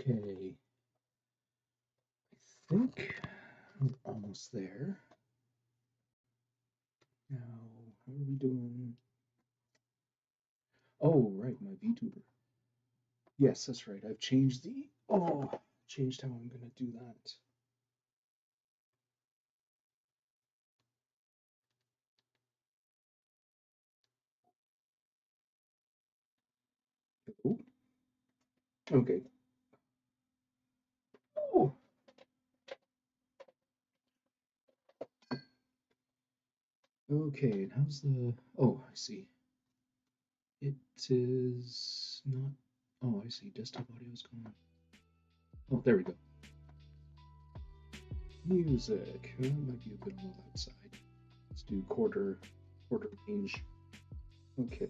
Okay, I think we're almost there. Now, how are we doing? Oh, right, my VTuber. Yes, that's right. I've changed changed how I'm gonna do that. Oh, okay. Oh, okay. And how's the? Oh, I see. It is not. Oh, I see. Desktop audio is gone. Oh, there we go. Music. That might be a bit low outside. Let's do quarter range. Okay.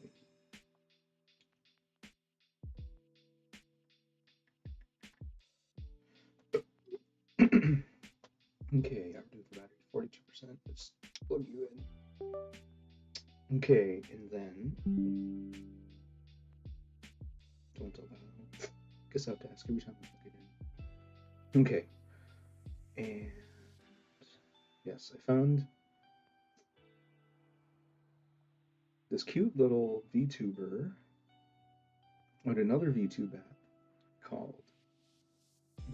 Okay, I'm doing the battery 42%. Just plug you in. Okay, and then don't allow. Guess I have to ask every time I plug it in. Okay, and yes, I found this cute little VTuber on another VTube app called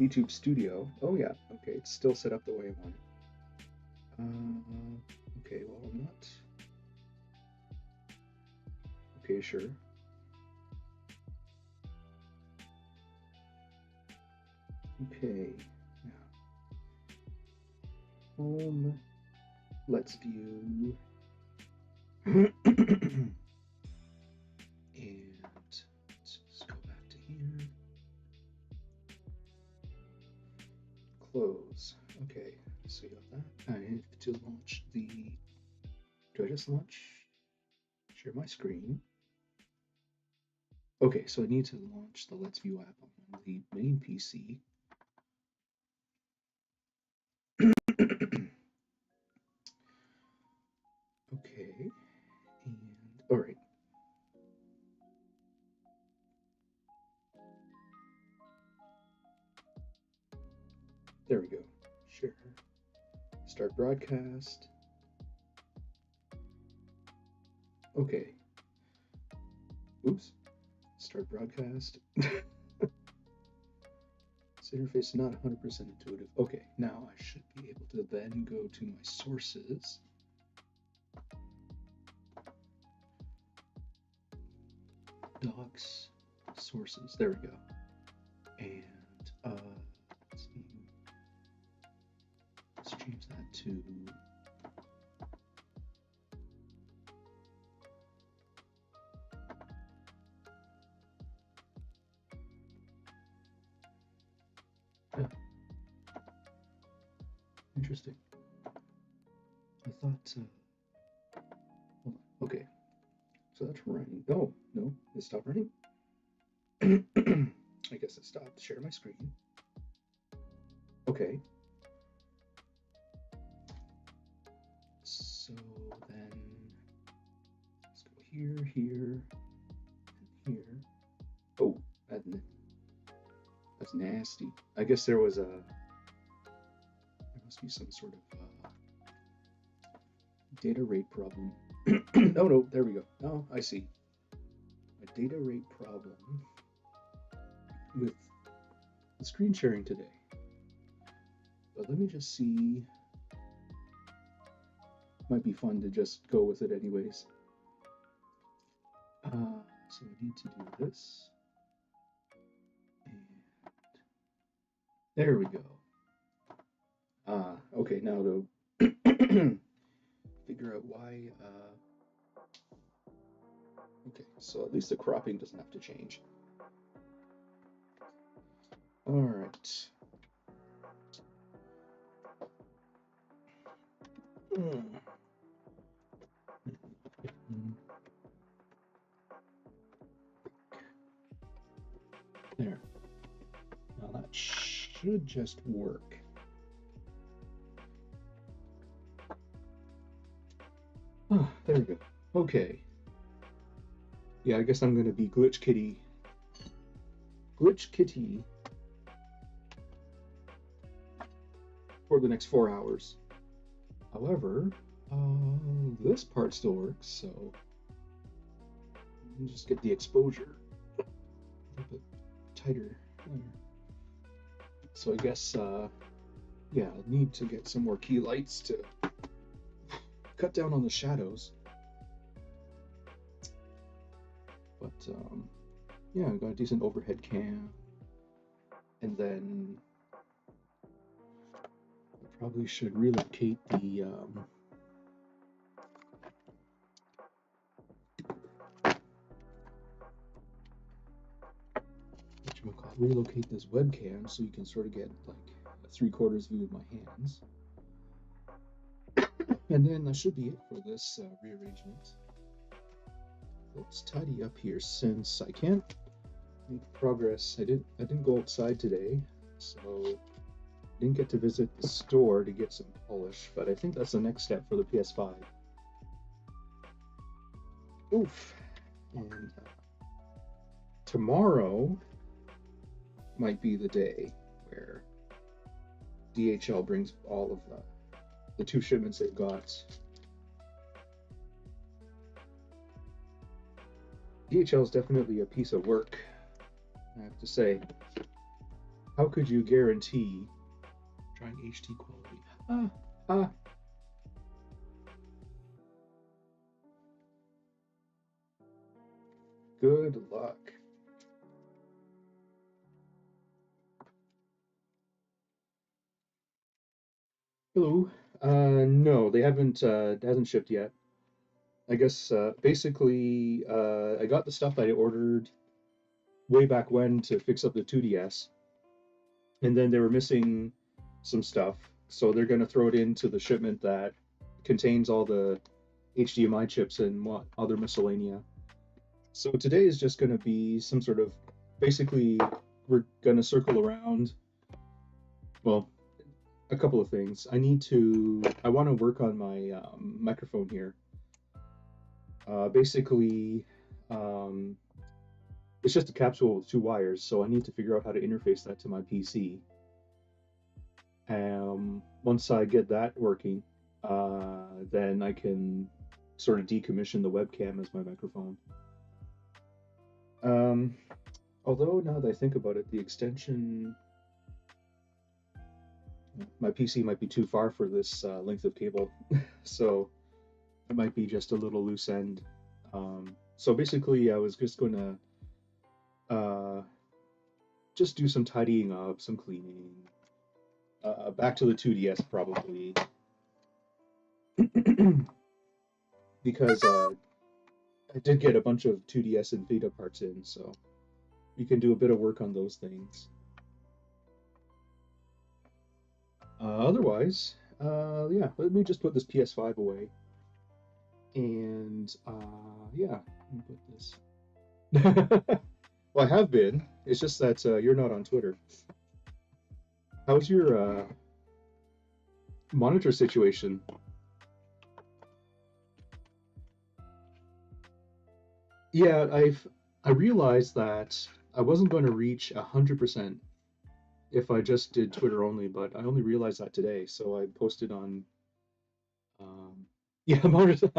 VTube Studio. Oh yeah, okay, it's still set up the way I want it. Okay, well I'm not. Okay, sure. Okay, now home. Let's view. And let's just go back to here. Close. Okay, so you got that. I have to launch the. Do I just launch? Share my screen. Okay, so I need to launch the Let's View app on the main PC. Okay, and all right. There we go. Share. Start broadcast. Okay. Oops. Start broadcast. This interface is not 100% intuitive. Okay, now I should be able to then go to my sources. Docs, sources. There we go. And let's see. Let's change that to. Yeah. Interesting. I thought. Hold on. Okay. So that's running. Oh, no, it stopped running. I guess it stopped. Share my screen. Okay. So then let's go here, here, and here. Oh, that's nasty. I guess there must be some sort of data rate problem. Oh no, there we go. Oh, I see. A data rate problem with the screen sharing today. But let me just see. Might be fun to just go with it anyways. So we need to do this. And there we go. Okay, now to figure out why. Okay, so at least the cropping doesn't have to change. All right. There. Now that should just work. Oh, there we go. Okay. Yeah, I guess I'm gonna be Glitch Kitty. Glitch Kitty for the next 4 hours. However, this part still works, so you just get the exposure a little bit tighter. So I guess, yeah, I'll need to get some more key lights to cut down on the shadows. But yeah, I've got a decent overhead cam, and then I probably should relocate the relocate this webcam so you can sort of get like a 3/4 view of my hands. And then that should be it for this rearrangement. Let's tidy up here since I can't make progress. I didn't go outside today, so I didn't get to visit the store to get some polish, but I think that's the next step for the PS5. Oof. And tomorrow might be the day where DHL brings all of the 2 shipments they've got. DHL is definitely a piece of work, I have to say. How could you guarantee trying HD quality? Good luck. Hello. No, they haven't. It hasn't shipped yet. I guess basically, I got the stuff I ordered way back when to fix up the 2DS, and then they were missing some stuff, so they're going to throw it into the shipment that contains all the HDMI chips and what other miscellanea. So today is just going to be some sort of, basically, we're going to circle around. Well, a couple of things. I want to work on my microphone here. Basically, it's just a capsule with 2 wires, so I need to figure out how to interface that to my PC. Once I get that working, then I can sort of decommission the webcam as my microphone. Although now that I think about it, the extension, my PC might be too far for this length of cable, so it might be just a little loose end. So basically, I was just going to just do some tidying up, some cleaning. Back to the 2DS probably, because I did get a bunch of 2DS and Vita parts in, so you can do a bit of work on those things. Otherwise, yeah, let me just put this PS5 away. And, yeah, let me put this. Well, I have been. It's just that you're not on Twitter. How's your monitor situation? Yeah, I realized that I wasn't going to reach 100% if I just did Twitter only, but I only realized that today, so I posted on yeah, monitor.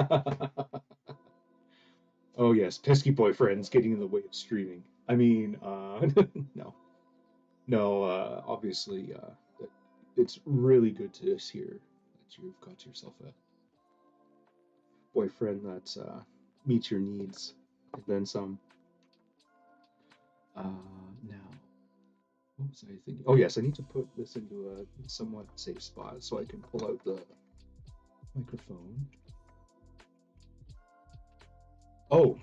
Oh yes, pesky boyfriends getting in the way of streaming. I mean, no, obviously, it's really good to hear that you've got yourself a boyfriend that meets your needs, and then some. Now, what was I thinking? Oh yes, I need to put this into a somewhat safe spot so I can pull out the microphone. Oh,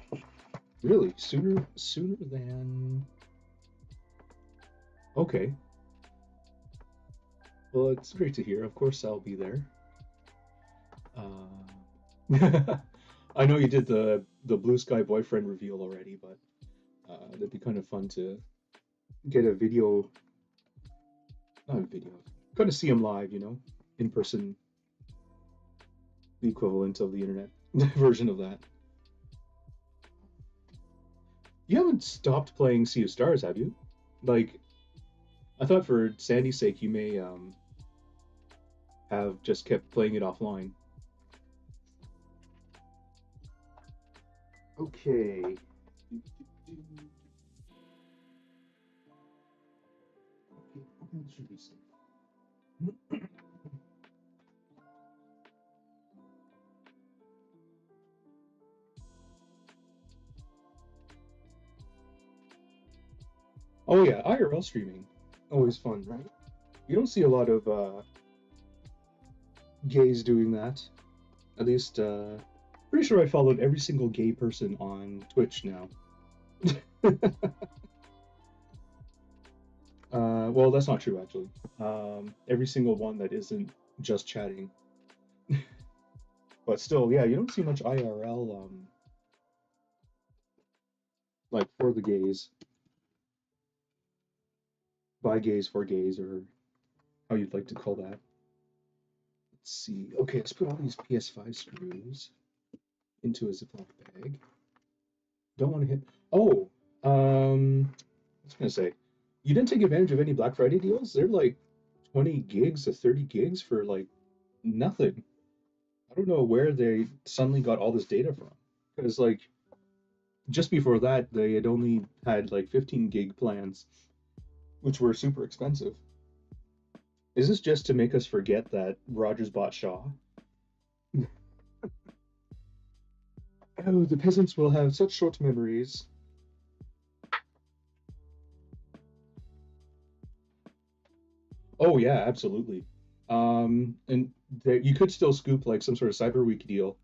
really? Sooner than... Okay. Well, it's great to hear. Of course, I'll be there. I know you did the Blue Sky boyfriend reveal already, but it'd be kind of fun to get a video, not a video, kind of see him live, in person, the equivalent of the internet version of that. You haven't stopped playing Sea of Stars, have you? Like, I thought for Sandy's sake you may have just kept playing it offline. Okay. Okay, should be safe. Oh yeah, IRL streaming, always fun, right? You don't see a lot of gays doing that. At least, pretty sure I followed every single gay person on Twitch now. Well, that's not true actually. Every single one that isn't just chatting. But still, yeah, you don't see much IRL, like for the gays, by gays for gays, or how you'd like to call that. Let's see. Okay, let's put all these PS5 screws into a Ziploc bag. Don't want to hit. Oh, I was gonna say, you didn't take advantage of any Black Friday deals? They're like 20 gigs to 30 gigs for like nothing. I don't know where they suddenly got all this data from. Because like just before that, they had only had like 15 gig plans, which were super expensive. Is this just to make us forget that Rogers bought Shaw? Oh, the peasants will have such short memories. Oh yeah, absolutely. And you could still scoop like some sort of Cyber Week deal,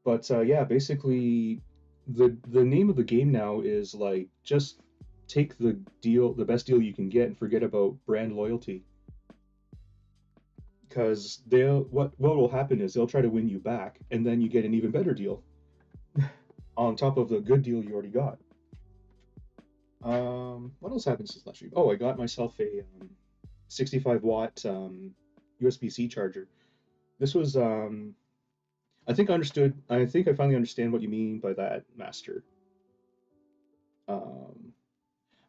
but yeah, basically, the name of the game now is like just take the deal, the best deal you can get, and forget about brand loyalty. Because they'll what will happen is they'll try to win you back, and then you get an even better deal on top of the good deal you already got. What else happened since last week? Oh, I got myself a 65 watt USB-C charger. This was I think I understood. I think I finally understand what you mean by that, Master. Um,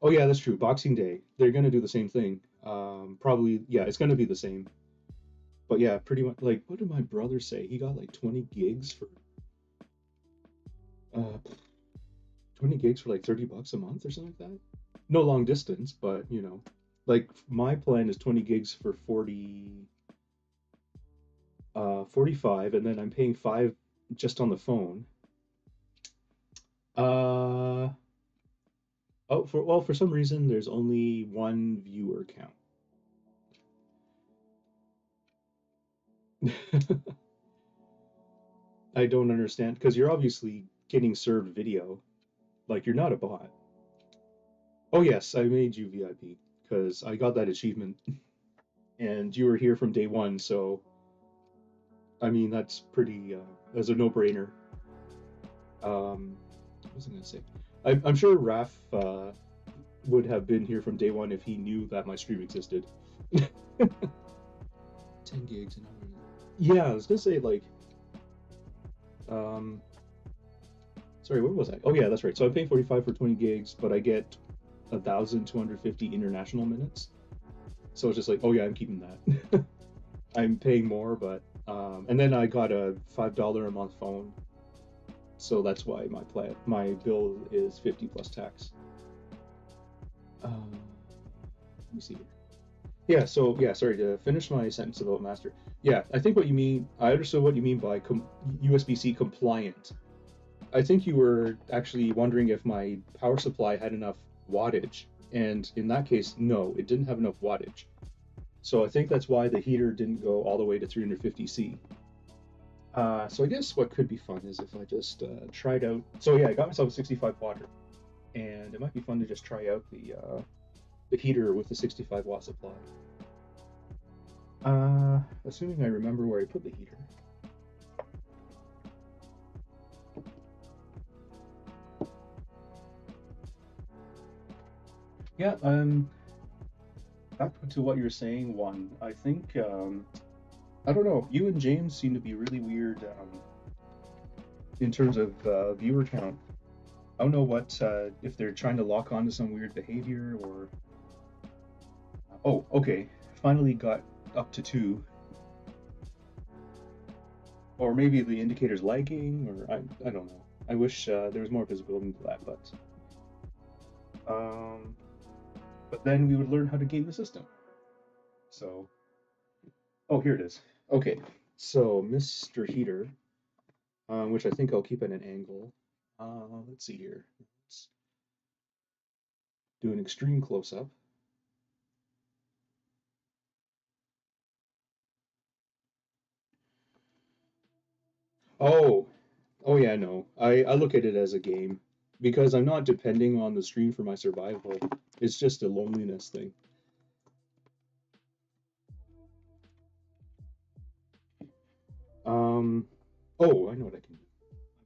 oh yeah, that's true. Boxing Day, they're gonna do the same thing. Probably, yeah, it's gonna be the same. But yeah, pretty much. Like, what did my brother say? He got like 20 gigs for 20 gigs for like $30 a month or something like that. No long distance, but like my plan is 20 gigs for 45, and then I'm paying 5 just on the phone. Uh, oh, for some reason there's only one viewer count. I don't understand because you're obviously getting served video. Like you're not a bot. Oh yes, I made you VIP because I got that achievement, and you were here from day one. So I mean that's pretty. That's a no-brainer. What was I gonna say? I'm sure Raf would have been here from day one if he knew that my stream existed. 10 gigs an hour. Yeah, I was gonna say like, um, sorry, where was I? Oh yeah, that's right. So I'm paying 45 for 20 gigs, but I get 1,250 international minutes. So it's just like, oh yeah, I'm keeping that. I'm paying more, but and then I got a $5 a month phone, so that's why my bill is 50 plus tax. Let me see here. Yeah, so yeah, sorry to finish my sentence about master. Yeah, I think what you mean, I understood what you mean by USB-C compliant. I think you were actually wondering if my power supply had enough wattage, and in that case, no, it didn't have enough wattage. So I think that's why the heater didn't go all the way to 350C. So I guess what could be fun is if I just tried out. So yeah, I got myself a 65 watt, and it might be fun to just try out the heater with the 65 watt supply. Assuming I remember where I put the heater. Yeah, back to what you were saying, one. I think, I don't know, you and James seem to be really weird in terms of viewer count. I don't know what, if they're trying to lock on to some weird behavior or. Oh, okay. finally got up to 2, or maybe the indicator's lagging, or I don't know. I wish there was more visibility to that, um, but then we would learn how to game the system. So, oh, here it is. Okay, so Mr. Heater, which I think I'll keep at an angle. Let's see here. Let's do an extreme close-up. Oh, oh yeah, no. I look at it as a game because I'm not depending on the stream for my survival. It's just a loneliness thing. Um, oh, I know what I can do.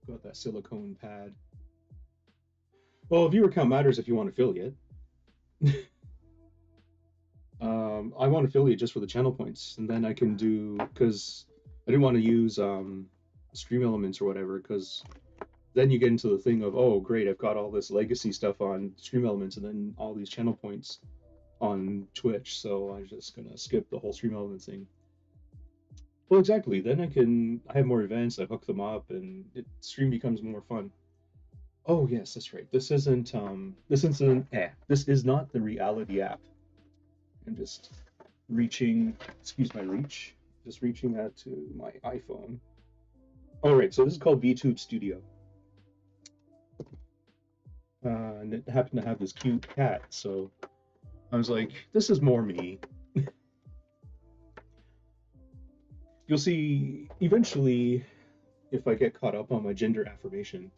I've got that silicone pad. Well, viewer count matters if you want affiliate. I want affiliate just for the channel points, and then I can do because I didn't want to use stream elements or whatever because then you get into the thing of, oh great, I've got all this legacy stuff on stream elements and then all these channel points on Twitch, so I'm just gonna skip the whole stream elements thing. Well, exactly. Then I have more events, I hook them up, and stream becomes more fun. Oh yes, that's right. This is not the reality app. I'm just reaching, excuse my reach, just reaching out to my iPhone. All right, so this is called VTube Studio. And it happened to have this cute cat, so I was like, this is more me. You'll see eventually, if I get caught up on my gender affirmation,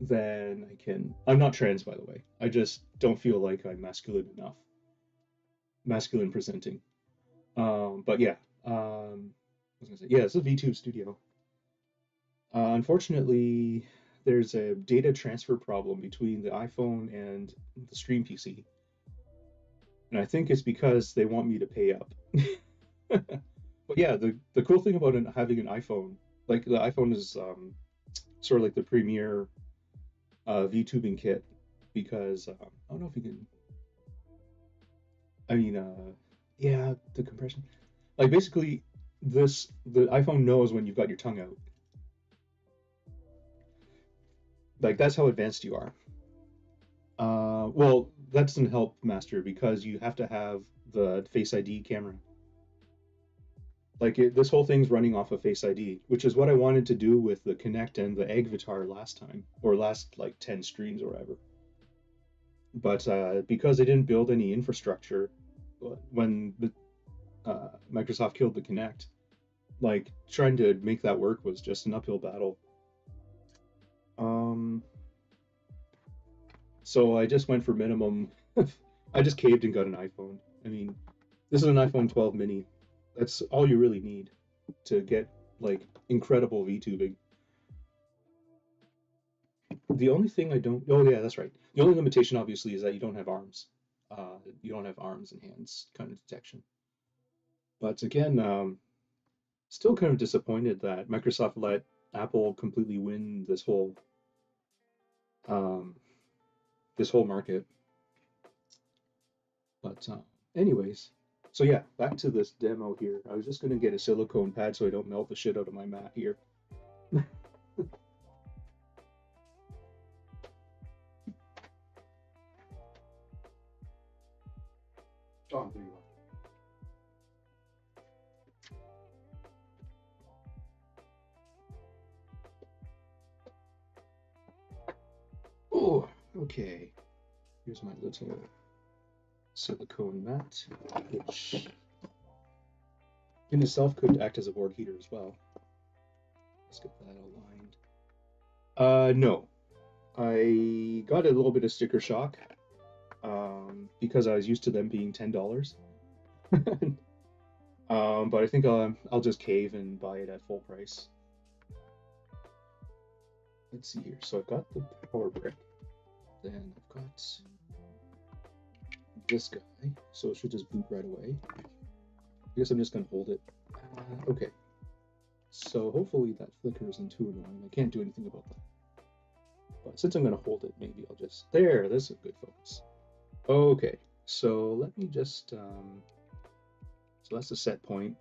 then I can. I'm not trans, by the way. I just don't feel like I'm masculine enough, masculine presenting. But yeah, I was gonna say, yeah, it's a VTube Studio. Unfortunately, there's a data transfer problem between the iPhone and the Stream PC, and I think it's because they want me to pay up. But yeah, the cool thing about having an iPhone, like the iPhone is sort of like the premier VTubing kit because I don't know if you can. I mean, yeah, the compression. Like basically, the iPhone knows when you've got your tongue out. Like that's how advanced you are. Well, that doesn't help Master because you have to have the Face ID camera. This whole thing's running off of Face ID, which is what I wanted to do with the Kinect and the Agvatar last time, or last like 10 streams or whatever. But because they didn't build any infrastructure when Microsoft killed the Kinect, like trying to make that work was just an uphill battle. Um, so I just went for minimum. I just caved and got an iPhone. I mean, this is an iPhone 12 mini. That's all you really need to get like incredible VTubing. The only thing I don't, oh yeah, that's right. The only limitation obviously is that you don't have arms. You don't have arms and hands kind of detection. But again, still kind of disappointed that Microsoft let Apple completely win um, this whole market. But anyways, so yeah, back to this demo here. I was just gonna get a silicone pad so I don't melt the shit out of my mat here. Oh, there you go. Oh, okay. Here's my little silicone mat, which in itself could act as a board heater as well. Let's get that aligned. No. I got a little bit of sticker shock because I was used to them being $10. But I think I'll just cave and buy it at full price. Let's see here. So I've got the power brick. Then I've got this guy. So it should just boot right away. I guess I'm just going to hold it. Okay. So hopefully that flicker isn't too annoying. I can't do anything about that. But since I'm going to hold it, maybe I'll just... There, this is a good focus. Okay. So let me just... So that's the set point.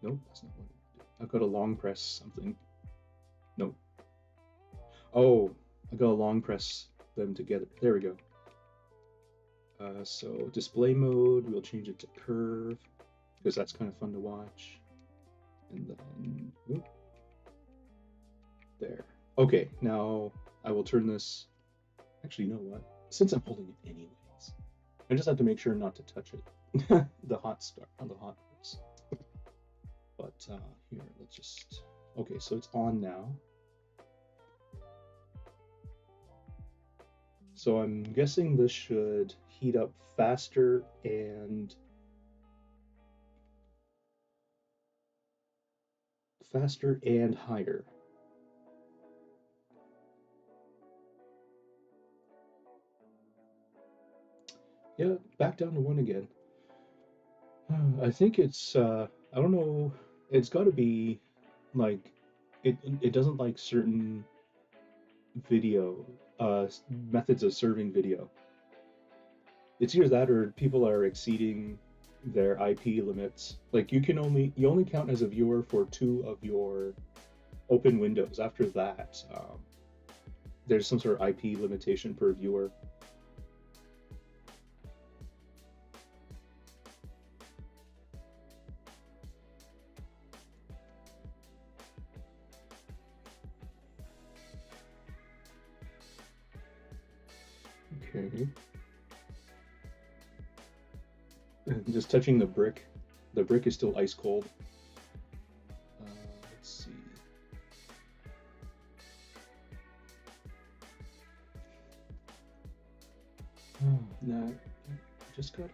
Nope, that's not what I do. I've got to long press something. Nope. Oh, I got to long press them together. There we go. So display mode, we'll change it to curve because that's kind of fun to watch. And then, whoop, there. Okay, now I will turn this. Actually, you know what? Since I'm holding it anyways, I just have to make sure not to touch it. The hot start on the hot parts. But here, let's just. Okay, so it's on now. So I'm guessing this should heat up faster and higher. Yeah, back down to 1 again. I think it's I don't know, it's got to be like it doesn't like certain video methods of serving video. It's either that or people are exceeding their IP limits. Like you only count as a viewer for 2 of your open windows. After that, there's some sort of IP limitation per viewer. Okay. Just touching the brick. The brick is still ice cold. Let's see. Oh, no, just gotta.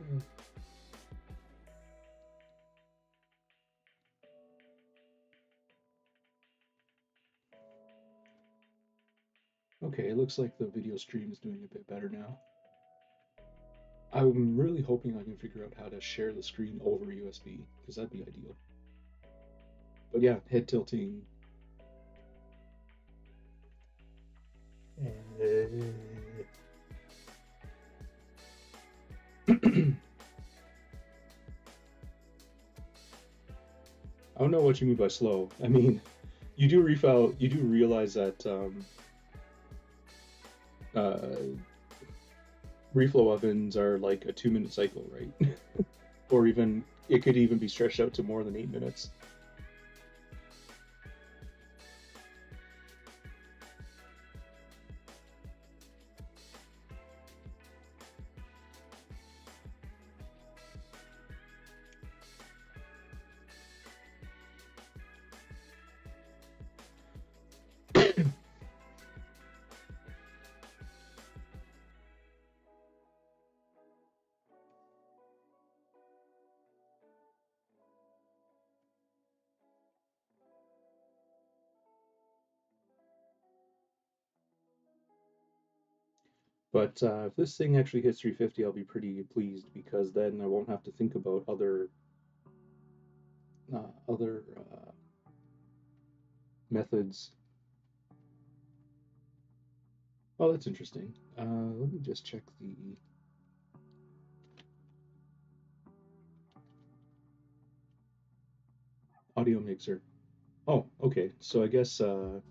Okay, it looks like the video stream is doing a bit better now. I'm really hoping I can figure out how to share the screen over USB, because that'd be ideal. But yeah, head tilting. I don't know what you mean by slow. I mean, you do realize that reflow ovens are like a 2-minute cycle, right? Or even it could even be stretched out to more than 8 minutes. But if this thing actually hits 350, I'll be pretty pleased because then I won't have to think about other methods. Oh, that's interesting. Let me just check the audio mixer. Oh, okay. So I guess the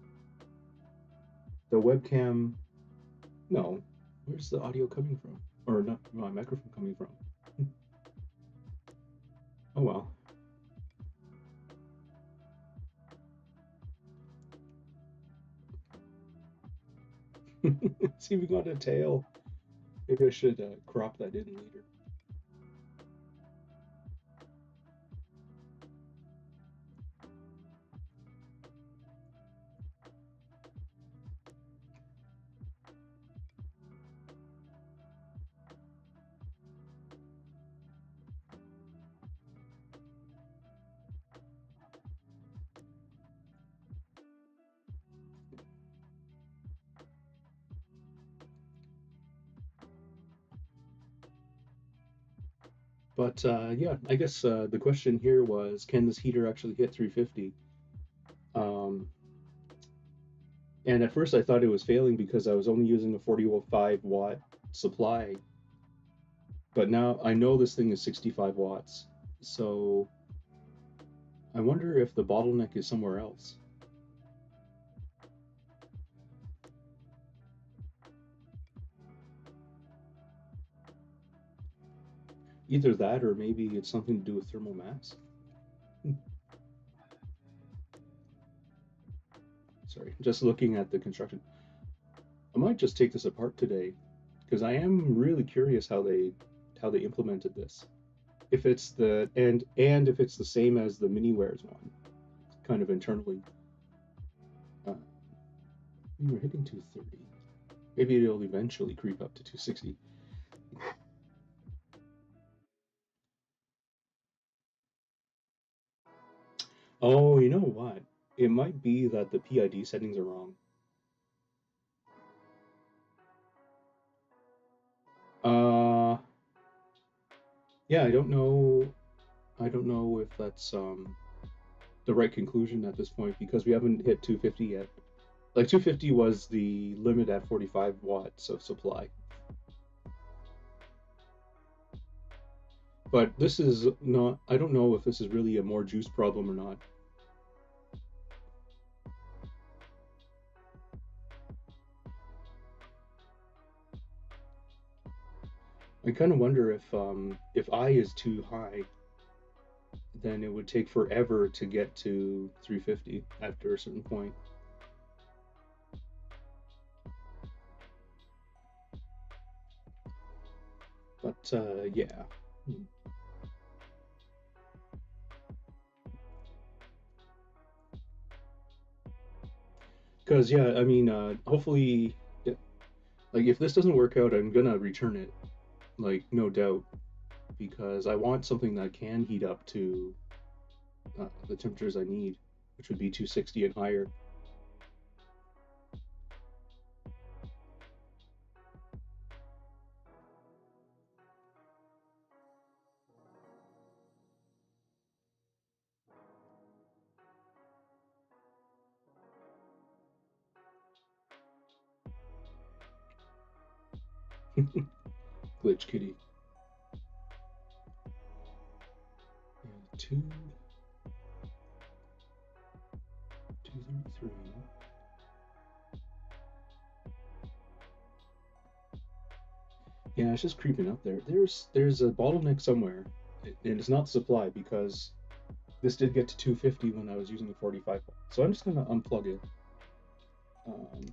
webcam. No, where's the audio coming from? Or not my microphone coming from? Oh well. It's even got a tail. Maybe I should crop that in later. But yeah, I guess the question here was, can this heater actually hit 350? Um, and at first I thought it was failing because I was only using a 45 watt supply. But now I know this thing is 65 watts, so I wonder if the bottleneck is somewhere else. Either that or maybe it's something to do with thermal mass. Sorry, just looking at the construction. I might just take this apart today because I am really curious how they implemented this. If it's the and if it's the same as the miniwares one, kind of internally. Uh, we were hitting 230. Maybe it'll eventually creep up to 260. Oh, you know what? It might be that the PID settings are wrong. Uh, yeah, I don't know. I don't know if that's the right conclusion at this point because we haven't hit 250 yet. Like 250 was the limit at 45 watts of supply. But this is not, I don't know if this is really a more juice problem or not. I kind of wonder if I is too high, then it would take forever to get to 350 after a certain point. But yeah. Because yeah, I mean, hopefully, yeah, like if this doesn't work out, I'm gonna return it, like no doubt, because I want something that can heat up to the temperatures I need, which would be 260 and higher. Glitch kitty. And 233. Yeah, it's just creeping up there. There's a bottleneck somewhere, and it's not supply because this did get to 250 when I was using the 45 watt. So I'm just gonna unplug it. Um,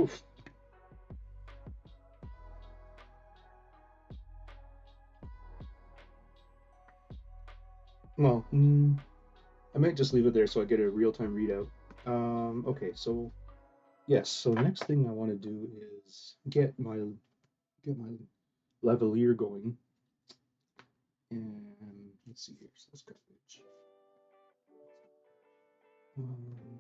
oof. Well, I might just leave it there so I get a real-time readout. Okay, so yes, so next thing I want to do is get my lavalier going, and let's see here. So let's garbage. Um,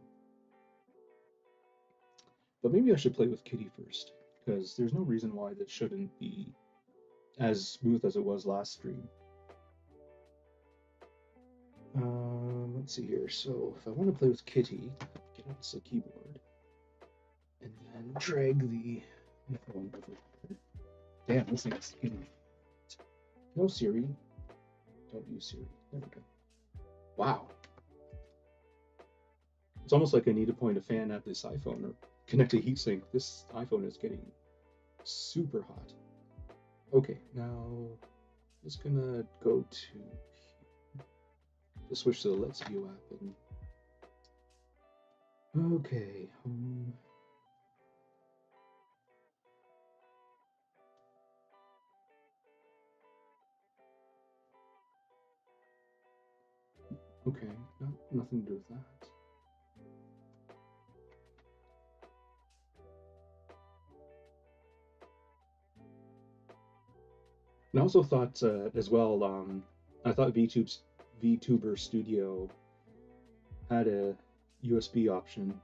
but maybe I should play with Kitty first because there's no reason why this shouldn't be as smooth as it was last stream. Let's see here. So if I want to play with Kitty, get out the keyboard and then drag the phone over here. Damn, this thing's getting. No Siri. Don't use Siri. There we go. Wow. It's almost like I need to point a fan at this iPhone or connect a heatsink. This iPhone is getting super hot. Okay, now I'm just gonna go to switch to the Let's View app and okay. Okay, no, nothing to do with that. And I also thought as well. I thought VTuber Studio had a USB option,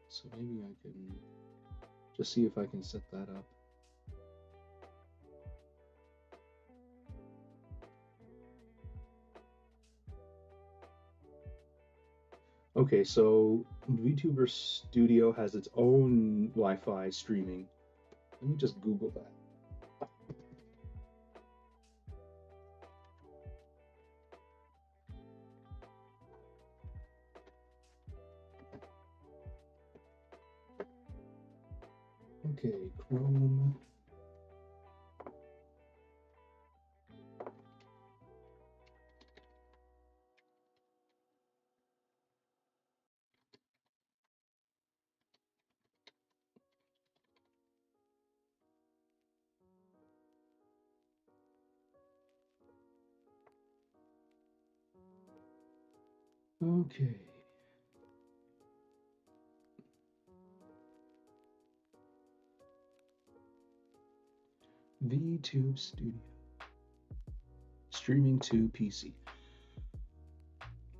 so maybe I can just see if I can set that up. Okay, so VTuber Studio has its own Wi-Fi streaming. Let me just Google that. Okay, Chrome. Okay. VTube Studio. Streaming to PC.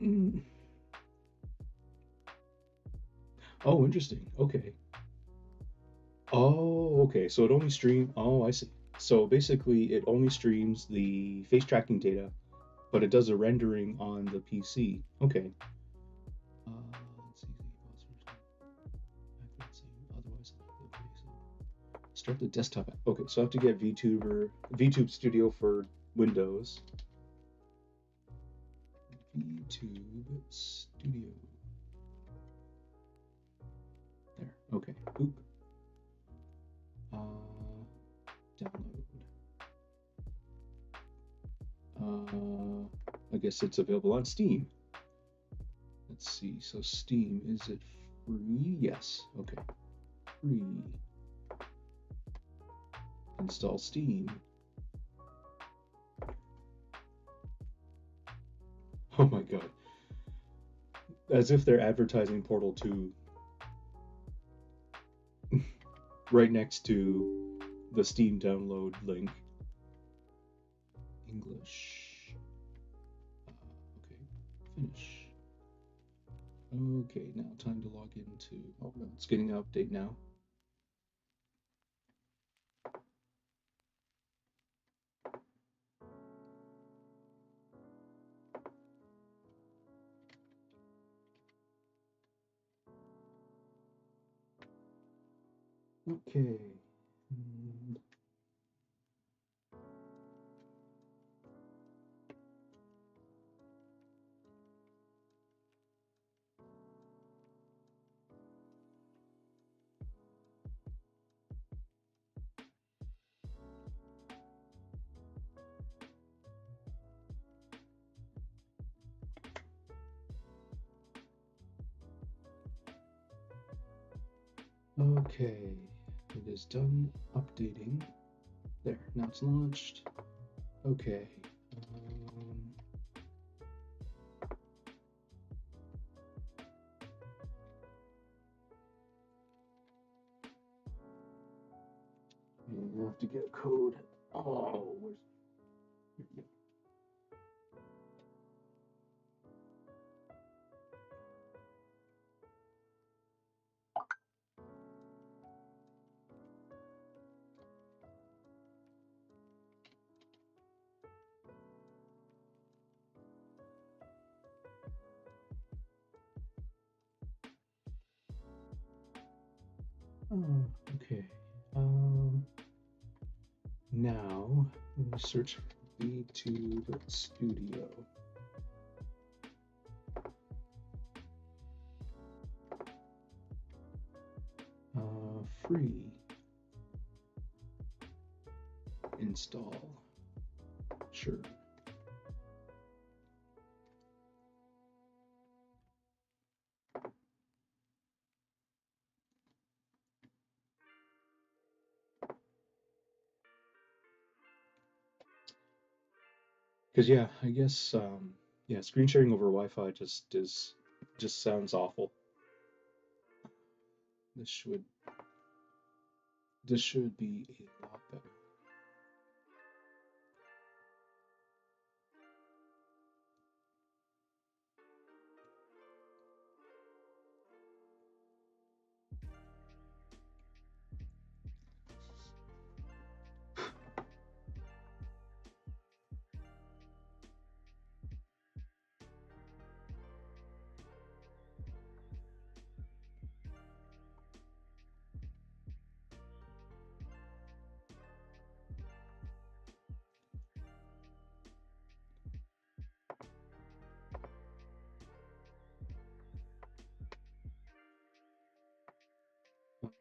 Mm. Oh, interesting. Okay. Oh, okay. So it only stream. Oh, I see. So basically, it only streams the face tracking data, but it does a rendering on the PC. Okay. Let's see. Otherwise, start the desktop app. Okay, so I have to get VTube Studio for Windows. VTube Studio. There. Okay. Oop. Download. I guess it's available on Steam. Let's see. So Steam, is it free? Yes. Okay. Free. Install Steam. Oh my god. As if they're advertising Portal 2 right next to the Steam download link. English. Okay. Finish. Okay, now time to log into. Oh no, it's getting an update now. Okay. Okay, it is done updating. There, now it's launched. Okay. You have to get a code. Oh, where's... Oh, okay. Now let me search for VTube Studio. Free. Install. Sure. Because yeah, I guess yeah, screen sharing over Wi-Fi just sounds awful. This should be a lot better.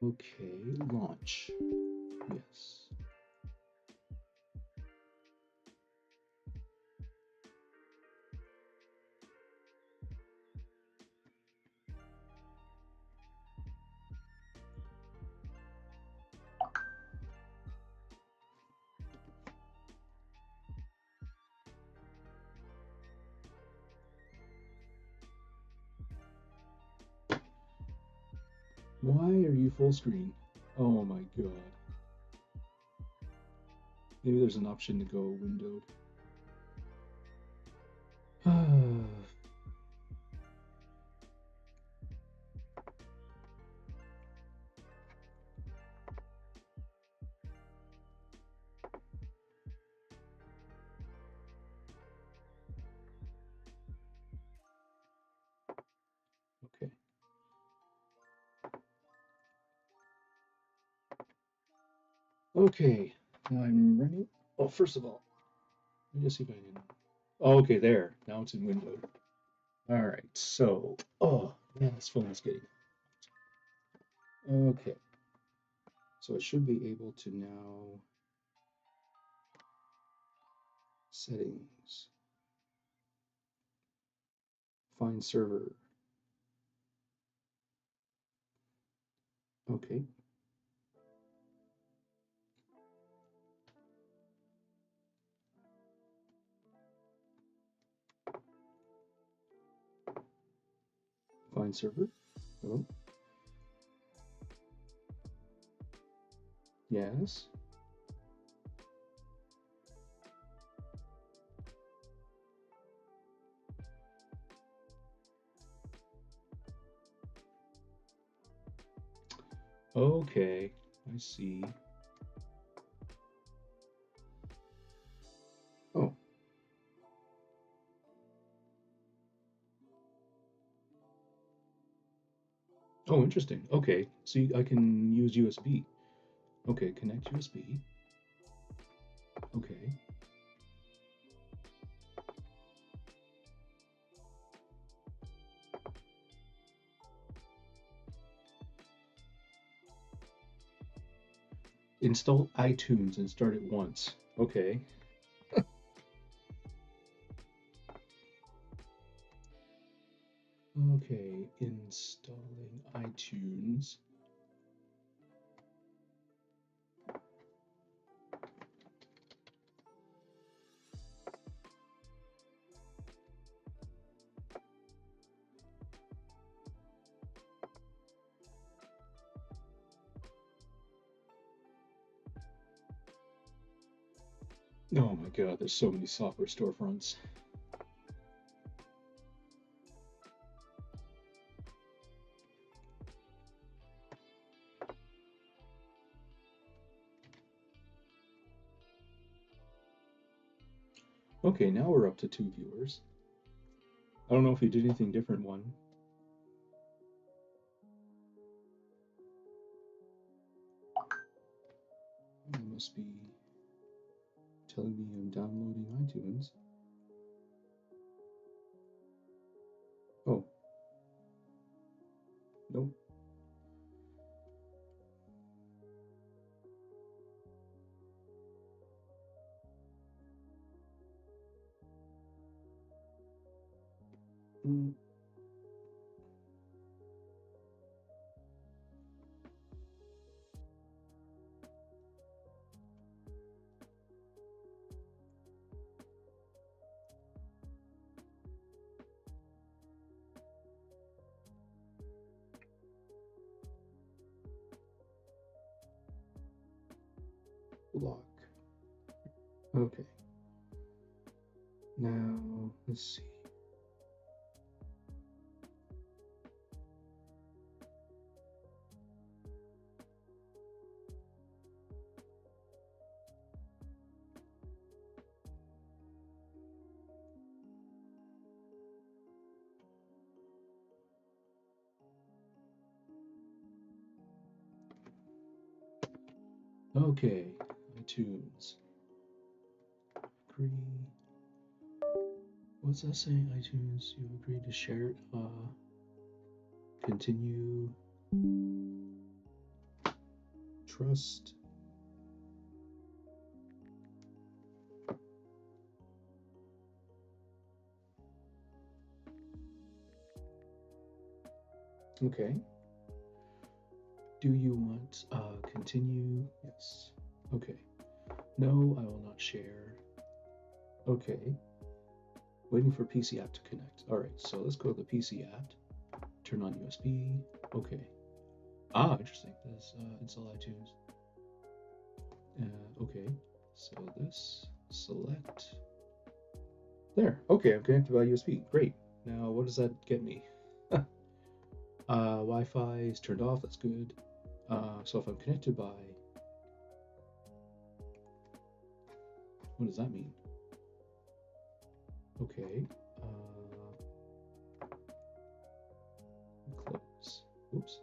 Okay, launch. Yes. Why are you full screen? Oh my god. Maybe there's an option to go windowed. Okay. Okay. Now I'm running. Oh, first of all, let me just see if I can. Oh, okay, there. Now it's in window. All right. So, oh man, this phone is getting. Okay. So I should be able to now settings, find server. Okay. Find server. Hello. Yes. Okay. I see. Oh. Oh, interesting. Okay. So I can use USB. Okay. Connect USB. Okay. Install iTunes and start it once. Okay. Okay, installing iTunes. Oh my god, there's so many software storefronts. Okay, now we're up to 2 viewers. I don't know if he did anything different one. It must be telling me I'm downloading iTunes. Oh. Nope. Mm. Lock. Okay. Now, let's see. Okay, iTunes. Agree. What's that saying? iTunes, you agreed to share it. Continue. trust. Okay. Do you want continue? Yes. Okay. No, I will not share. Okay. Waiting for PC app to connect. All right, so let's go to the PC app. Turn on USB. Okay. Ah, interesting. This install iTunes. Okay. So this select. There. Okay, I'm connected by USB. Great. Now, what does that get me? Wi-Fi is turned off. That's good. So if I'm connected by, what does that mean? Okay. Close. Oops.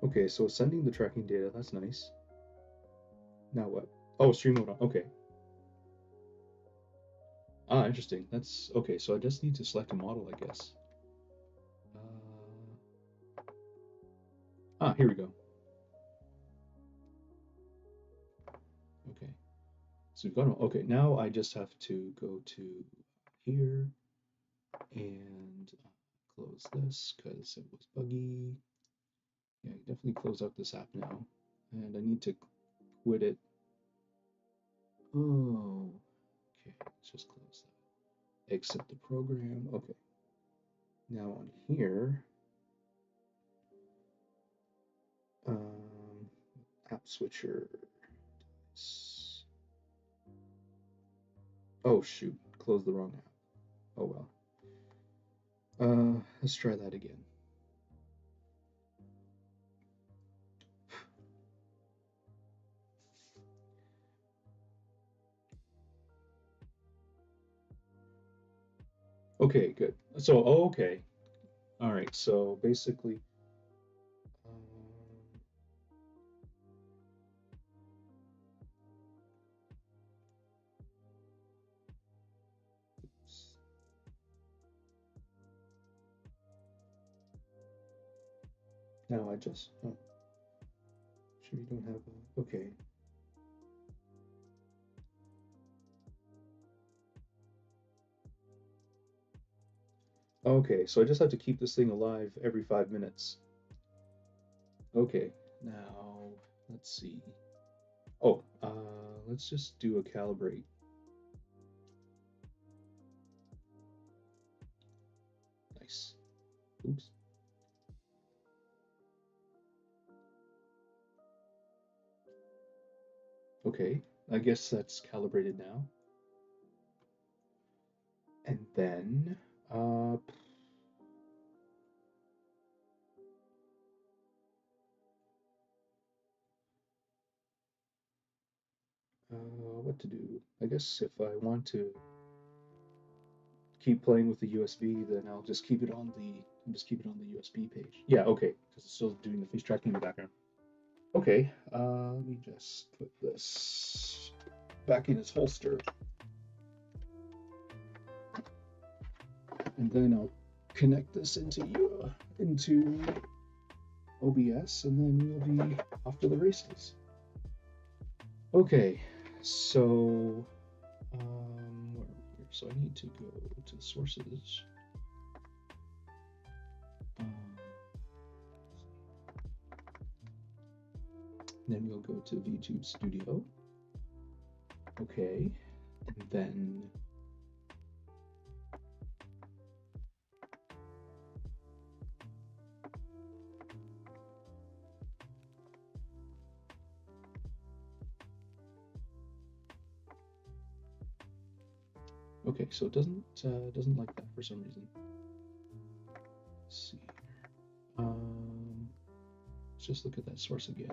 Okay, so sending the tracking data, that's nice. Now what? Oh, stream mode on. Okay. Ah, interesting. That's okay. So I just need to select a model, I guess. Here we go. Okay. So we've got okay. Now I just have to go to here and close this because it was buggy. Yeah, definitely close out this app now. And I need to quit it. Oh, okay. Let's just close that. Exit the program. Okay. Now on here, app switcher. Oh shoot, closed the wrong app. Oh well. Let's try that again. Okay, good. So, oh, okay. All right. So basically, oops. Now I just, oh, sure you don't have a, okay. Okay, so I just have to keep this thing alive every 5 minutes. Okay, now let's see. Oh, let's just do a calibrate. Nice. Oops. Okay, I guess that's calibrated now. And then, what to do? I guess if I want to keep playing with the USB, then I'll just keep it on the USB page. Yeah, okay, because it's still doing the face tracking in the background. Okay, let me just put this back in its holster. And then I'll connect this into OBS, and then we'll be off to the races. Okay, so where are we here? So I need to go to sources. Then we'll go to VTube Studio. Okay, and then okay, so it doesn't like that for some reason. Let's see. Let's just look at that source again.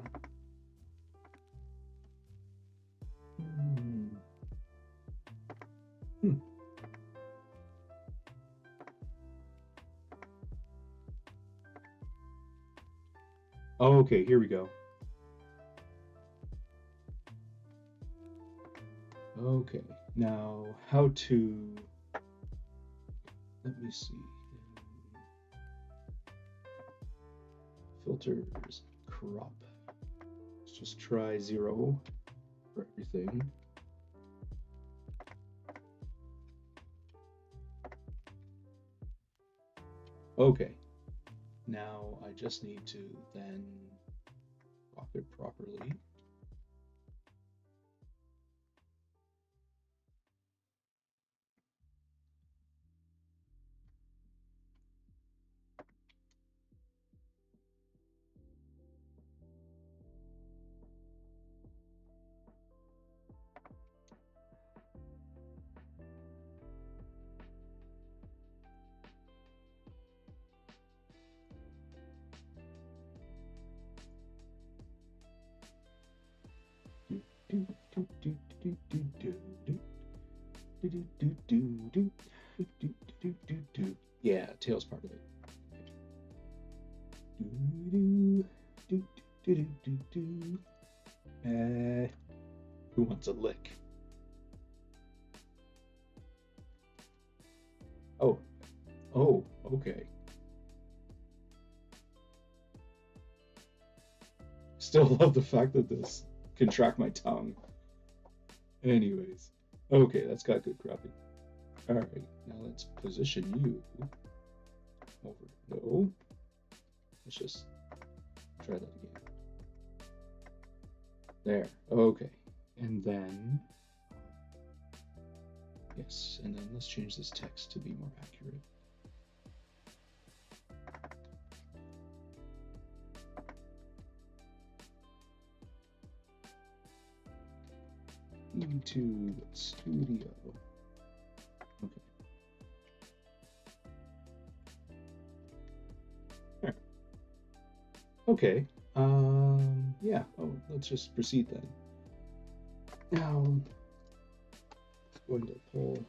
Oh, okay, here we go. Okay, now how to, let me see, filters, crop. Let's just try 0 for everything. Okay, now I just need to then crop it properly. Yeah, tail's part of it. Who wants a lick? Oh, oh, okay. Still love the fact that this can track my tongue. Anyways, okay, that's got good cropping. All right, now let's position you over. No, let's just try that again. There, okay. And then, yes, and then let's change this text to be more accurate. YouTube Studio. Okay. Right. Okay. Yeah. Oh, let's just proceed then. Now, I'm going to pull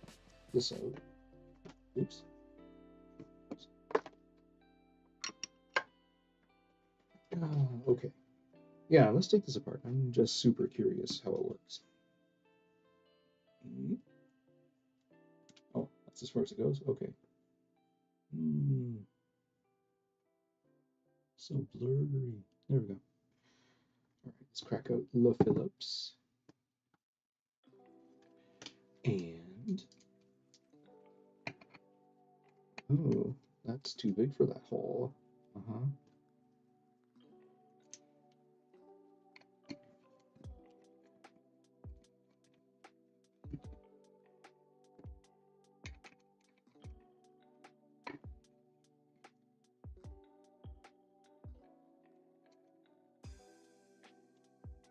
this out. Oops. Okay. Yeah, let's take this apart. I'm just super curious how it works. Oh, that's as far as it goes? Okay. So blurry. There we go. All right, let's crack out Le Phillips. And, oh, that's too big for that hole. Uh-huh.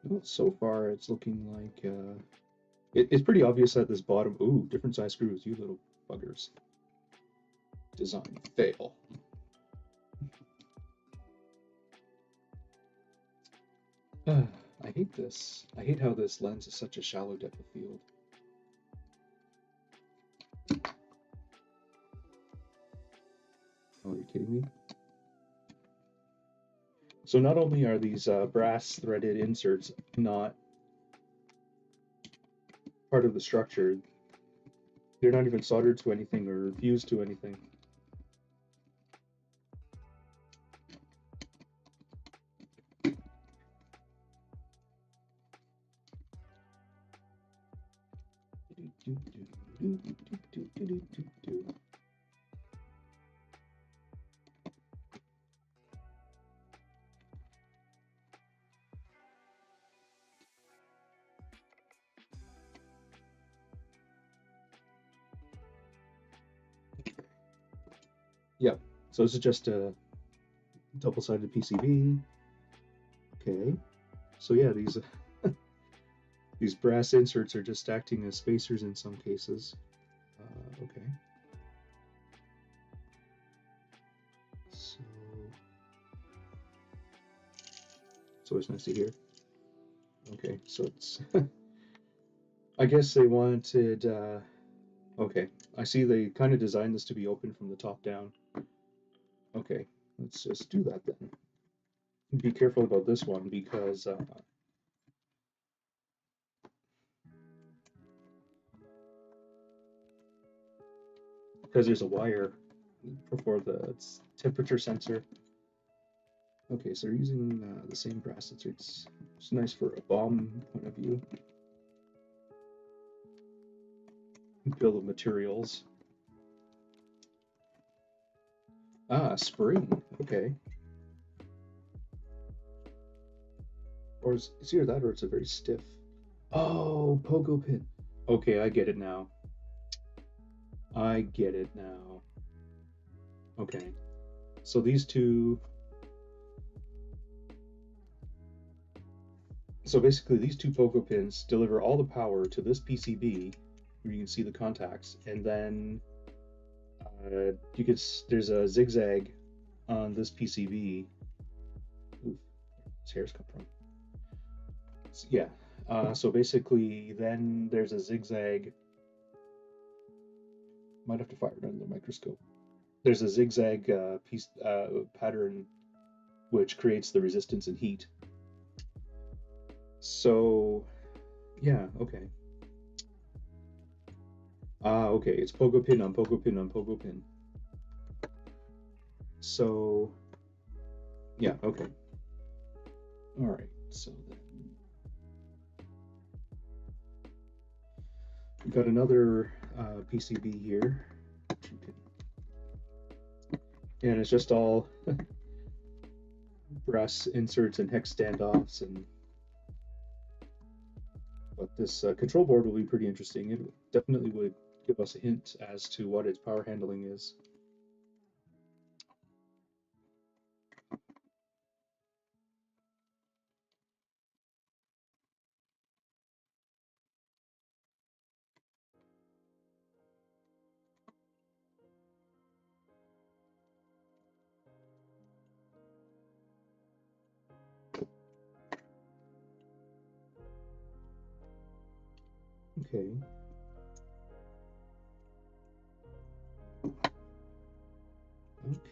Well, so far it's looking like it's pretty obvious that this bottom, ooh, different size screws, you little buggers. Design fail. I hate this. I hate how this lens is such a shallow depth of field. Oh, are you kidding me? So not only are these brass threaded inserts not part of the structure, they're not even soldered to anything or fused to anything. Yep. So this is just a double-sided PCB. Okay. So yeah, these these brass inserts are just acting as spacers in some cases. Okay. So it's always nice to hear. Okay, so it's I guess they wanted okay, I see they kind of designed this to be open from the top down. Okay, let's just do that then. Be careful about this one because because there's a wire for the temperature sensor. Okay, so they're using the same brass inserts. It's nice for a BOM point of view. Bill of materials. Ah, spring. Okay. Or it's either that or it's a very stiff. Oh, pogo pin. Okay, I get it now. I get it now. Okay. So these two. So basically, these two pogo pins deliver all the power to this PCB, where you can see the contacts, and then there's a zigzag on this PCB. Ooh, this hair's come from. Yeah. So basically, then there's a zigzag. Might have to fire it under the microscope. There's a zigzag pattern which creates the resistance and heat. So, yeah, okay. Okay, it's pogo pin on pogo pin on pogo pin. So, yeah, okay. All right, so then we've got another PCB here. And it's just all brass inserts and hex standoffs, but this control board will be pretty interesting. It definitely would give us a hint as to what its power handling is. Okay.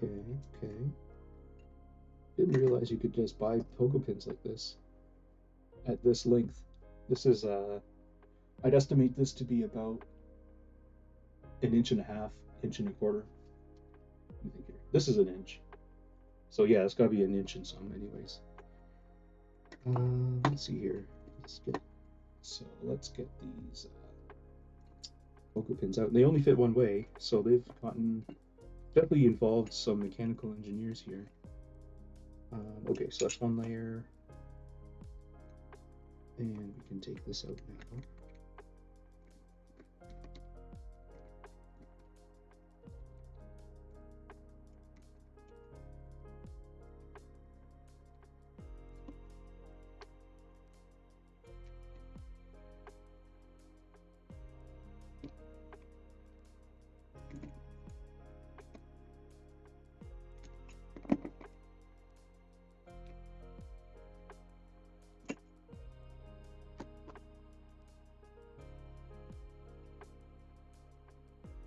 Okay. Didn't realize you could just buy pogo pins like this at this length. This is I'd estimate this to be about an inch and a half, inch and a quarter. Let me think here. This is an inch. So yeah, it's gotta be an inch and some anyways. Let's see here. Let's get these pogo pins out. And they only fit one way, so they've definitely involved some mechanical engineers here. Okay, so that's one layer. And we can take this out now.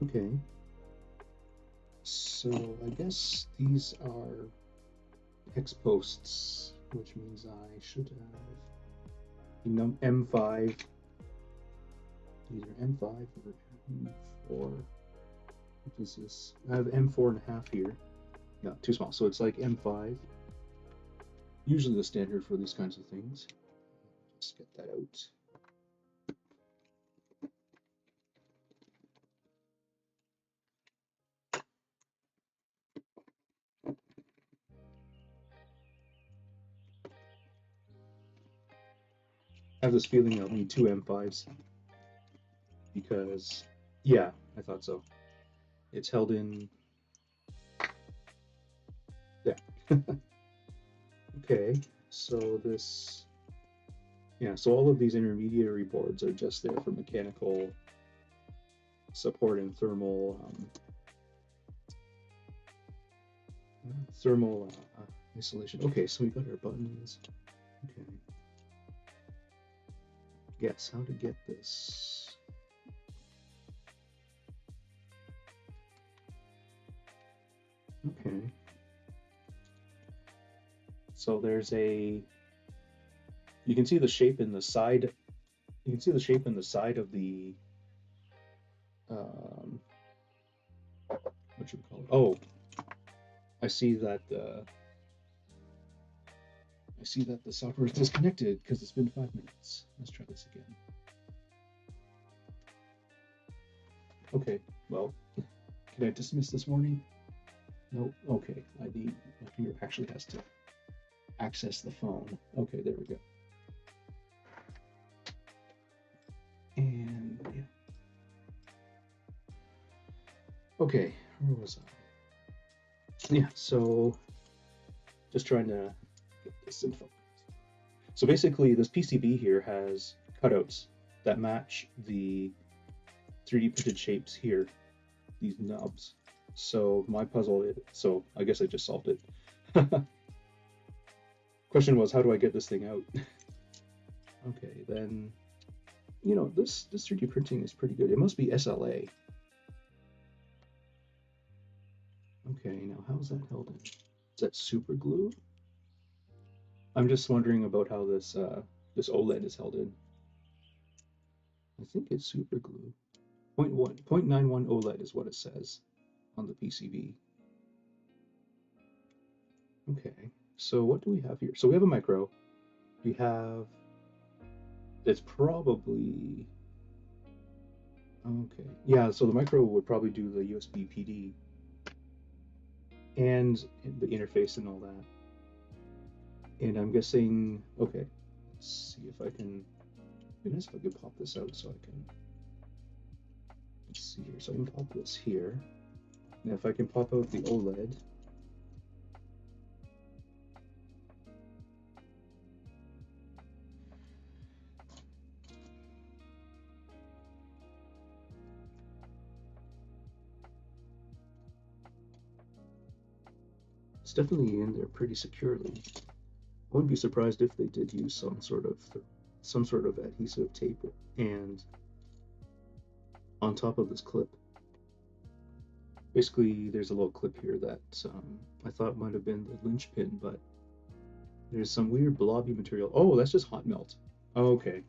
Okay, so I guess these are hex posts, which means I should have M5. These are M5 or M4. What is this? I have M4.5 here. No, too small. So it's like M5. Usually the standard for these kinds of things. Let's get that out. I have this feeling I'll need two M5s because, yeah, I thought so. It's held in. Yeah. Okay, so this. Yeah, so all of these intermediary boards are just there for mechanical support and thermal isolation. Okay, so we got our buttons. Okay. Guess how to get this. Okay. So there's you can see the shape in the side. You can see the shape in the side of the whatchamacallit. Oh, I see that the software is disconnected because it's been 5 minutes. Let's try this again. Okay, well, can I dismiss this warning? No. Okay, my finger actually has to access the phone. Okay, there we go. And yeah. Okay, where was I? Yeah, so just trying to get this info. So basically, this PCB here has cutouts that match the 3D printed shapes here, these knobs. So my puzzle is, so I guess I just solved it. Question was, how do I get this thing out? Okay, then, you know, this 3D printing is pretty good. It must be SLA. Okay, now how's that held in? Is that super glue? I'm just wondering about how this this OLED is held in. I think it's super glue. 0.91 OLED is what it says on the PCB. Okay, so what do we have here? So we have a micro. We have, it's probably, okay, yeah, so the micro would probably do the USB PD and the interface and all that. And I'm guessing, okay, let's see if I can, goodness, if I could pop this out so I can, let's see here, so I can pop this here. And if I can pop out the OLED, it's definitely in there pretty securely. I wouldn't be surprised if they did use some sort of adhesive tape and on top of this clip. Basically, there's a little clip here that I thought might have been the linchpin, but there's some weird blobby material. Oh, that's just hot melt. Oh, okay.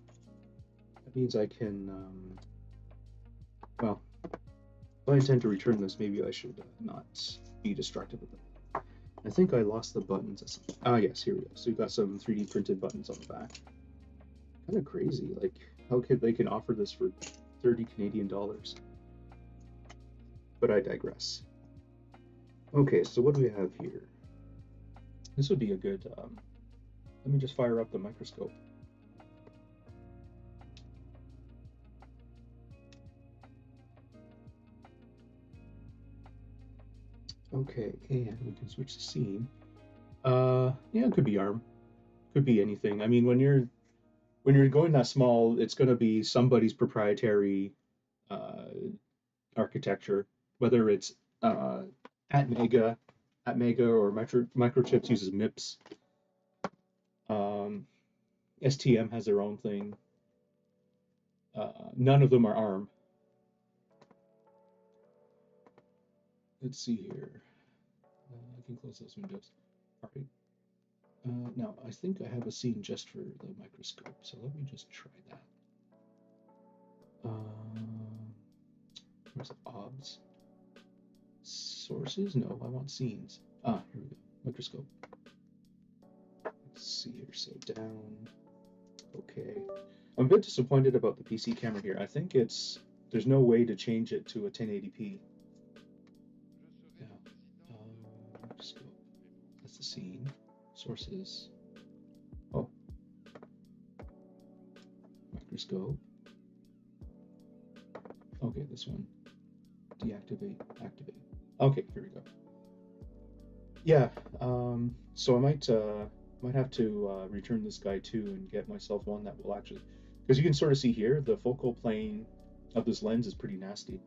That means I can, well, if I intend to return this, maybe I should not be destructive of it. I think I lost the buttons. Ah, yes, here we go. So we've got some 3D printed buttons on the back. Kind of crazy. Like, how could they can offer this for 30 Canadian dollars? But I digress. Okay, so what do we have here? This would be a good, let me just fire up the microscope. Okay, and we can switch the scene. Yeah, it could be ARM. Could be anything. I mean, when you're going that small, it's going to be somebody's proprietary architecture, whether it's Atmega or Microchips uses MIPS. STM has their own thing. None of them are ARM. Let's see here. I can close those windows. All right. Now, I think I have a scene just for the microscope, so let me just try that. Where's the OBS? Sources? No, I want scenes. Ah, here we go. Microscope. Let's see here. So down. Okay. I'm a bit disappointed about the PC camera here. I think there's no way to change it to a 1080p. Yeah. Microscope. That's the scene. Sources. Oh. Microscope. Okay, this one. Deactivate, activate. Okay, here we go. Yeah, so I might have to return this guy too and get myself one that will actually, because you can sort of see here the focal plane of this lens is pretty nasty,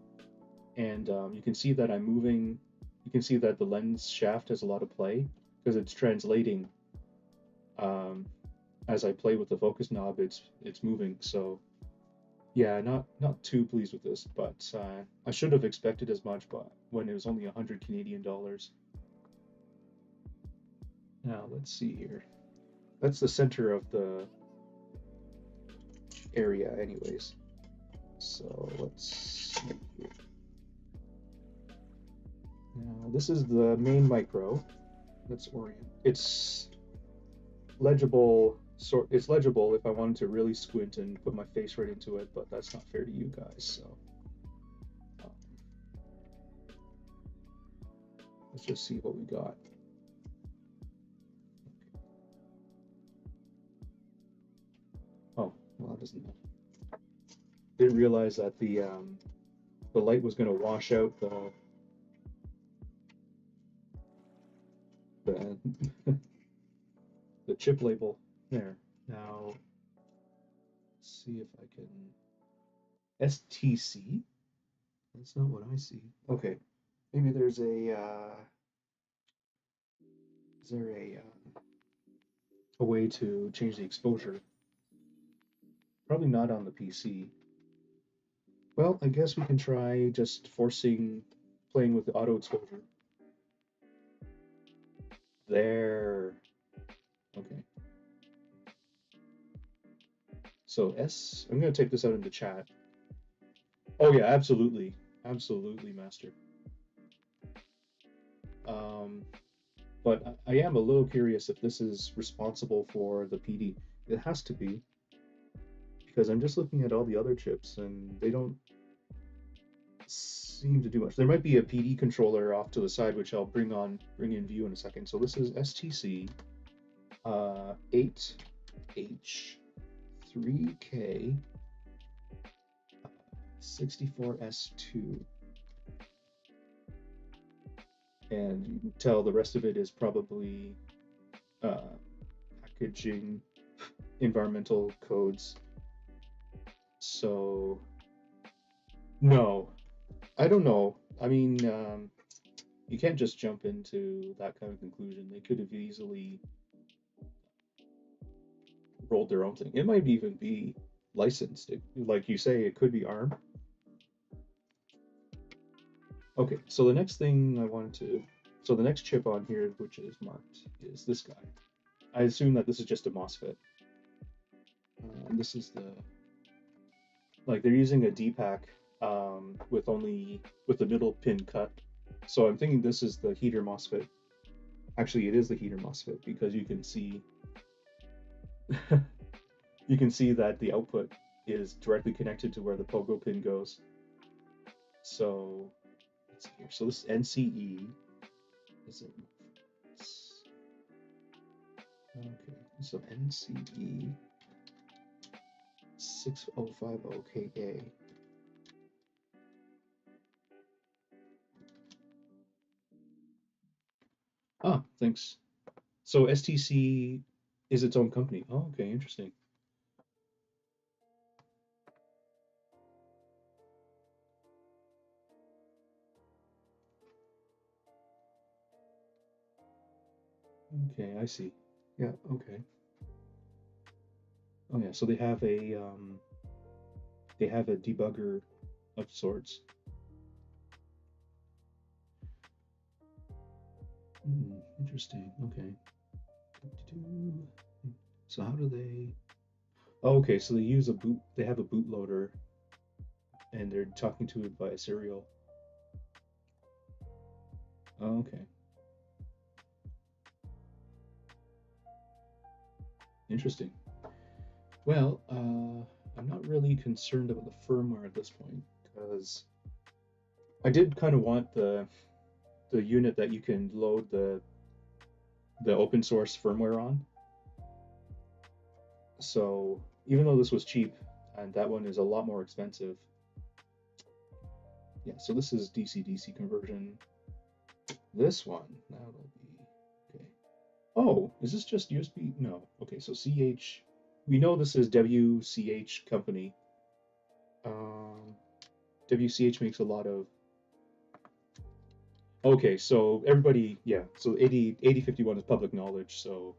and you can see that I'm moving. You can see that the lens shaft has a lot of play because it's translating. As I play with the focus knob, it's moving. So yeah, not too pleased with this, but I should have expected as much, but when it was only 100 Canadian dollars. Now let's see here. That's the center of the area, anyways. So let's see here. This is the main micro. Let's orient. It's legible. It's legible if I wanted to really squint and put my face right into it, but that's not fair to you guys. So um, let's just see what we got. Oh, well, that doesn't. Didn't realize that the light was going to wash out the the chip label there. Now, let's see if I can. STC? That's not what I see. Okay, maybe there's a. Is there a way to change the exposure? Probably not on the PC. Well, I guess we can try just playing with the auto exposure. There. Okay. So I'm going to take this out into chat. Oh yeah, absolutely. Absolutely, master. But I am a little curious if this is responsible for the PD. It has to be, because I'm just looking at all the other chips and they don't seem to do much. There might be a PD controller off to the side, which I'll bring in view in a second. So this is STC 8H3K 64S2. And you can tell the rest of it is probably packaging environmental codes. So no, I don't know. I mean, you can't just jump into that kind of conclusion. They could have easily rolled their own thing. It might even be licensed. Like you say, it could be ARM. Okay, so the next thing so the next chip on here, which is marked, is this guy. I assume that this is just a MOSFET. This is they're using a D-pack with the middle pin cut. So I'm thinking this is the heater MOSFET. Actually, it is the heater MOSFET because you can see that the output is directly connected to where the pogo pin goes. So let's see here. So this NCE is it? Okay, so NCE 6050KA. Ah, thanks. So STC is its own company. Oh, okay, interesting. Okay, I see. Yeah, okay. Oh yeah, so they have a debugger of sorts. Interesting. Okay. So how do they? Oh, okay, so they have a bootloader, and they're talking to it via serial. Oh, okay. Interesting. Well, I'm not really concerned about the firmware at this point because I did kind of want the unit that you can load the open source firmware on. So even though this was cheap, and that one is a lot more expensive. Yeah, so this is DC-DC conversion. This one, that'll be okay. Oh, is this just USB? No. Okay, so CH. We know this is WCH company. WCH makes a lot of. Okay, so everybody, yeah. So 8051 is public knowledge, so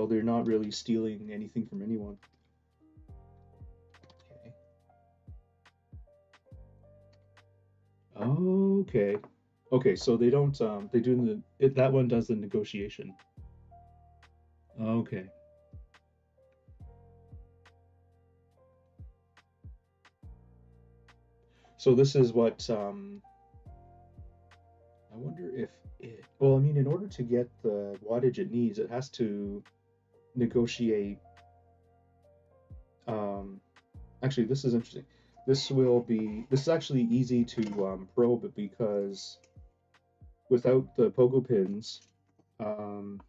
they're not really stealing anything from anyone. Okay. Okay. Okay, so they don't they do that one does the negotiation. Okay. So this is what I wonder if it, well, I mean, in order to get the wattage it needs, it has to negotiate. Um, Actually, this is interesting. This is actually easy to probe because without the pogo pins, um,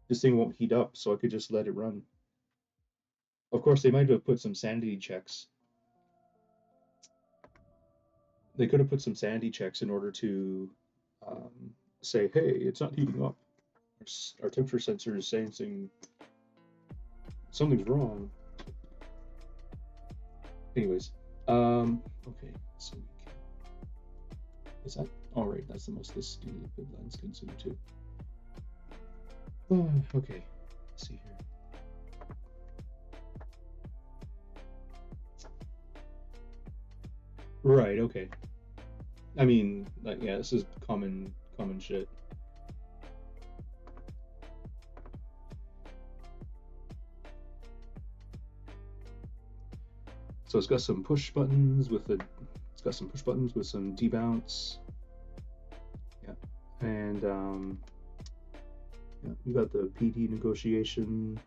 this thing won't heat up, so I could just let it run. Of course, they might have put some sanity checks. They could have put some sanity checks in order to say, hey, it's not heating up. Our temperature sensor is saying something's wrong. Anyways, okay, so we can, is that, all right, that's the most this stupid lens can zoom to. Okay, let's see here. Right, okay. I mean, like, yeah, this is common shit. So it's got some push buttons with some debounce. Yeah, and yeah, you got the PD negotiation,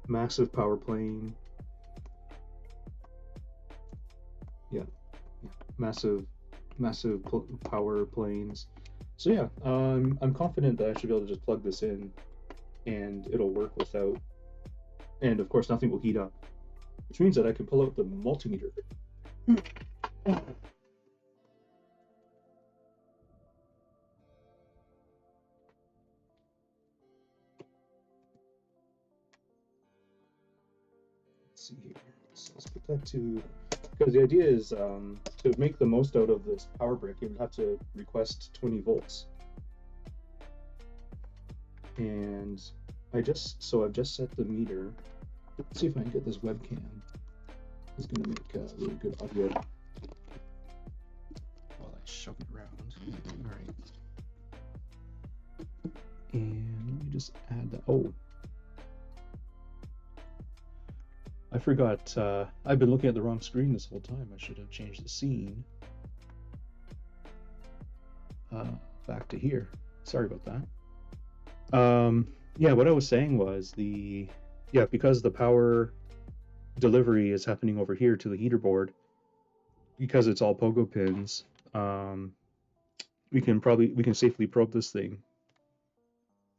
massive power plane. Yeah, yeah. massive power planes. So yeah, I'm confident that I should be able to just plug this in, and it'll work without. And of course, nothing will heat up, which means that I can pull out the multimeter. Let's see here. So let's put that to, because the idea is to make the most out of this power brick, you have to request 20 volts. And I've just set the meter. Let's see if I can get this webcam. It's going to make really good audio while I shove it around. All right. And let me just add that. Oh, I forgot. I've been looking at the wrong screen this whole time. I should have changed the scene back to here. Sorry about that. Yeah, what I was saying was because the power delivery is happening over here to the heater board, because it's all pogo pins, we can safely probe this thing.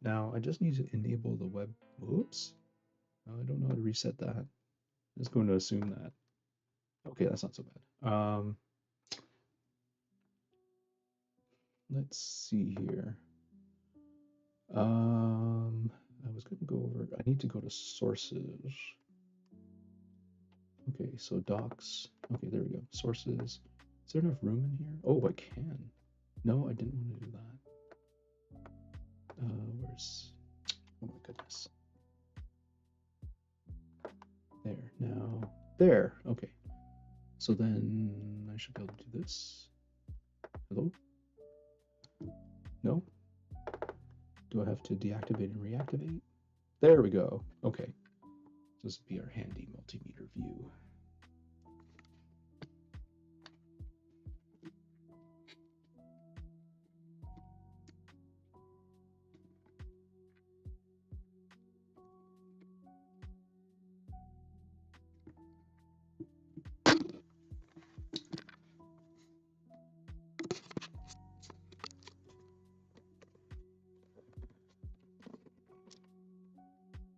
Now I just need to enable the web. Whoops. I don't know how to reset that. I'm just going to assume that. Okay, that's not so bad. Let's see here. I was going to go over. I need to go to sources. Okay, so docs. Okay, there we go. Sources. Is there enough room in here? Oh, I can. No, I didn't want to do that. Where's? Oh my goodness. There. Now, there. Okay. So then I should be able to do this. Hello? No? Do I have to deactivate and reactivate? There we go. Okay. This will be our handy multimeter view.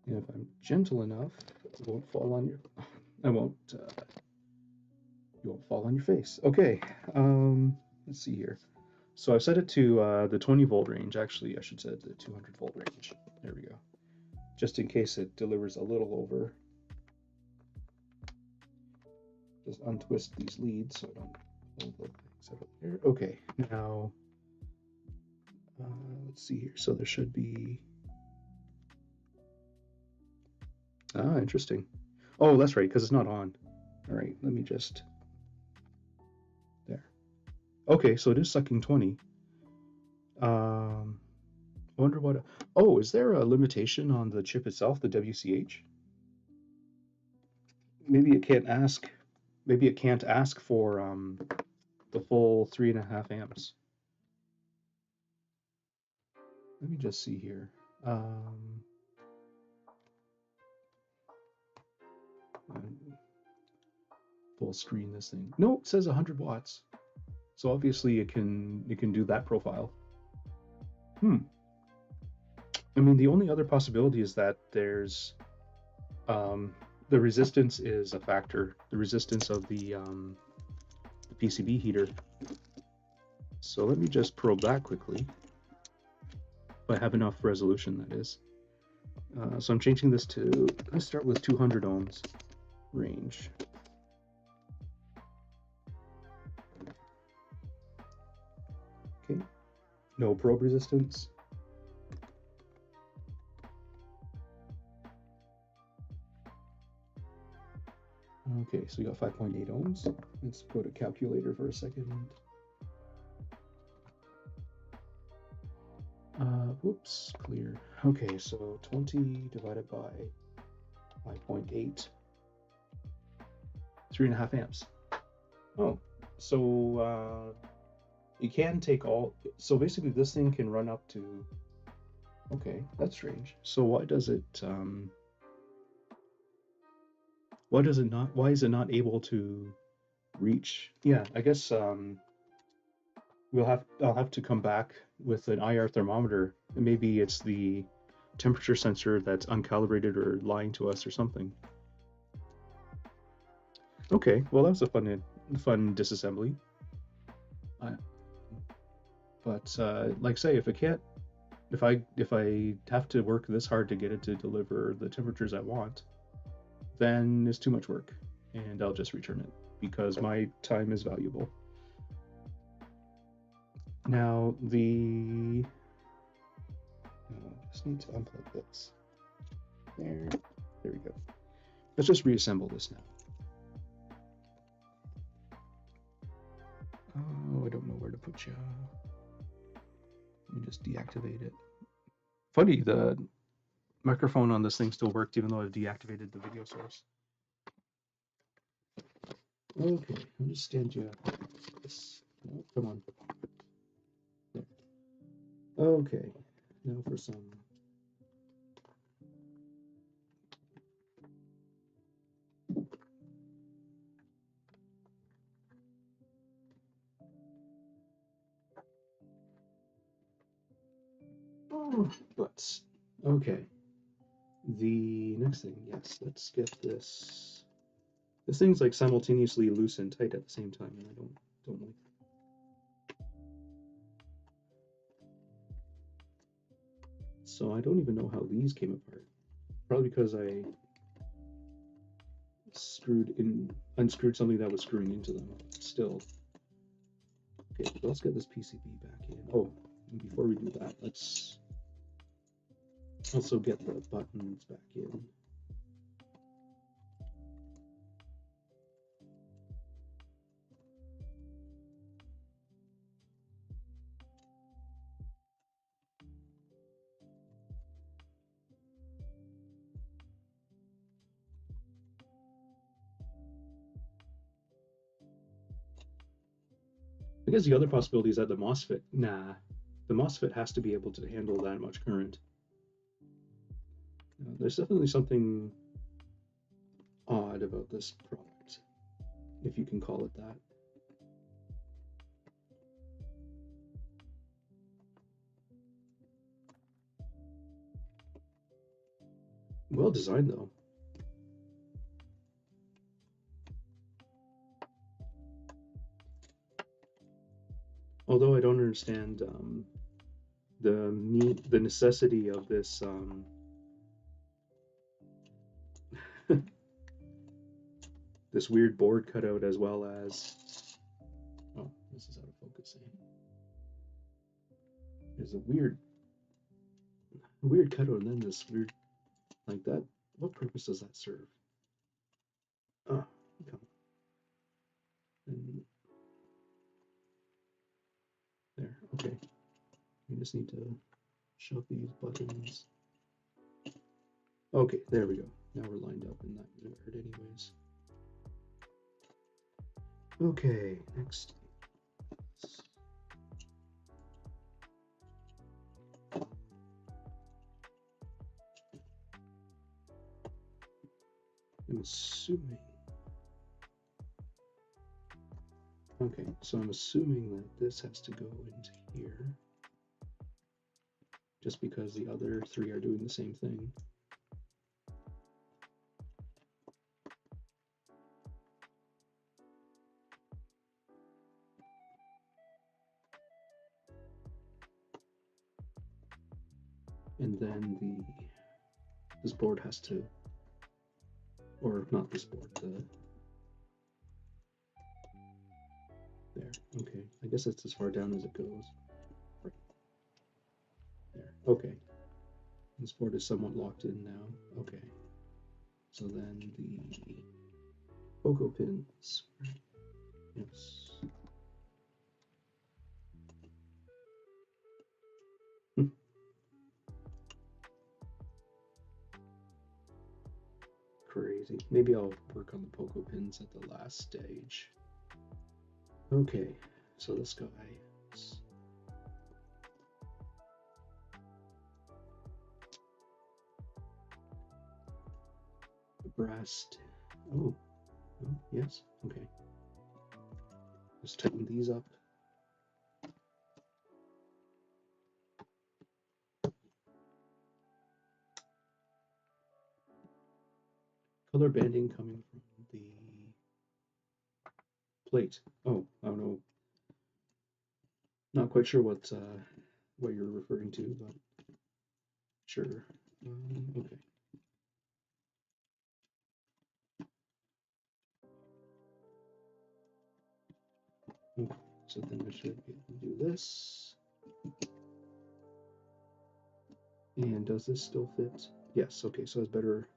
And if I'm gentle enough, it won't fall on your. I won't. You won't fall on your face. Okay. Let's see here. So I've set it to the 20 volt range. Actually, I should set the 200 volt range. There we go. Just in case it delivers a little over. Just untwist these leads so I don't hold the things out there. Okay. Now, let's see here. So there should be. Ah, interesting. Oh, that's right, because it's not on. All right, let me just. There. Okay, so it is sucking 20. I wonder what. Oh, is there a limitation on the chip itself, the WCH? Maybe it can't ask. Maybe it can't ask for the full 3.5 amps. Let me just see here. Full screen this thing. No, it says 100 watts. So obviously it can do that profile. I mean, the only other possibility is that there's the resistance is a factor. The resistance of the PCB heater. So let me just probe that quickly. If I have enough resolution, that is. So I'm changing this to, let's start with 200 ohms range. Okay, no probe resistance. Okay, so we got 5.8 ohms. Let's go to calculator for a second. Whoops, clear. Okay, so 20 divided by 5.8, 3.5 amps. Oh, so you can take all, so basically this thing can run up to, okay, that's strange. So why is it not able to reach? Yeah, I guess I'll have to come back with an IR thermometer. Maybe it's the temperature sensor that's uncalibrated or lying to us or something. Okay, well that was a fun disassembly. But like say, if I have to work this hard to get it to deliver the temperatures I want, then it's too much work, and I'll just return it because my time is valuable. Now I just need to unplug this. There we go. Let's just reassemble this now. Oh, I don't know where to put you. Let me just deactivate it. Funny, the microphone on this thing still worked even though I've deactivated the video source. Okay, I'll just stand you up. Oh, come on. There. Okay, now for some. Oh, butts. Okay. The next thing, yes, let's get this. This thing's like simultaneously loose and tight at the same time, and I don't like it. So I don't even know how these came apart. Probably because I unscrewed something that was screwing into them. Still. Okay, let's get this PCB back in. Oh, and before we do that, let's also get the buttons back in. I guess the other possibility is that the MOSFET has to be able to handle that much current. There's definitely something odd about this product, if you can call it that. Well designed, though. Although I don't understand the necessity of this this weird board cutout, as well as, oh, this is out of focus. There's a weird cutout, and then this weird, like that. What purpose does that serve? Oh, come on. And there, okay. We just need to shove these buttons. Okay, there we go. Now we're lined up in that regard anyways. Okay, next. assuming. Okay, so I'm assuming that this has to go into here, just because the other three are doing the same thing. And then this board has to, or not this board, there. Okay, I guess that's as far down as it goes. Right there. Okay. This board is somewhat locked in now. Okay. So then the pogo pins. Yes. Crazy. Maybe I'll work on the pogo pins at the last stage. Okay, so this guy. Brass. Oh, yes. Okay. Just tighten these up. Color banding coming from the plate. Oh, I don't know. Not quite sure what you're referring to, but sure. Okay. Okay. So then I should be able to do this. And does this still fit? Yes. Okay. So it's better.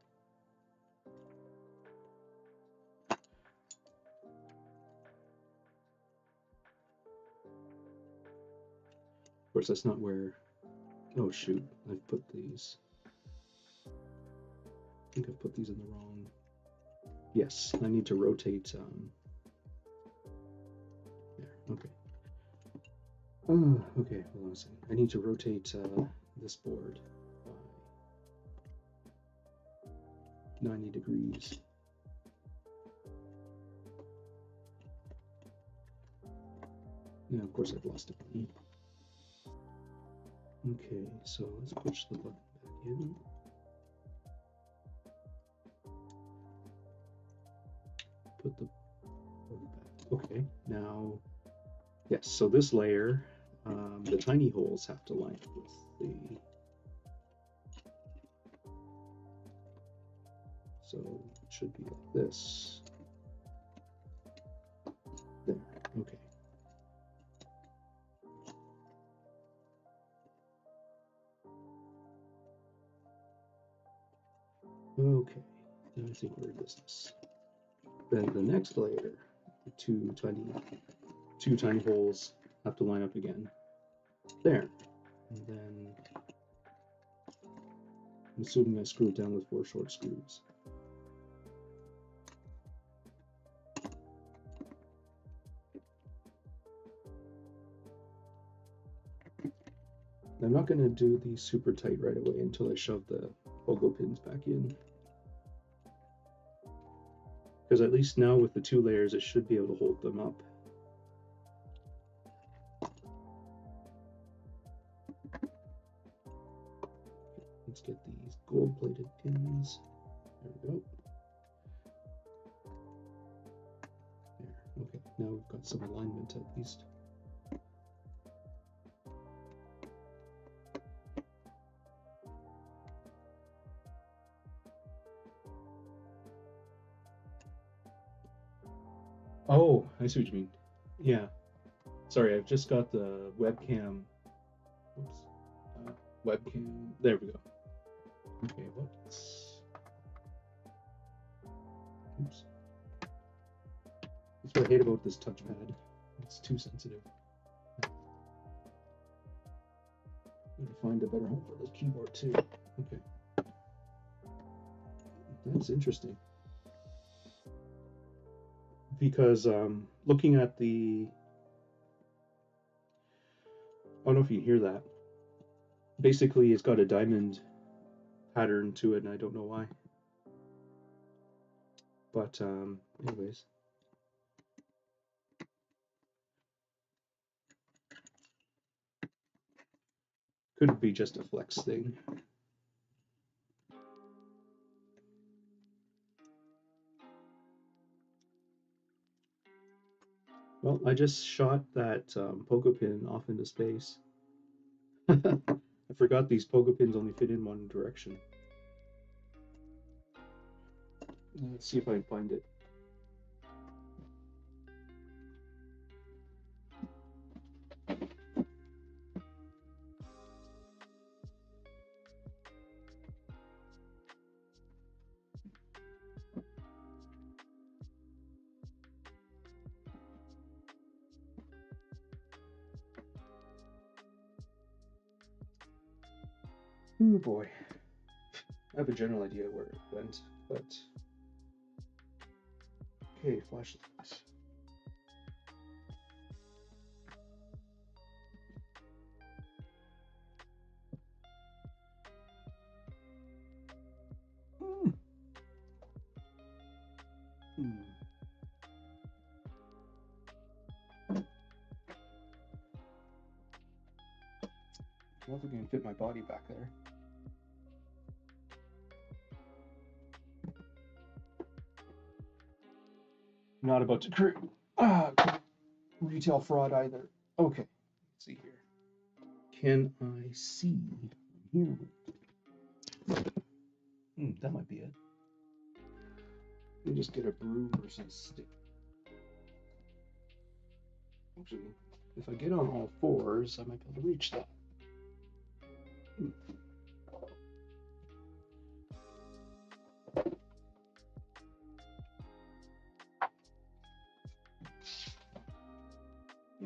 Of course, that's not where. Oh shoot! I've put these. I think I've put these in the wrong. Yes, I need to rotate. There. Okay. Okay. Hold on a second. I need to rotate this board by 90 degrees. Yeah, of course I've lost a button. Okay, so let's push the button back in. Put the button back. Okay, now, yes, so this layer, the tiny holes have to line up with the, so it should be like this. There, okay. Okay, now I think we're in business. Then the next layer, the two tiny holes have to line up again. There. And then I'm assuming I screw it down with 4 short screws. I'm not going to do these super tight right away until I shove the pogo pins back in. Because at least now with the 2 layers, it should be able to hold them up. Let's get these gold-plated pins. There we go. There, okay, now we've got some alignment at least. Oh, I see what you mean. Yeah. Sorry, I've just got the webcam. Oops. Webcam. There we go. Okay, whoops. Oops. That's what I hate about this touchpad. It's too sensitive. I'm gonna find a better home for this keyboard too. Okay. That's interesting. Because looking at the, I don't know if you hear that. Basically, it's got a diamond pattern to it, and I don't know why. But anyways, could be just a flex thing. Well, I just shot that pogo pin off into space. I forgot these pogo pins only fit in one direction. Let's see if I can find it. Oh boy. I have a general idea where it went, but okay, flashlights. Hmm. I don't think I can fit my body back there. Not about to create retail fraud either. Okay, let's see here. Can I see here? That might be it. Let me just get a broom or some stick. Actually, if I get on all fours, I might be able to reach that.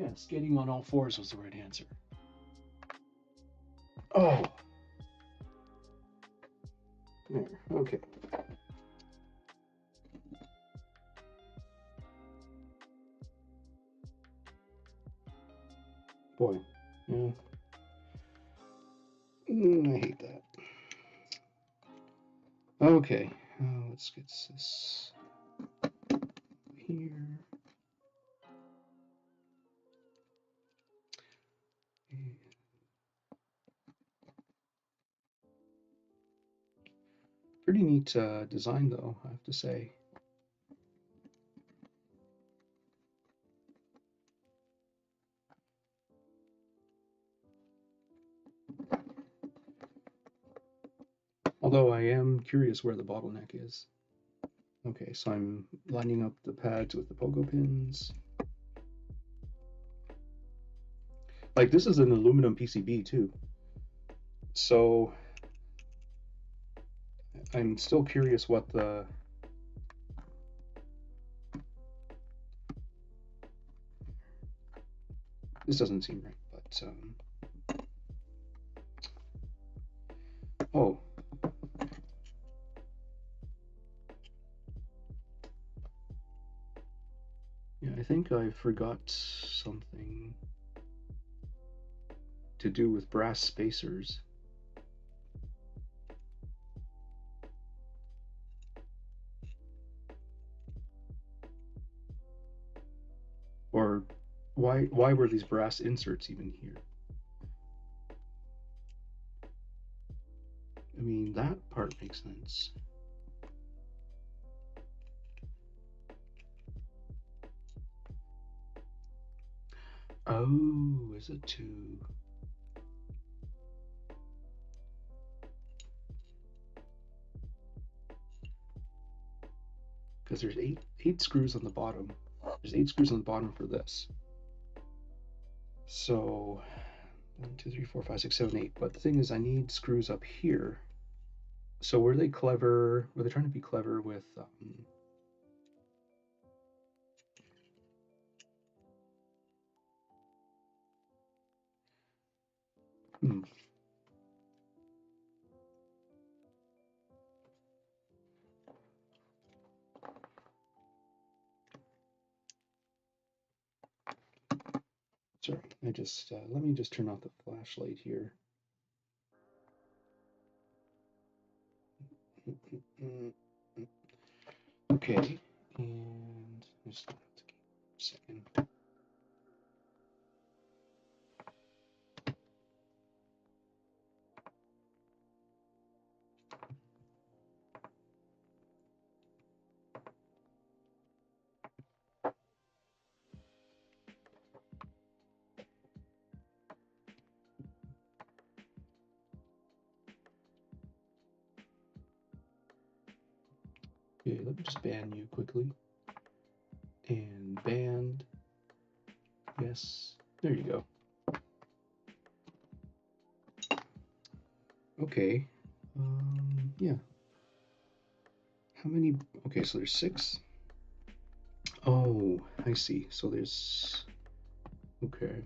Yes, getting on all fours was the right answer. Oh. There, okay. Boy, yeah. I hate that. Okay, let's get this here. Pretty neat design, though, I have to say. Although I am curious where the bottleneck is. Okay, so I'm lining up the pads with the pogo pins. Like, this is an aluminum PCB, too. So I'm still curious what the... This doesn't seem right, but... Oh. Yeah, I think I forgot something to do with brass spacers. Or why were these brass inserts even here? I mean, that part makes sense. Oh, is it two? Because there's eight screws on the bottom. There's 8 screws on the bottom for this. So 1, 2, 3, 4, 5, 6, 7, 8. But the thing is, I need screws up here. So were they clever? Were they trying to be clever with? Sorry, I just let me just turn off the flashlight here. Okay, Okay, and just have to keep a second. Okay, let me just ban you quickly. And banned. Yes, there you go. Okay. Yeah. How many? Okay, so there's 6. Oh, I see. So there's. Okay.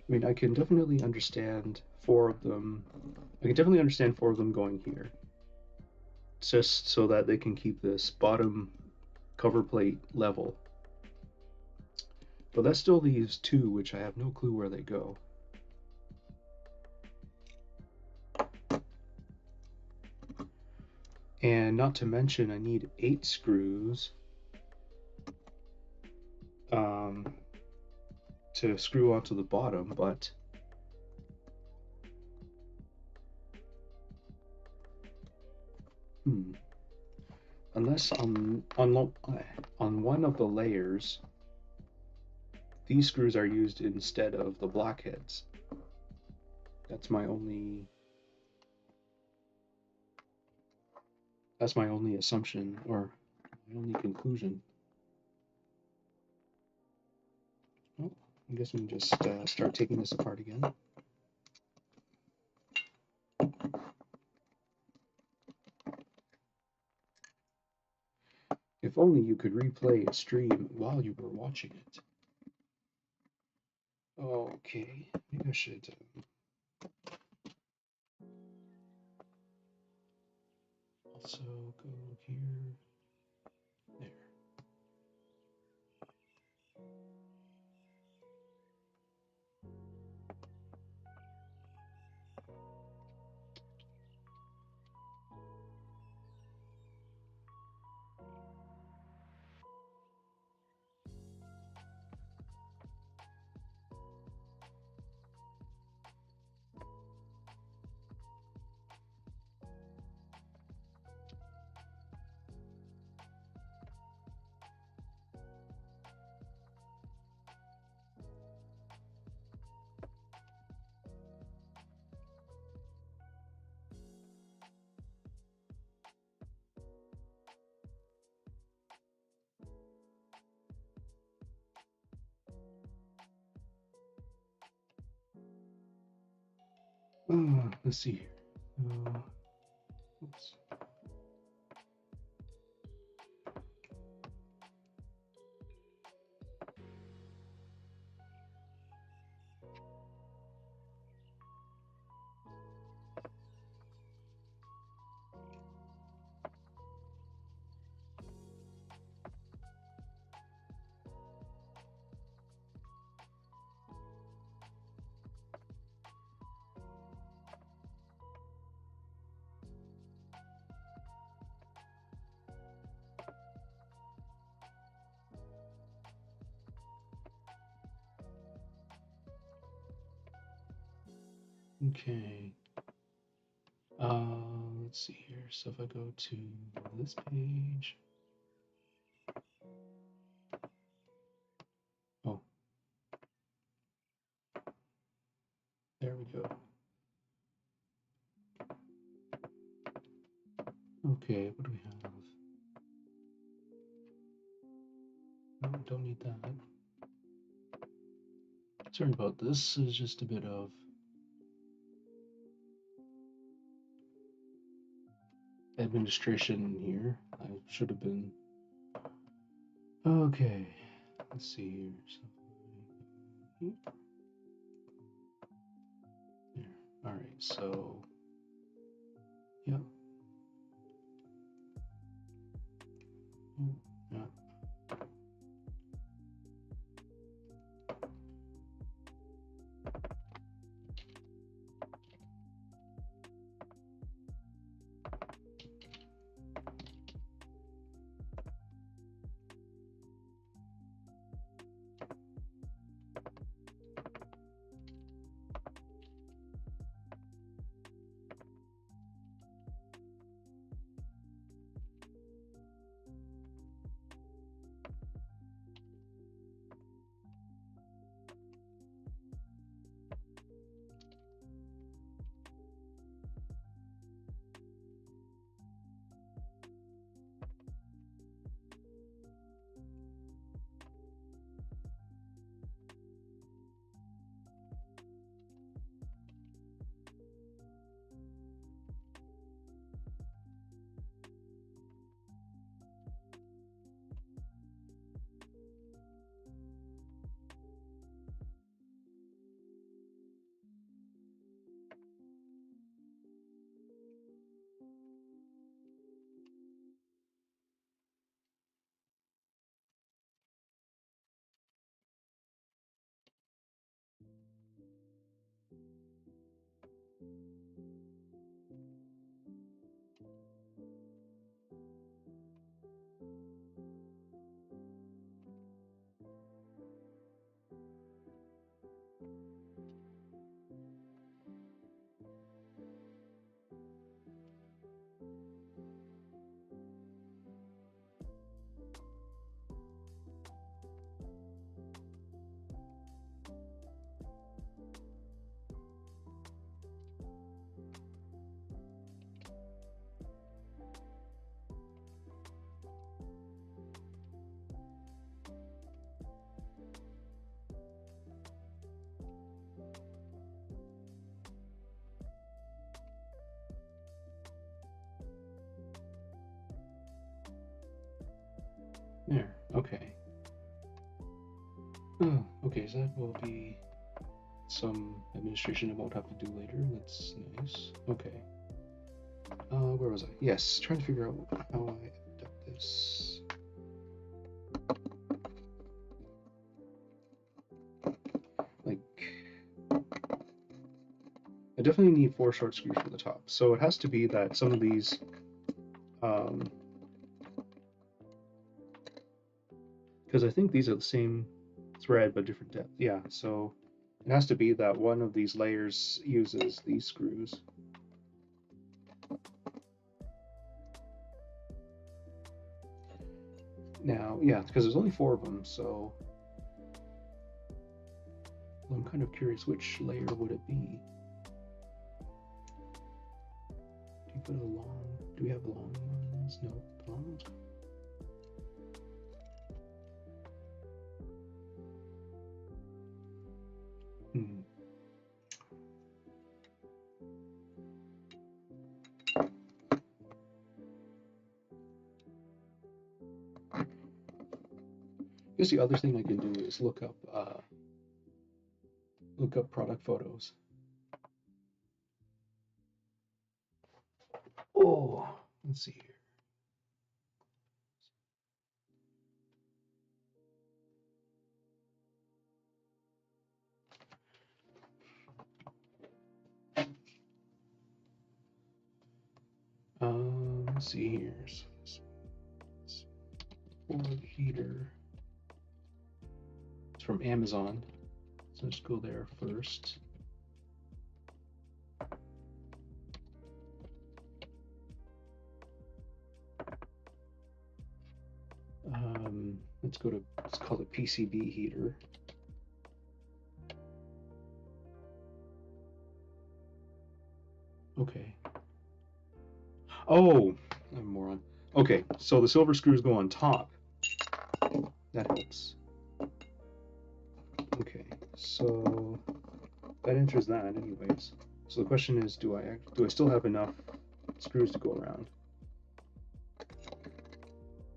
I mean, I can definitely understand 4 of them. I can definitely understand 4 of them going here. Just so that they can keep this bottom cover plate level. But that still leaves 2, which I have no clue where they go. And not to mention, I need 8 screws to screw onto the bottom, but unless on one of the layers, these screws are used instead of the blockheads. That's my only assumption, or my only conclusion. Oh, I guess we can just start taking this apart again. If only you could replay a stream while you were watching it. Okay, maybe I should also go here, there. Let's see here. Oops. Okay. Let's see here. So if I go to this page. Oh. There we go. Okay, what do we have? No, don't need that. Sorry about this. Is just a bit of administration here. I should have been. Okay. Let's see here. So, there. All right. So, yeah. Yeah. There. Okay. Oh, okay, so that will be some administration I won't have to do later. That's nice. Okay. Where was I? Yes, trying to figure out how I adapt this. Like, I definitely need 4 short screws for the top. So it has to be that some of these, because I think these are the same thread but different depth. Yeah, so it has to be that one of these layers uses these screws. Now, yeah, because there's only 4 of them, so I'm kind of curious which layer would it be. Do you put a long? Do we have long ones? No, long ones. I guess the other thing I can do is look up product photos. Oh, let's see here. Let's see here. So this board heater. It's from Amazon. So let's go there first. Let's call it PCB heater. Okay. Oh, I'm a moron. Okay, so the silver screws go on top. That helps. Okay, so that answers that anyways. So the question is, do I still have enough screws to go around?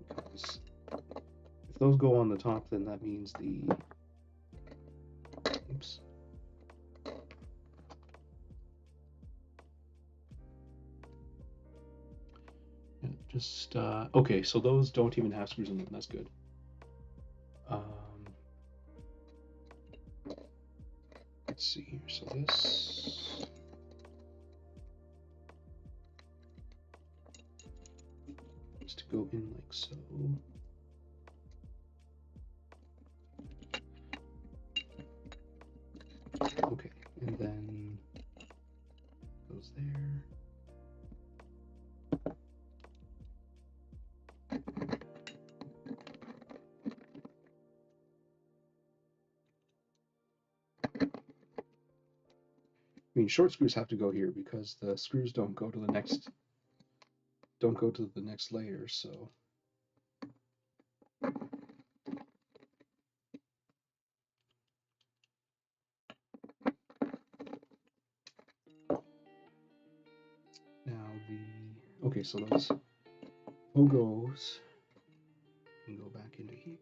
Because if those go on the top, then that means the, oops. Just okay, so those don't even have screws in them. That's good. Let's see here. So this. Just to go in like so. Okay, and then goes there. I mean, short screws have to go here because the screws don't go to the next layer. So now okay, so those logos can go back into here.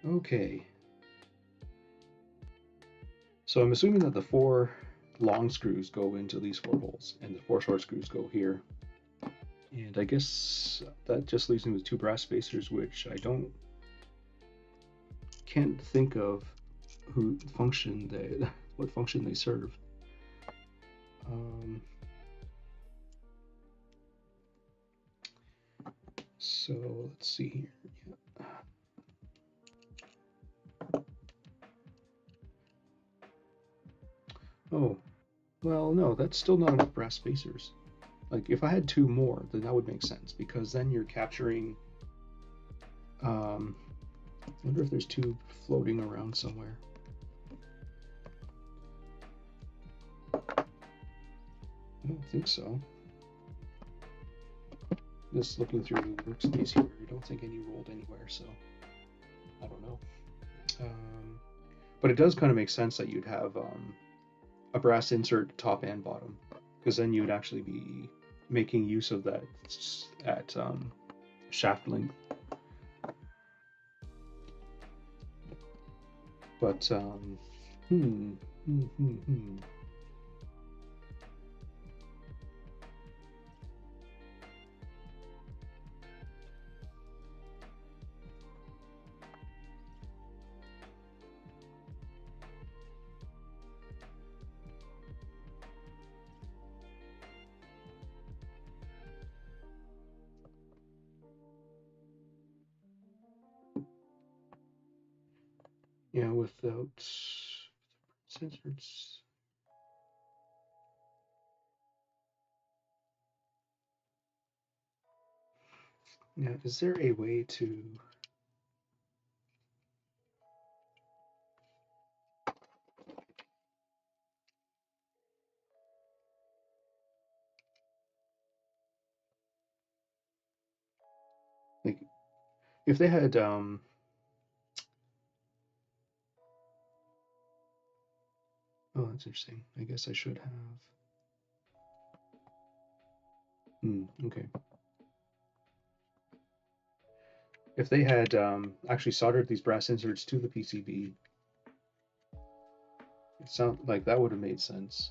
Okay. So I'm assuming that the 4 long screws go into these 4 holes, and the 4 short screws go here. And I guess that just leaves me with 2 brass spacers, which I can't think of what function they serve. So let's see here. Yeah. Oh, well, no, that's still not enough brass spacers. Like, if I had 2 more, then that would make sense, because then you're capturing. I wonder if there's 2 floating around somewhere. I don't think so. Just looking through the workspace here, I don't think any rolled anywhere, so I don't know. But it does kind of make sense that you'd have a brass insert top and bottom, because then you would actually be making use of that at shaft length. But yeah, without sensors. Yeah, is there a way to? Like, if they had oh, that's interesting. I guess I should have. Okay. If they had actually soldered these brass inserts to the PCB, it sounds like that would have made sense.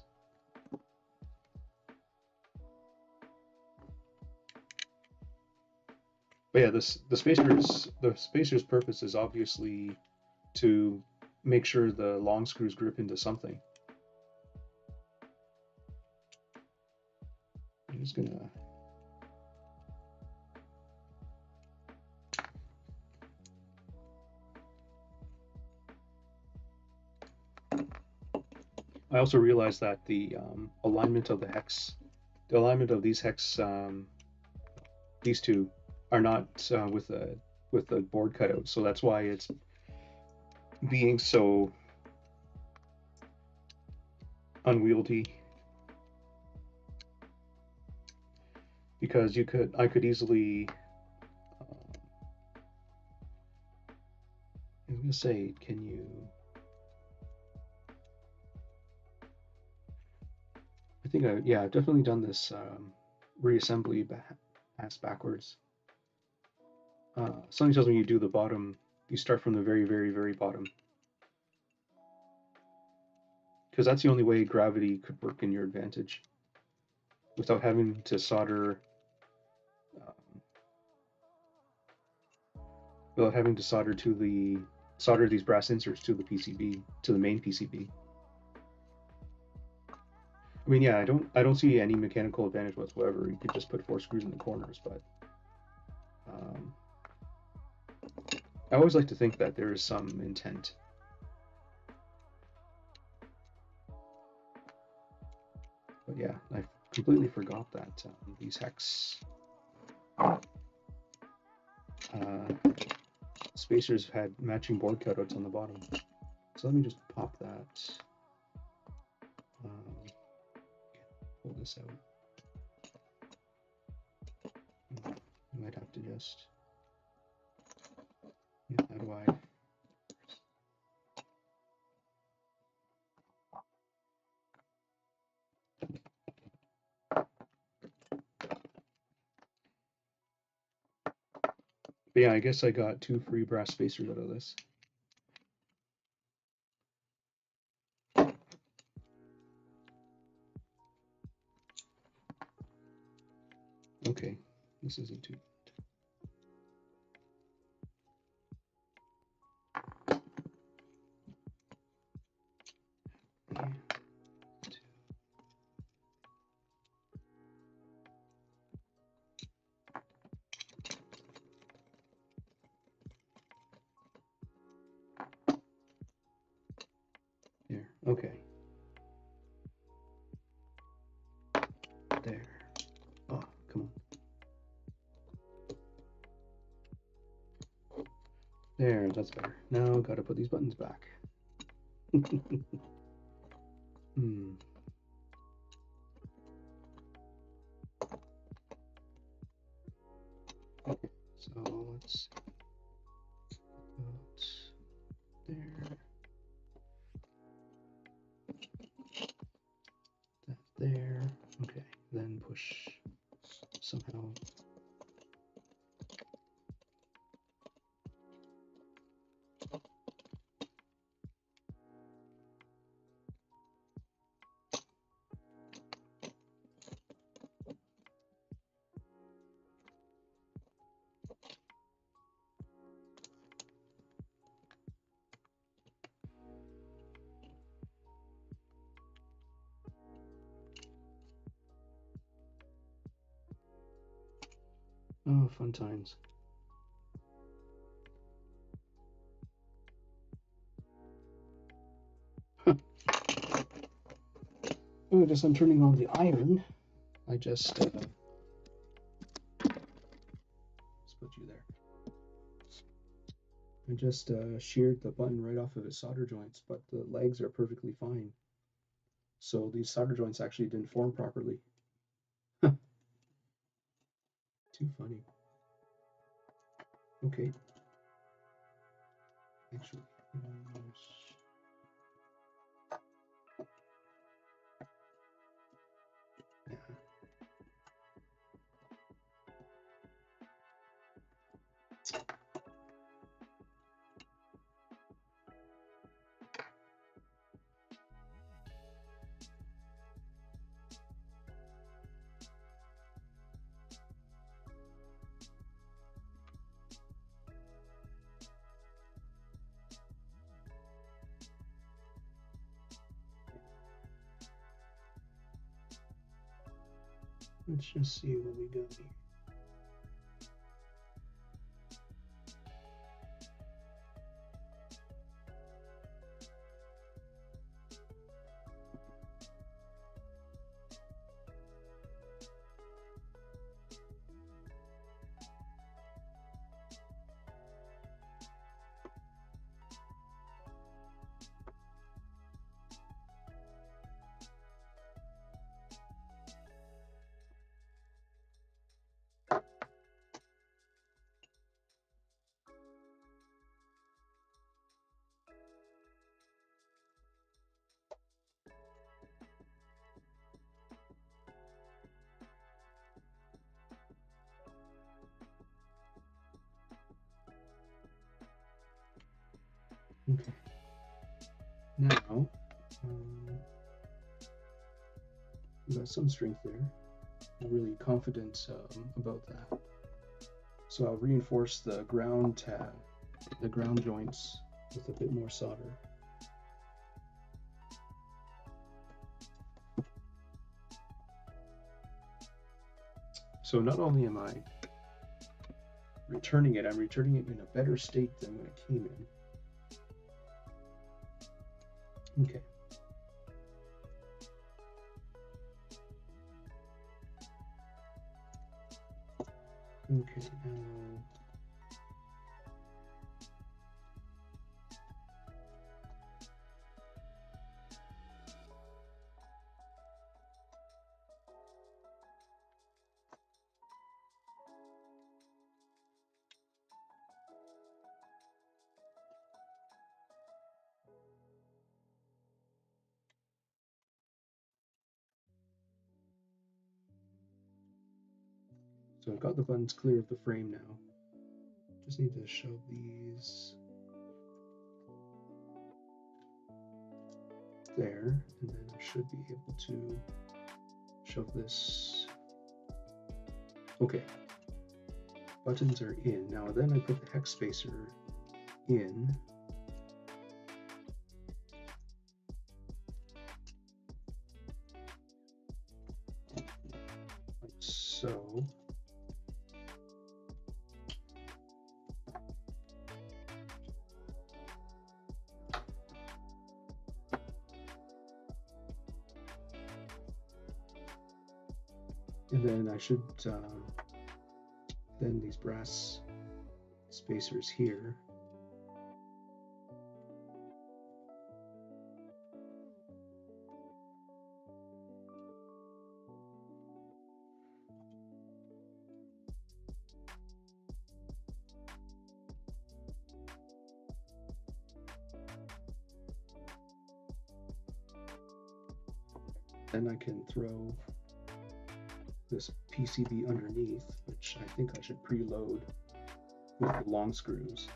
But yeah, the spacer's purpose is obviously to make sure the long screws grip into something. I'm just gonna. I also realized that the alignment of these hex these two are not with the board cutout, so that's why it's being so unwieldy. Because I could easily, I was gonna say, can you? I think I've definitely done this reassembly ass backwards. Something tells me you do the bottom, you start from the very, very, very bottom. Because that's the only way gravity could work in your advantage without having to solder these brass inserts to the PCB, to the main PCB. I mean, yeah, I don't see any mechanical advantage whatsoever. You could just put 4 screws in the corners, but I always like to think that there is some intent. But yeah, I completely forgot that these hex spacers had matching board cutouts on the bottom. So let me just pop that. Pull this out. I might have to just. Yeah, how do I? But yeah, I guess I got 2 free brass spacers out of this. Okay, this isn't too bad. There, okay. There. Oh, come on. There, that's better. Now gotta put these buttons back. Okay, so let's put there. That there. Okay, then push somehow. Oh, fun times. Oh, just I'm turning on the iron. I just let's put you there. I just sheared the button right off of its solder joints, but the legs are perfectly fine. So these solder joints actually didn't form properly. Too funny. Okay. Actually, yeah. Let's just see what we got here. Okay. Now, we got some strength there. I'm really confident about that. So I'll reinforce the ground joints with a bit more solder. So not only am I returning it, I'm returning it in a better state than when it came in. Okay. Okay, so I've got the buttons clear of the frame now. Just need to shove these there, and then I should be able to shove this. Okay, buttons are in. Now then I put the hex spacer in. Like so. And then I should then these brass spacers here. Then I can throw this PCB underneath, which I think I should preload with the long screws.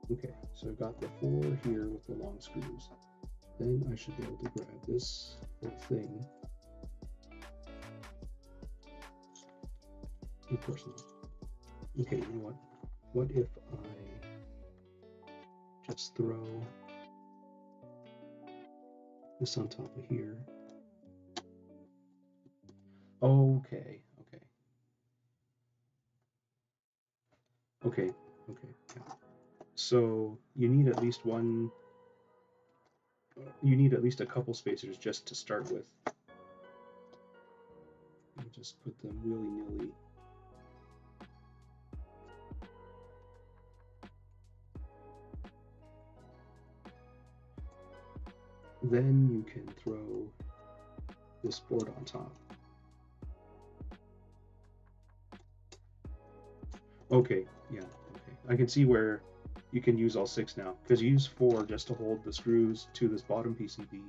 Okay, so I've got the 4 here with the long screws. Then I should be able to grab this whole thing. Of course not. Okay, you know what? What if I just throw this on top of here? Okay. Yeah. So you need at least a couple spacers just to start with. You just put them willy-nilly. Then you can throw this board on top. Okay, yeah, okay. I can see where you can use all 6 now, because you use 4 just to hold the screws to this bottom PCB.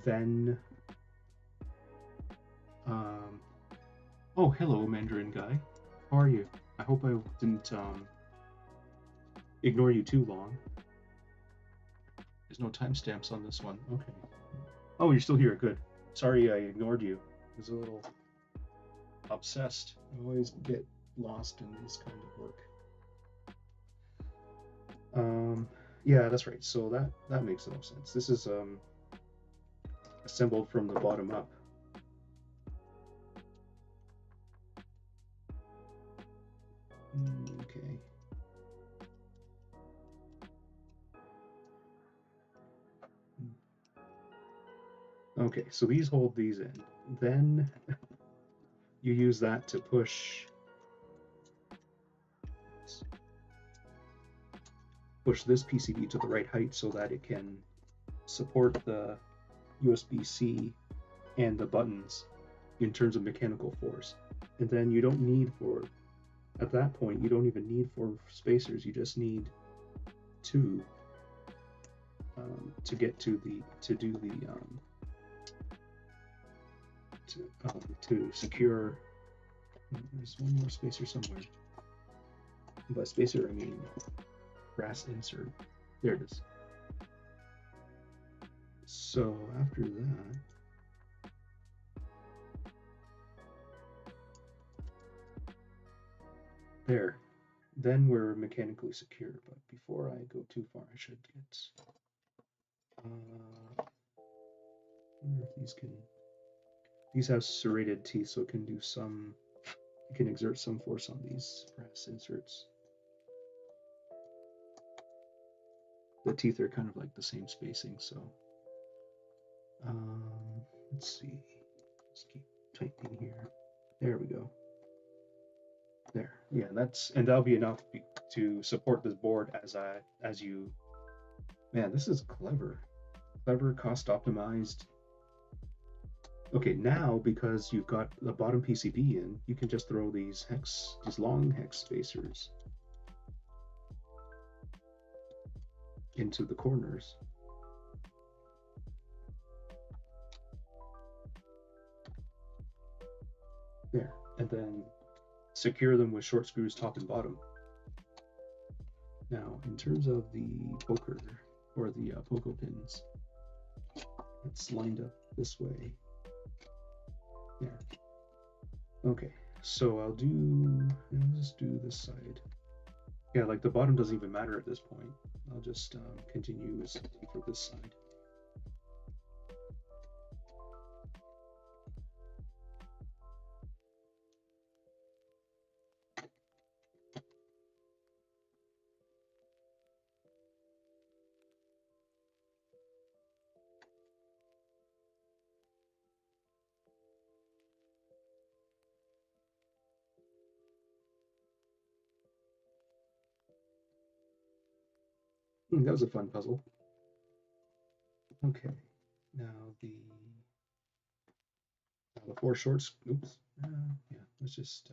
Then, oh, hello, Mandarin guy. How are you? I hope I didn't ignore you too long. There's no timestamps on this one. Okay. Oh, you're still here. Good. Sorry I ignored you. I was a little obsessed. I always get lost in this kind of work. Yeah, that's right. So that makes no sense. This is assembled from the bottom up. Okay. Okay, so these hold these in. Then you use that to push this PCB to the right height so that it can support the USB-C and the buttons in terms of mechanical force. And then you don't need for at that point, you don't even need 4 spacers. You just need 2 to get to the to secure. There's one more spacer somewhere. By spacer, I mean brass insert. There it is. So after that, there. Then we're mechanically secure. But before I go too far, I should get. I wonder if these can. These have serrated teeth, so it can do some. It can exert some force on these brass inserts. The teeth are kind of like the same spacing, so. Let's see. Let's keep tightening here. There we go. There, yeah, that'll be enough to support this board as you. Man, this is clever, cost optimized. Okay, now because you've got the bottom PCB in, you can just throw these long hex spacers into the corners. There, and then secure them with short screws top and bottom. Now, in terms of the poker or the pogo pins, it's lined up this way. There. Okay, so I'll just do this side. Yeah, like the bottom doesn't even matter at this point. I'll just continue for this side. That was a fun puzzle. Okay, now the 4 shorts. Oops. Yeah, let's just.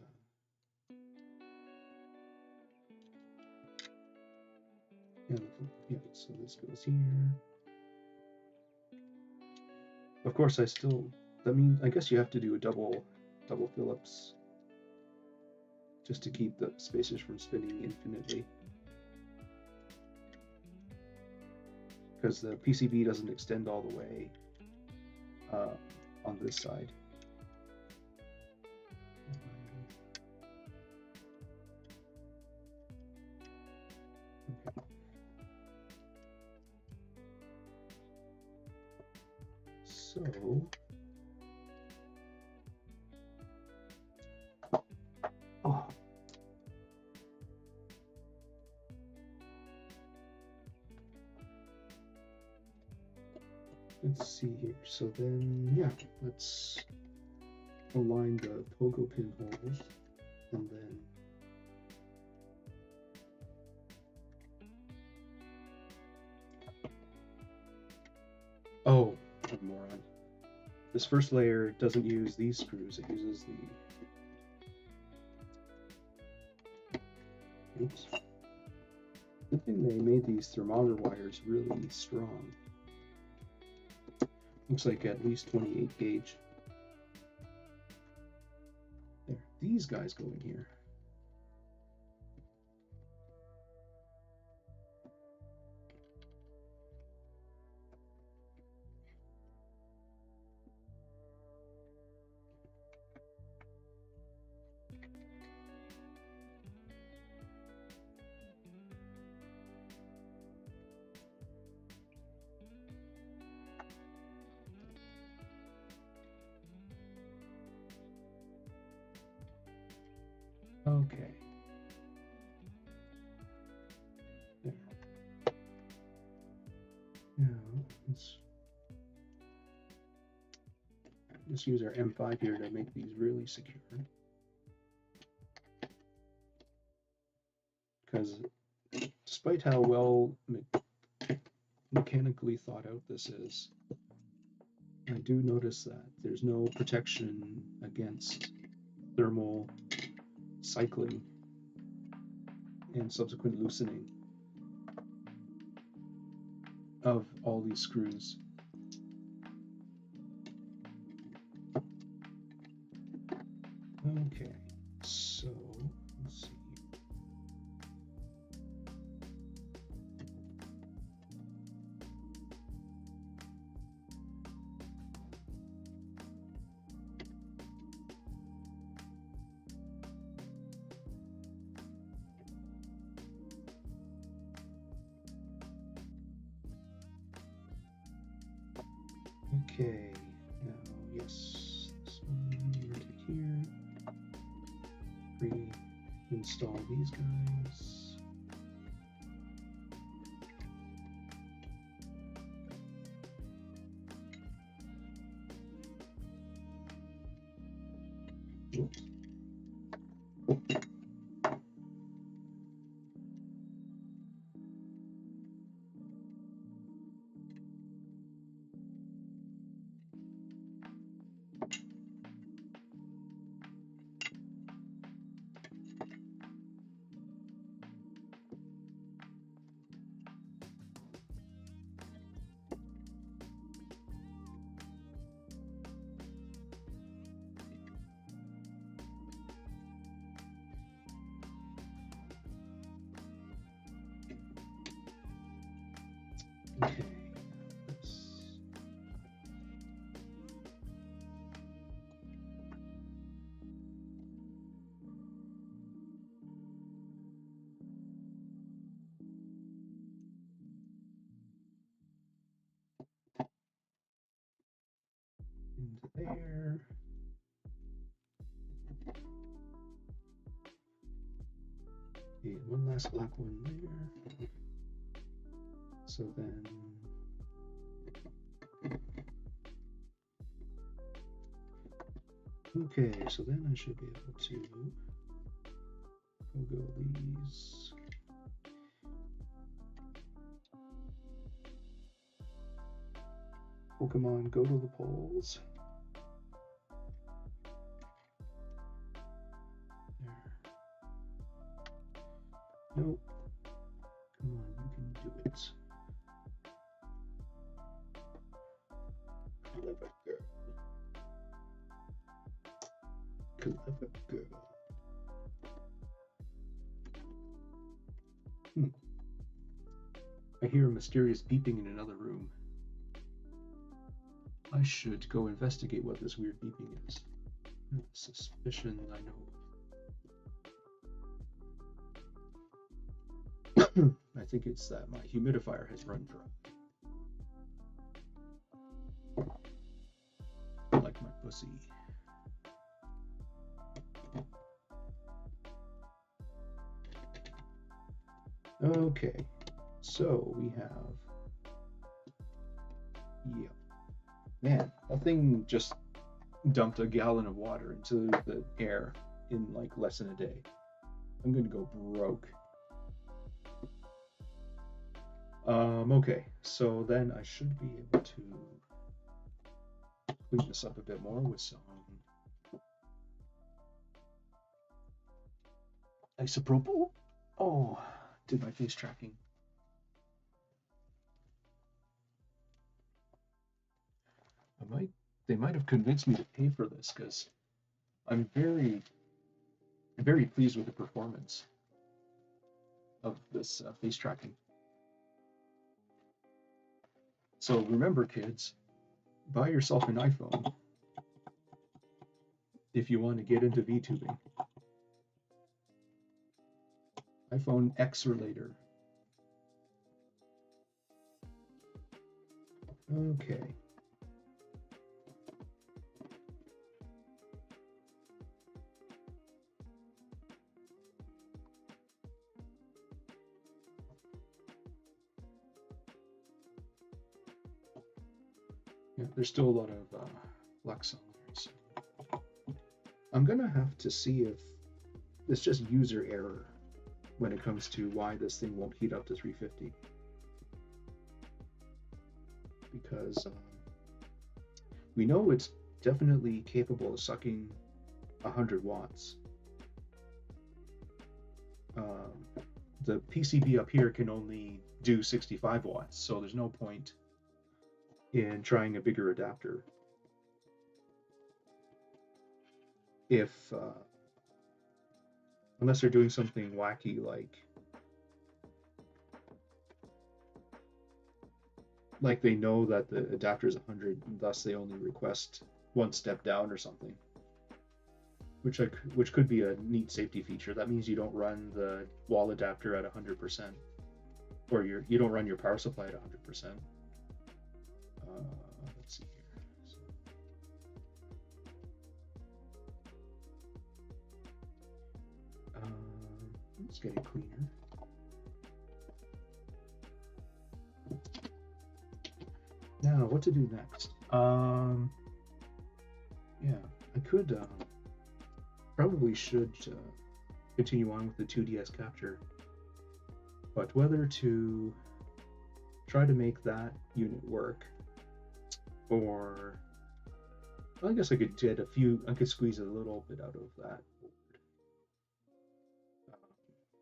Yeah, so this goes here. Of course, I guess you have to do a double Phillips just to keep the spacers from spinning infinitely. Because the PCB doesn't extend all the way on this side. Okay. So let's see here. So then, yeah, let's align the pogo pin holes, and then oh, I'm a moron. This first layer doesn't use these screws, it uses the. Oops. Good thing they made these thermometer wires really strong. Looks like at least 28 gauge. There, these guys go in here. Okay. There. Now let's just use our M5 here to make these really secure. Because despite how well mechanically thought out this is, I do notice that there's no protection against thermal cycling and subsequent loosening of all these screws. Okay, so let's see. Okay, now yes, this one rotate here. Pre-install these guys. Oops. Okay. Into there. Okay, one last black one there. So then okay, so then I should be able to go these. Pokemon, go to the polls. There. Nope. Come on, you can do it. Clever girl. Clever girl. I hear a mysterious beeping in another room. I should go investigate what this weird beeping is. Suspicion I know. I think it's that my humidifier has run dry. Like my pussy. Okay, so we have, yeah, man, that thing just dumped a gallon of water into the air in like less than a day. I'm gonna go broke. Okay, so then I should be able to clean this up a bit more with some isopropyl. Oh, did my face tracking. They might have convinced me to pay for this because I'm very pleased with the performance of this face tracking. So remember, kids, buy yourself an iPhone if you want to get into VTubing. iPhone X or later. Okay. Yeah, there's still a lot of flux on there. So I'm gonna have to see if it's just user error when it comes to why this thing won't heat up to 350. Because we know it's definitely capable of sucking 100 watts. the PCB up here can only do 65 watts, so there's no point in trying a bigger adapter if unless they're doing something wacky like they know that the adapter is 100 and thus they only request one step down or something, which could be a neat safety feature. That means you don't run the wall adapter at 100%, or you don't run your power supply at 100%. Let's see here. Let's get it cleaner. Now, what to do next? Yeah, I could probably should continue on with the 2DS capture, but whether to try to make that unit work, or well, I guess I could squeeze a little bit out of that board.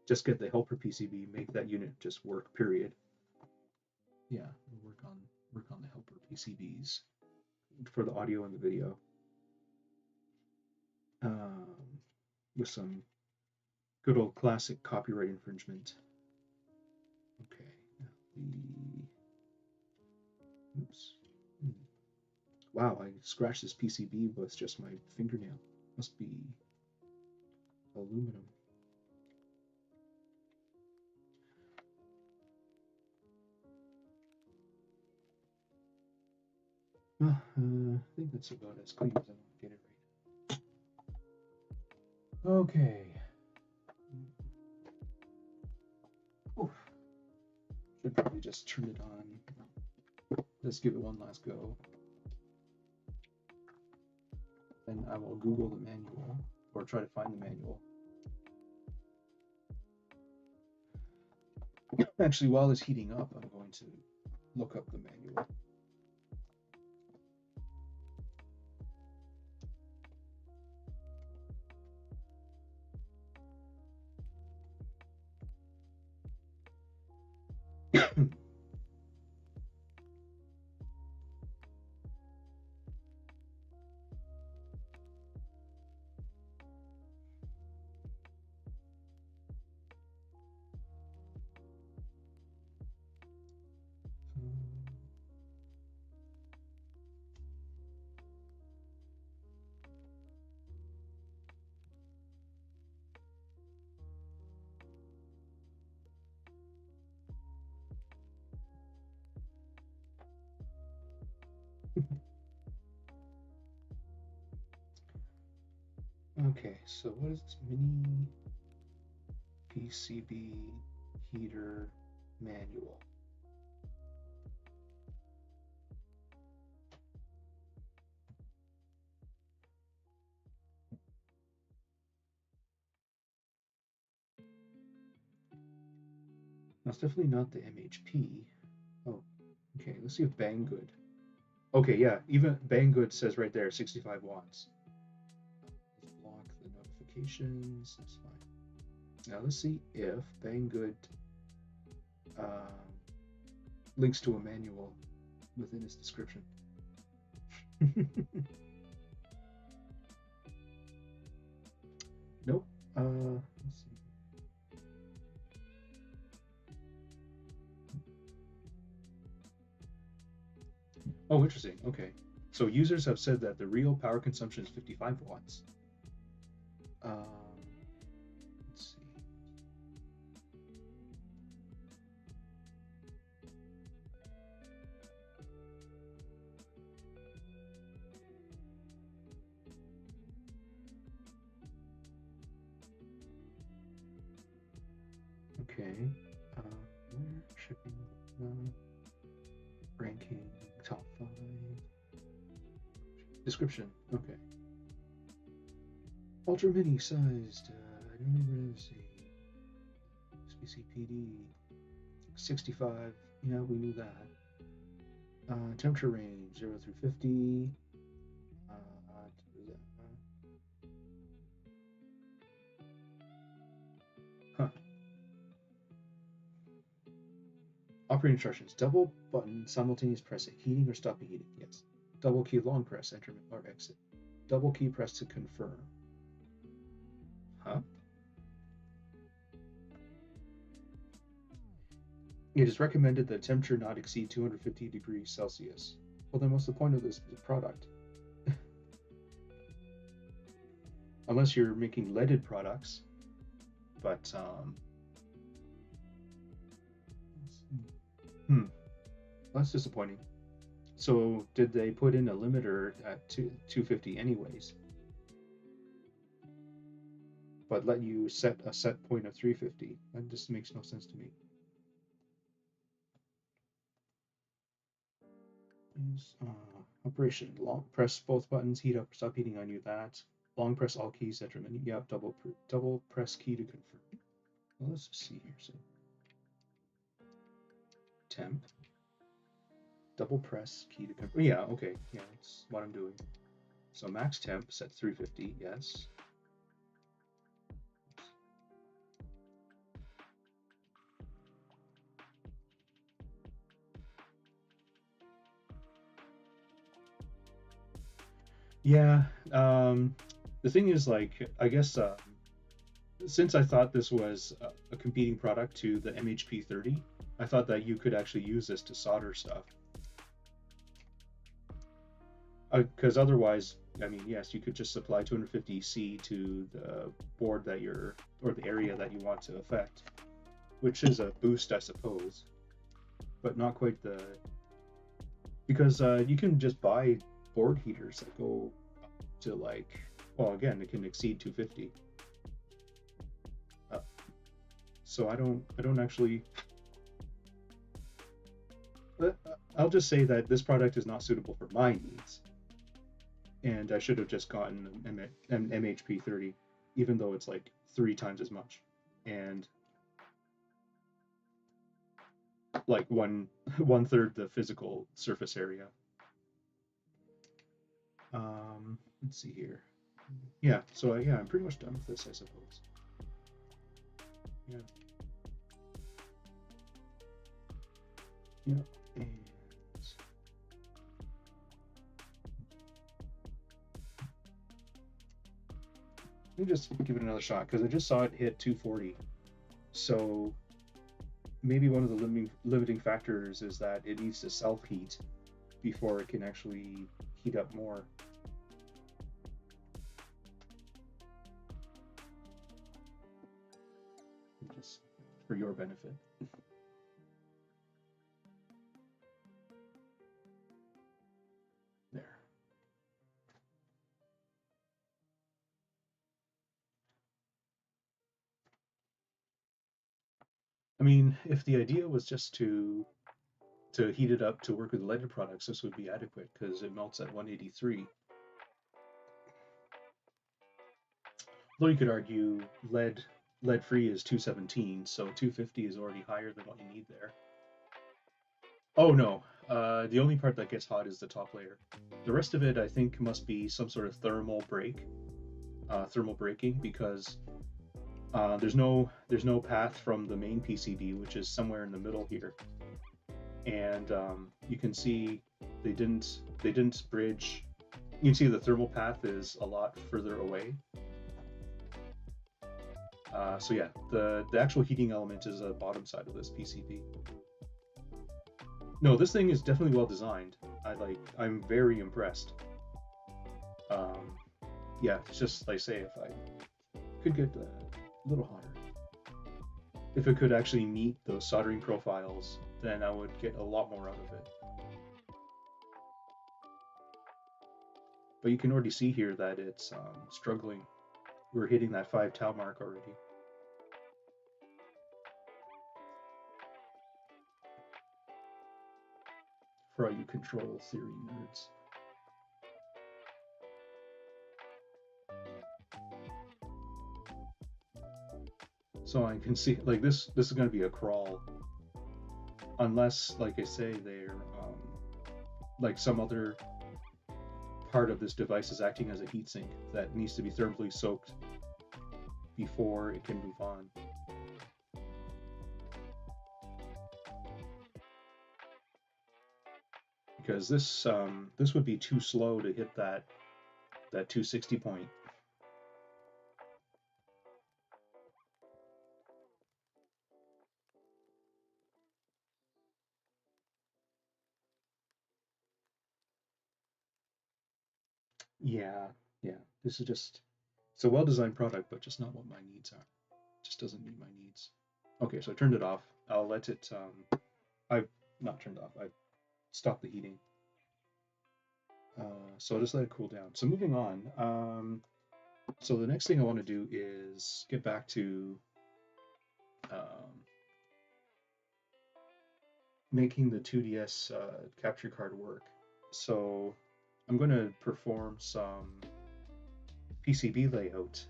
Just get the helper PCB, make that unit just work, period. Yeah, we'll work on the helper PCBs for the audio and the video. With some good old classic copyright infringement. Okay, oops. Wow, I scratched this PCB with just my fingernail. Must be aluminum. Well, I think that's about as clean as I want to get it right. Okay. Oof. Should probably just turn it on. Let's give it one last go. Then I will Google the manual, or try to find the manual. Actually, while it's heating up, I'm going to look up the manual. Okay, so what is this mini PCB heater manual? That's definitely not the MHP. Oh, okay, let's see if Banggood. Okay, yeah, even Banggood says right there 65 watts. Let's block the notifications, that's fine. Now let's see if Banggood links to a manual within its description. Nope. Let's see. Oh, interesting. Okay. So users have said that the real power consumption is 55 watts. Let's see. Okay. Where shipping? Ranking top 5. Description. Okay. Ultra mini sized. SBCPD 65. Yeah, we knew that. Temperature range 0 through 50. Huh. Operating instructions. Double button simultaneous pressing. Heating or stopping heating. Yes. Double key long press. Enter or exit. Double key press to confirm. Huh? It is recommended that temperature not exceed 250 degrees Celsius. Well, then what's the point of this product? Unless you're making leaded products. But, that's disappointing. So did they put in a limiter at 250 anyways? But let you set a set point of 350? That just makes no sense to me. Operation. Long press both buttons, heat up, stop heating on you. That. Long press all keys, enter menu. Yep, double press key to confirm. Well, let's just see here. So temp. Double press key to confirm. Yeah, okay. Yeah, that's what I'm doing. So max temp set 350, yes. Yeah, the thing is, like, I guess since I thought this was a competing product to the MHP30, I thought that you could actually use this to solder stuff. Because otherwise, I mean, yes, you could just supply 250C to the board that you're, or the area that you want to affect, which is a boost, I suppose, but not quite the, because you can just buy board heaters that go up to, like, well, again, it can exceed 250. So I don't actually, I'll just say that this product is not suitable for my needs. And I should have just gotten an MHP30, even though it's like 3 times as much, and like one third the physical surface area. Let's see here. Yeah, so yeah, I'm pretty much done with this, I suppose. Yeah. Yeah. And let me just give it another shot, because I just saw it hit 240. So maybe one of the limiting factors is that it needs to self-heat before it can actually heat up more. Just for your benefit. There. I mean, if the idea was just to heat it up to work with leaded products, this would be adequate because it melts at 183. Though you could argue lead free is 217, so 250 is already higher than what you need there. Oh no, the only part that gets hot is the top layer. The rest of it, I think, must be some sort of thermal breaking, because there's no path from the main PCB, which is somewhere in the middle here, and you can see they didn't bridge. You can see the thermal path is a lot further away. So yeah, the actual heating element is the bottom side of this PCB. No, this thing is definitely well designed. I'm very impressed. Yeah, it's just like, say, if I could get a little hotter, if it could actually meet those soldering profiles, then I would get a lot more out of it. But you can already see here that it's struggling. We're hitting that 5 tau mark already. For all you control theory nerds. So I can see, like, this is going to be a crawl, unless, like I say, they're like some other part of this device is acting as a heatsink that needs to be thermally soaked before it can move on. because this would be too slow to hit that 260 point. Yeah, yeah. This is just it's a well-designed product, but just not what my needs are. Just doesn't meet my needs. Okay, so I turned it off. I'll let it. I've not turned off. I've stopped the heating. So I'll just let it cool down. So moving on. So the next thing I want to do is get back to um, making the 2DS capture card work. So I'm going to perform some PCB layout,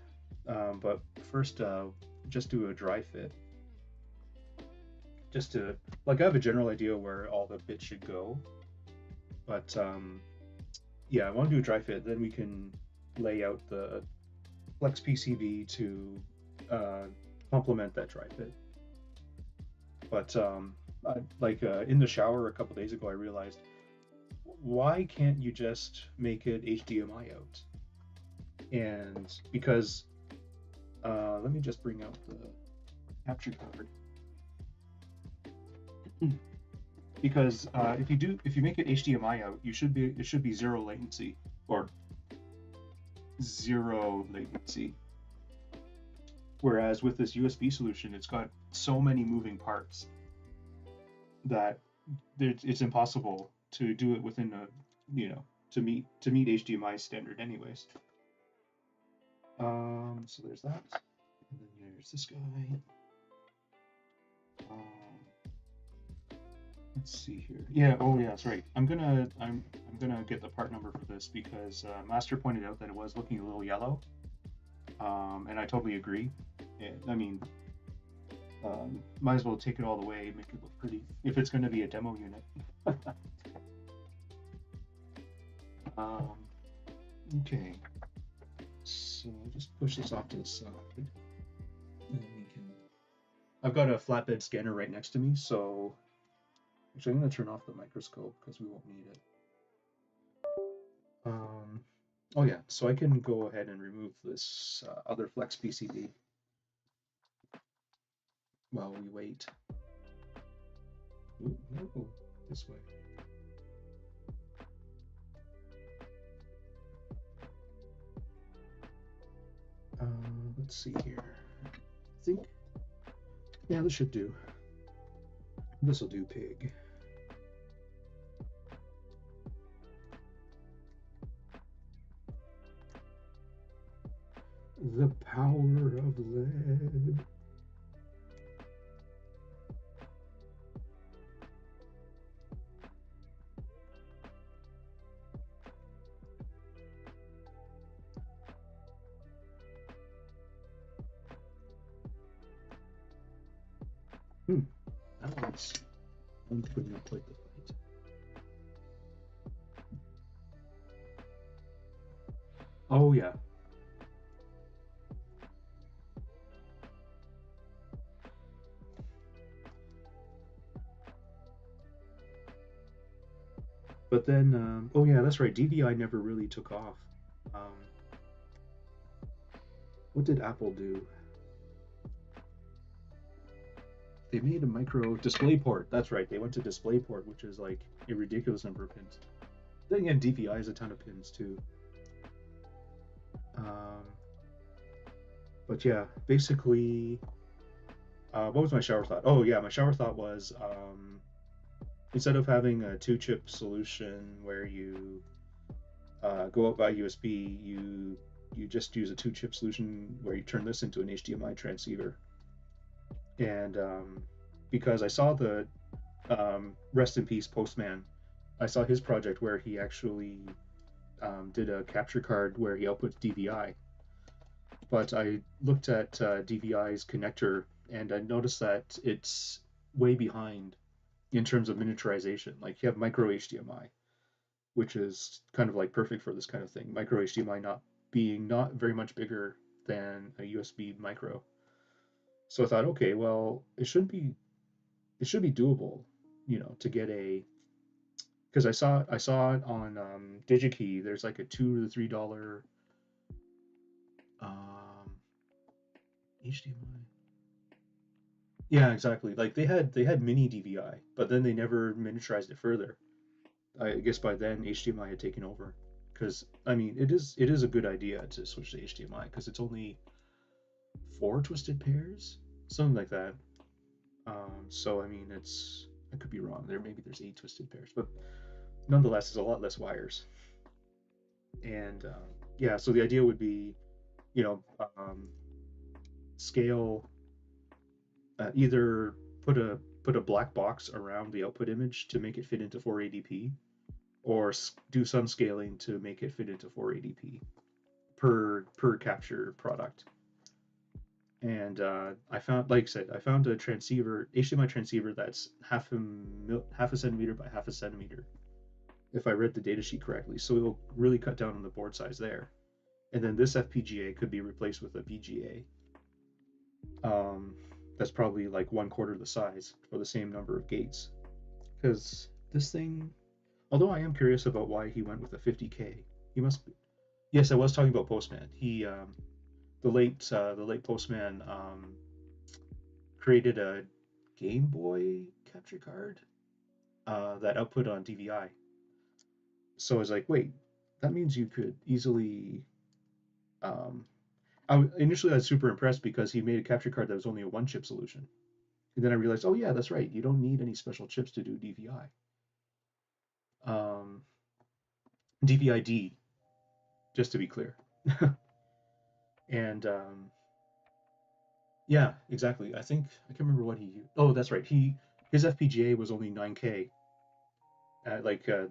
but first just do a dry fit. Just to, like, I have a general idea where all the bits should go, but yeah, I want to do a dry fit. Then we can lay out the flex PCB to uh, complement that dry fit. But in the shower a couple days ago, I realized, why can't you just make it HDMI out? And because let me just bring out the capture card. Because if you make it HDMI out, it should be zero latency or zero latency. Whereas with this USB solution, it's got so many moving parts that it's impossible to do it within to meet HDMI standard anyways. So there's that, and then there's this guy. Let's see here. Yeah. Oh, yeah. That's right. I'm gonna get the part number for this because Master pointed out that it was looking a little yellow, and I totally agree. I mean, might as well take it all the way, make it look pretty. If it's going to be a demo unit. Okay. So I'll just push this off to the side, and then we can. I've got a flatbed scanner right next to me, so actually I'm going to turn off the microscope because we won't need it. Oh yeah, so I can go ahead and remove this other flex PCB while we wait. Ooh, no, this way. Let's see here. I think, yeah, this should do. This will do, pig. The power of lead. That one's putting up quite the fight. Oh yeah. But then, oh yeah, that's right. DVI never really took off. What did Apple do? They made a micro DisplayPort. That's right. They went to DisplayPort, which is like a ridiculous number of pins. Then again, DVI is a ton of pins too. But yeah, basically, what was my shower thought? Oh yeah, my shower thought was instead of having a two-chip solution where you go out by USB, you just use a two-chip solution where you turn this into an HDMI transceiver. And because I saw the rest in peace Postman, I saw his project where he actually did a capture card where he outputs DVI. But I looked at DVI's connector and I noticed that it's way behind in terms of miniaturization. Like you have micro HDMI, which is kind of like perfect for this kind of thing. Micro HDMI not very much bigger than a USB micro. So I thought, okay, well, it should be doable, to get a because I saw it on DigiKey. There's like a $2 to $3 um, HDMI. Yeah, exactly. Like they had mini DVI, but then they never miniaturized it further. I guess by then HDMI had taken over. Because I mean, it is a good idea to switch to HDMI because it's only four twisted pairs, something like that. So I mean, I could be wrong there. Maybe there's eight twisted pairs, but nonetheless, it's a lot less wires. And yeah, so the idea would be, you know, scale either put a black box around the output image to make it fit into 480p, or do some scaling to make it fit into 480p per capture product. And I found, like I said, I found a transceiver, HDMI transceiver that's half a centimeter by half a centimeter, if I read the datasheet correctly. So it'll really cut down on the board size there. And then this FPGA could be replaced with a VGA. Um, that's probably like one quarter the size for the same number of gates. Because this thing, although I am curious about why he went with a 50K, he must be. Yes, I was talking about Postman. The late Postman created a Game Boy capture card that output on DVI. So I was like, wait, that means you could easily. Um, initially, I was super impressed because he made a capture card that was only a one chip solution. And then I realized, oh yeah, that's right. You don't need any special chips to do DVI. Um, DVI-D, just to be clear. And yeah, exactly. I can't remember what he used. Oh, that's right. His FPGA was only 9K.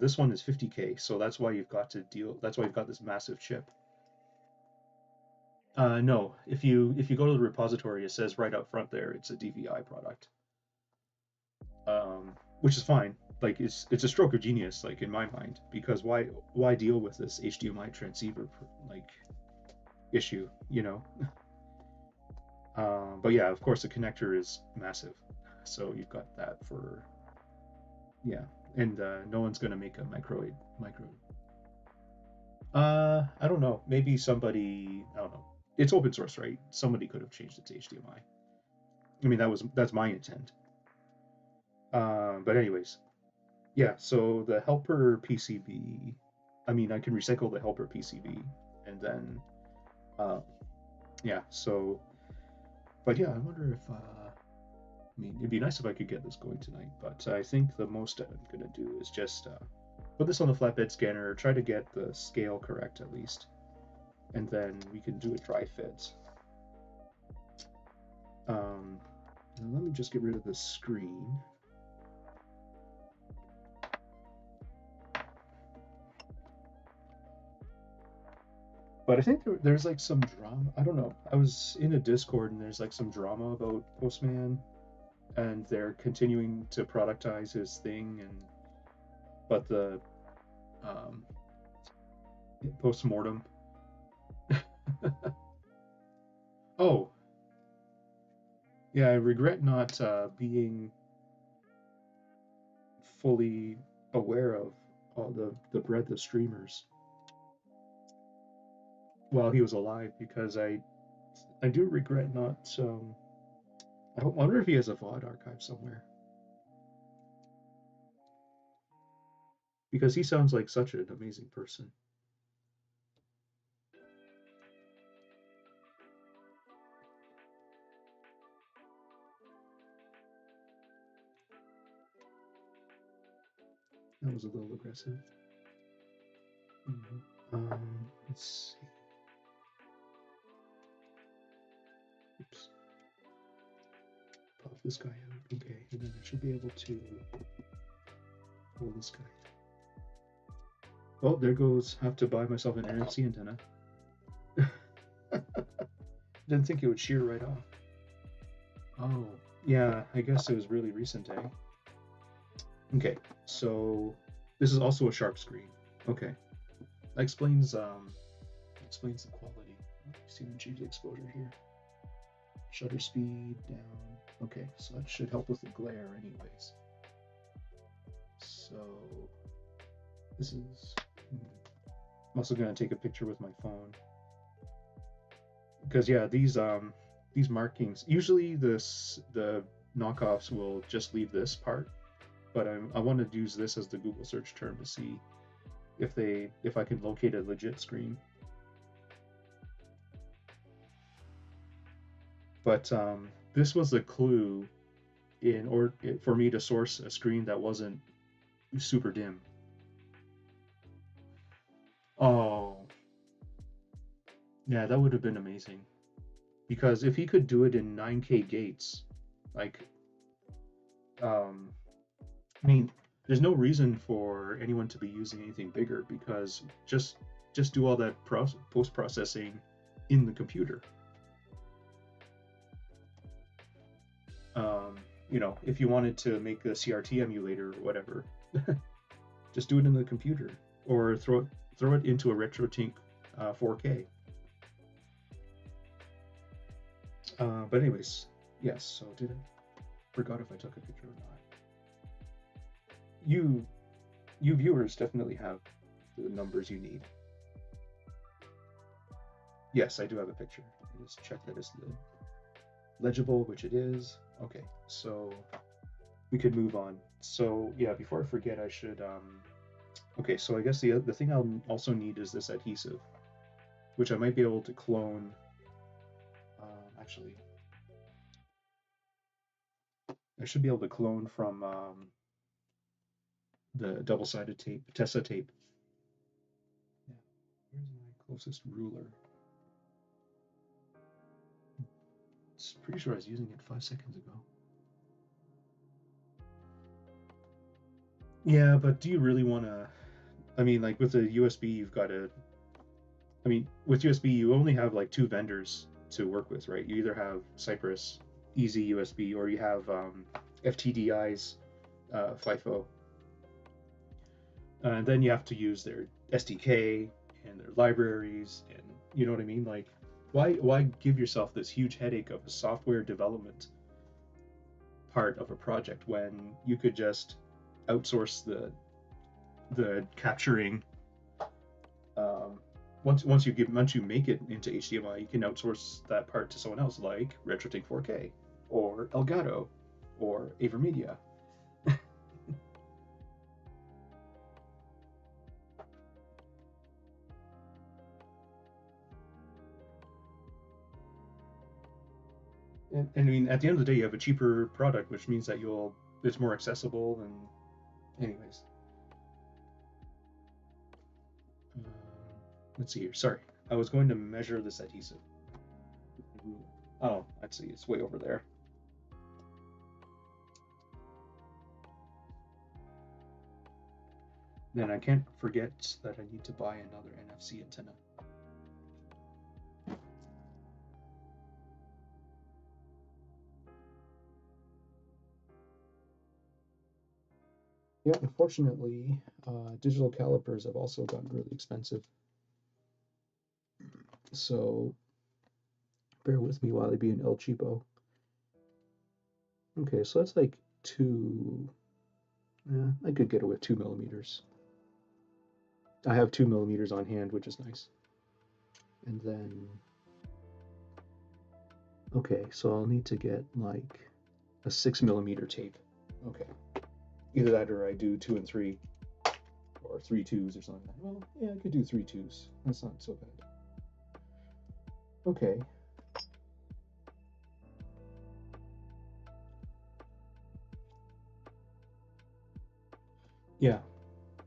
This one is 50K, so that's why you've got to deal. That's why you've got this massive chip. No, if you go to the repository, it says right up front there it's a DVI product, which is fine. Like it's a stroke of genius, like in my mind, because why deal with this HDMI transceiver like issue, you know? But yeah, of course the connector is massive, so you've got that for yeah, and no one's gonna make a micro. I don't know. Maybe somebody. I don't know. It's open source, right? Somebody could have changed it to HDMI. I mean, that's my intent. But anyways, yeah. So the helper PCB. I mean, I can recycle the helper PCB, and then, uh, yeah. So, but yeah, I wonder if. I mean, it'd be nice if I could get this going tonight, but I think the most I'm gonna do is just put this on the flatbed scanner, try to get the scale correct at least, and then we can do a dry fit. Um, Let me just get rid of this screen. But I think there's like some drama. I don't know. I was in a Discord and there's like some drama about Postman, and they're continuing to productize his thing, and but the um, post-mortem. Oh, yeah, I regret not being fully aware of all the breadth of streamers while he was alive, because I do regret not. I wonder if he has a VOD archive somewhere, because he sounds like such an amazing person. That was a little aggressive. Let's see. Oops. Pop this guy out. Okay, and then I should be able to pull this guy. Oh, there goes. Have to buy myself an NFC antenna. Didn't think it would shear right off. Oh, yeah, I guess it was really recent, eh? Okay, so this is also a sharp screen. Okay, that explains the quality. See, we change the exposure here. Shutter speed down. Okay, so that should help with the glare anyways. So This is. I'm also gonna take a picture with my phone because yeah, these markings. Usually the knockoffs will just leave this part, but I want to use this as the Google search term to see if I can locate a legit screen. But this was the clue for me to source a screen that wasn't super dim. Oh, yeah, that would have been amazing. Because if he could do it in 9K gates, like, um, I mean, there's no reason for anyone to be using anything bigger because just do all that post processing in the computer. Um, if you wanted to make a CRT emulator or whatever, just do it in the computer or throw it into a RetroTink 4K. But anyways, yes. So did I forgot if I took a picture or not? You you viewers definitely have the numbers you need. Yes, I do have a picture. Just check that it's legible, which it is. Okay, so we could move on. So yeah, before I forget, I should okay, so I guess the thing I'll also need is this adhesive, which I might be able to clone. Actually, I should be able to clone from the double-sided tape, Tessa tape. Yeah. Where's my closest ruler? It's pretty sure I was using it 5 seconds ago. Yeah, but do you really want to? I mean, like with a USB, you've got to. I mean, with USB, you only have like two vendors to work with, right? You either have Cypress Easy USB or you have FTDI's FIFO. And then you have to use their SDK and their libraries, and you know what I mean? Like, why give yourself this huge headache of a software development part of a project when you could just outsource the capturing once you make it into HDMI, you can outsource that part to someone else like RetroTink 4K or Elgato or AverMedia. And I mean, at the end of the day, you have a cheaper product, which means that it's more accessible. And anyways, um, let's see here. Sorry, I was going to measure this adhesive. Oh, let's see, it's way over there. Then I can't forget that I need to buy another NFC antenna. Yeah, unfortunately, digital calipers have also gotten really expensive. So bear with me while I be an El Cheapo. Okay, so that's like two. Yeah, I could get it with 2 millimeters. I have 2 millimeters on hand, which is nice. And then, okay, so I'll need to get like a 6 millimeter tape. Okay, either that or I do 2 and 3, or 3 2s or something. Well, yeah, I could do 3 2s. That's not so bad. Okay. Yeah,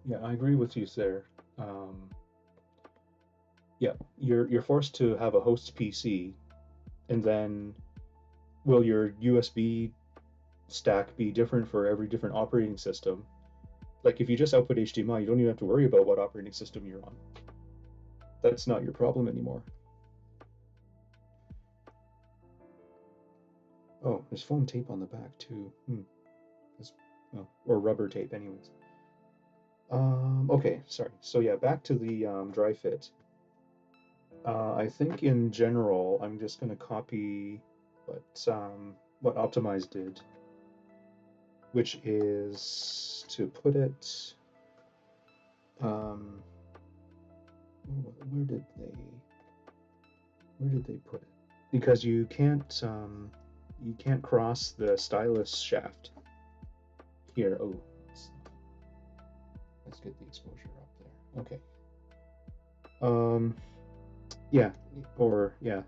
yeah, I agree with you there. Um, yeah, you're forced to have a host PC, and then will your USB stack be different for every different operating system? Like if you just output HDMI, you don't even have to worry about what operating system you're on. That's not your problem anymore. Oh, there's foam tape on the back too. Oh, or rubber tape, anyways. Okay, sorry. So yeah, back to the dry fit. I think in general, I'm just going to copy what Optimize did, which is to put it. Um, where did they put it? Because you can't cross the stylus shaft here. Oh, let's get the exposure up there. Okay. Yeah, or yeah,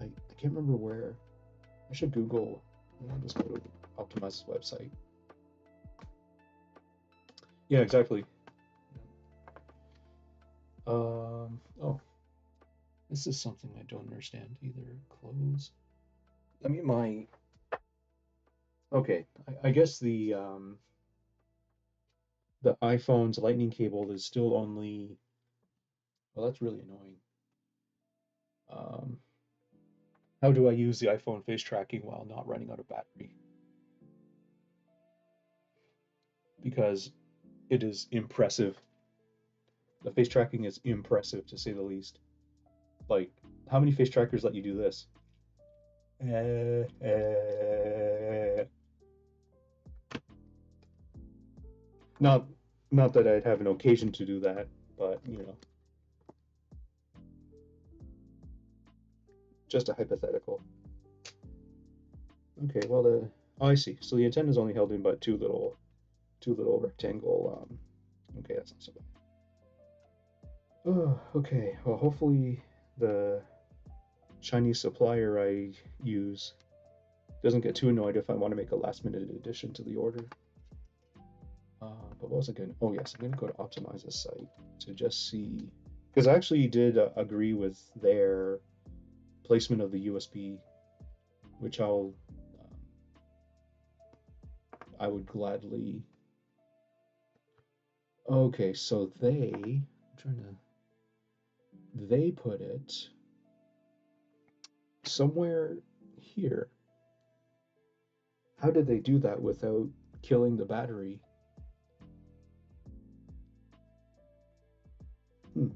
I can't remember where. I should Google. I'll just go to Optimize's website. Yeah, exactly. Oh, this is something I don't understand either. Close. I mean, okay, I guess the iPhone's lightning cable is still only, well, that's really annoying. Um, how do I use the iPhone face tracking while not running out of battery? Because it is impressive. The face tracking is impressive to say the least. Like, how many face trackers let you do this? Not, not that I'd have an occasion to do that, but you know, just a hypothetical. Okay, well oh, I see. So the antenna is only held in by two little rectangle. Okay, that's not so bad. Oh, okay. Well, hopefully the Chinese supplier I use doesn't get too annoyed if I want to make a last minute addition to the order. But what was I going? Oh yes, I'm going to go to Optimize's site to just see, because I actually did agree with their placement of the USB, which I would gladly. Okay, so they put it somewhere here. How did they do that without killing the battery? Hmm.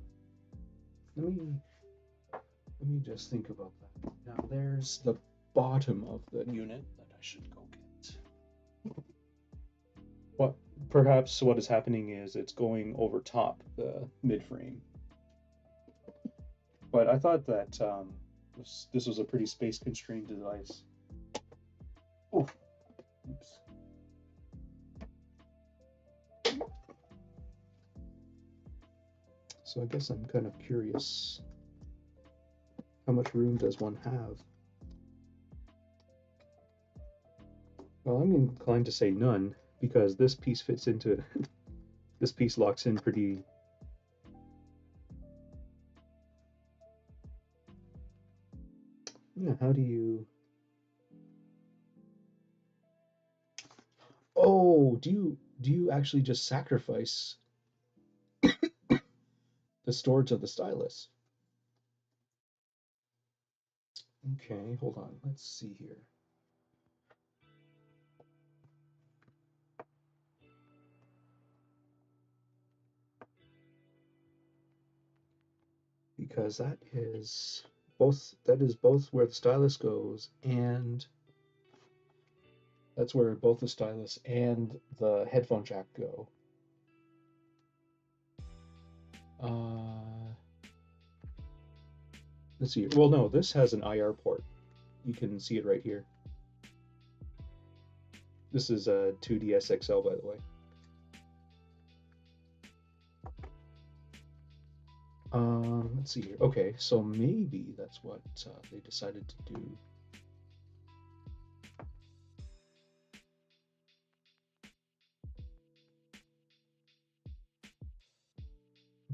Let me just think about that. Now there's the bottom of the unit that I should go get. What perhaps what is happening is it's going over top the mid-frame. But I thought that this was a pretty space-constrained device. Oh, oops. So I guess I'm kind of curious. How much room does one have? Well, I'm inclined to say none, because this piece fits into this piece locks in pretty. Yeah, how do you? Oh, do you actually just sacrifice the storage of the stylus? Okay, hold on. Let's see here. Because that is both where the stylus goes, and that's where both the stylus and the headphone jack go. Let's see. Well, no, this has an IR port. You can see it right here. This is a 2DSXL, by the way. Let's see here. Okay, so maybe that's what they decided to do.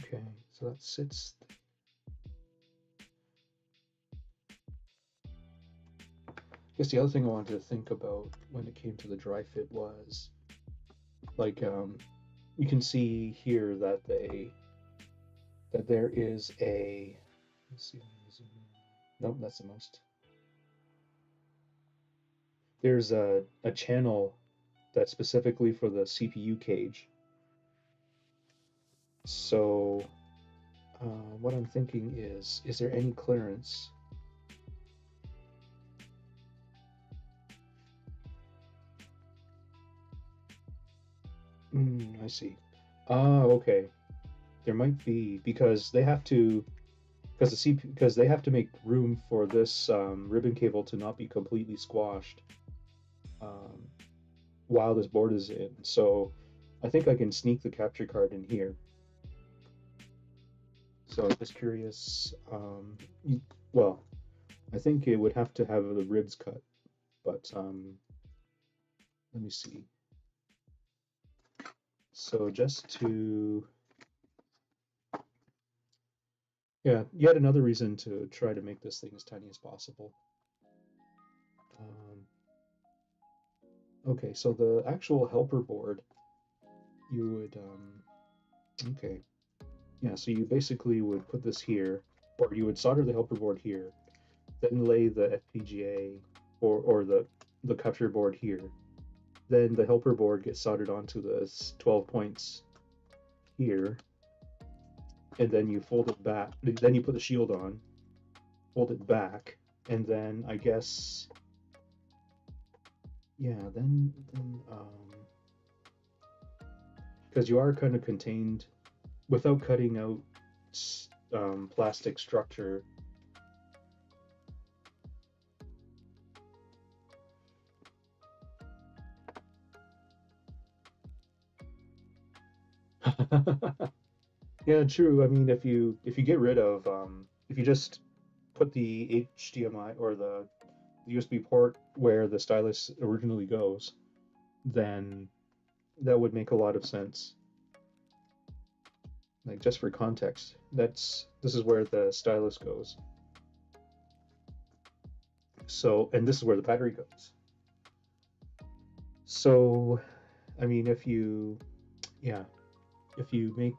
Okay, so that sits. I guess the other thing I wanted to think about when it came to the dry fit was, like, you can see here that there is a. Let's see. Nope, that's the most. There's a channel that's specifically for the CPU cage. So what I'm thinking is there any clearance? I see. Ah, okay. There might be because they have to because they have to make room for this ribbon cable to not be completely squashed um, while this board is in. So I think I can sneak the capture card in here. So I'm just curious. Well, I think it would have to have the ribs cut, but let me see. So just to, yeah, yet another reason to try to make this thing as tiny as possible. Um, okay, so the actual helper board, you would, okay, yeah, so you basically would put this here, or you would solder the helper board here, then lay the FPGA or the capture board here. Then the helper board gets soldered onto the 12 points here, and then you fold it back. Then you put the shield on, fold it back, and then I guess, yeah, then because you are kind of contained without cutting out plastic structure. Yeah, true. I mean, if you get rid of if you just put the HDMI or the USB port where the stylus originally goes, then that would make a lot of sense. Like just for context, this is where the stylus goes. So, and this is where the battery goes. So, I mean, yeah, if you make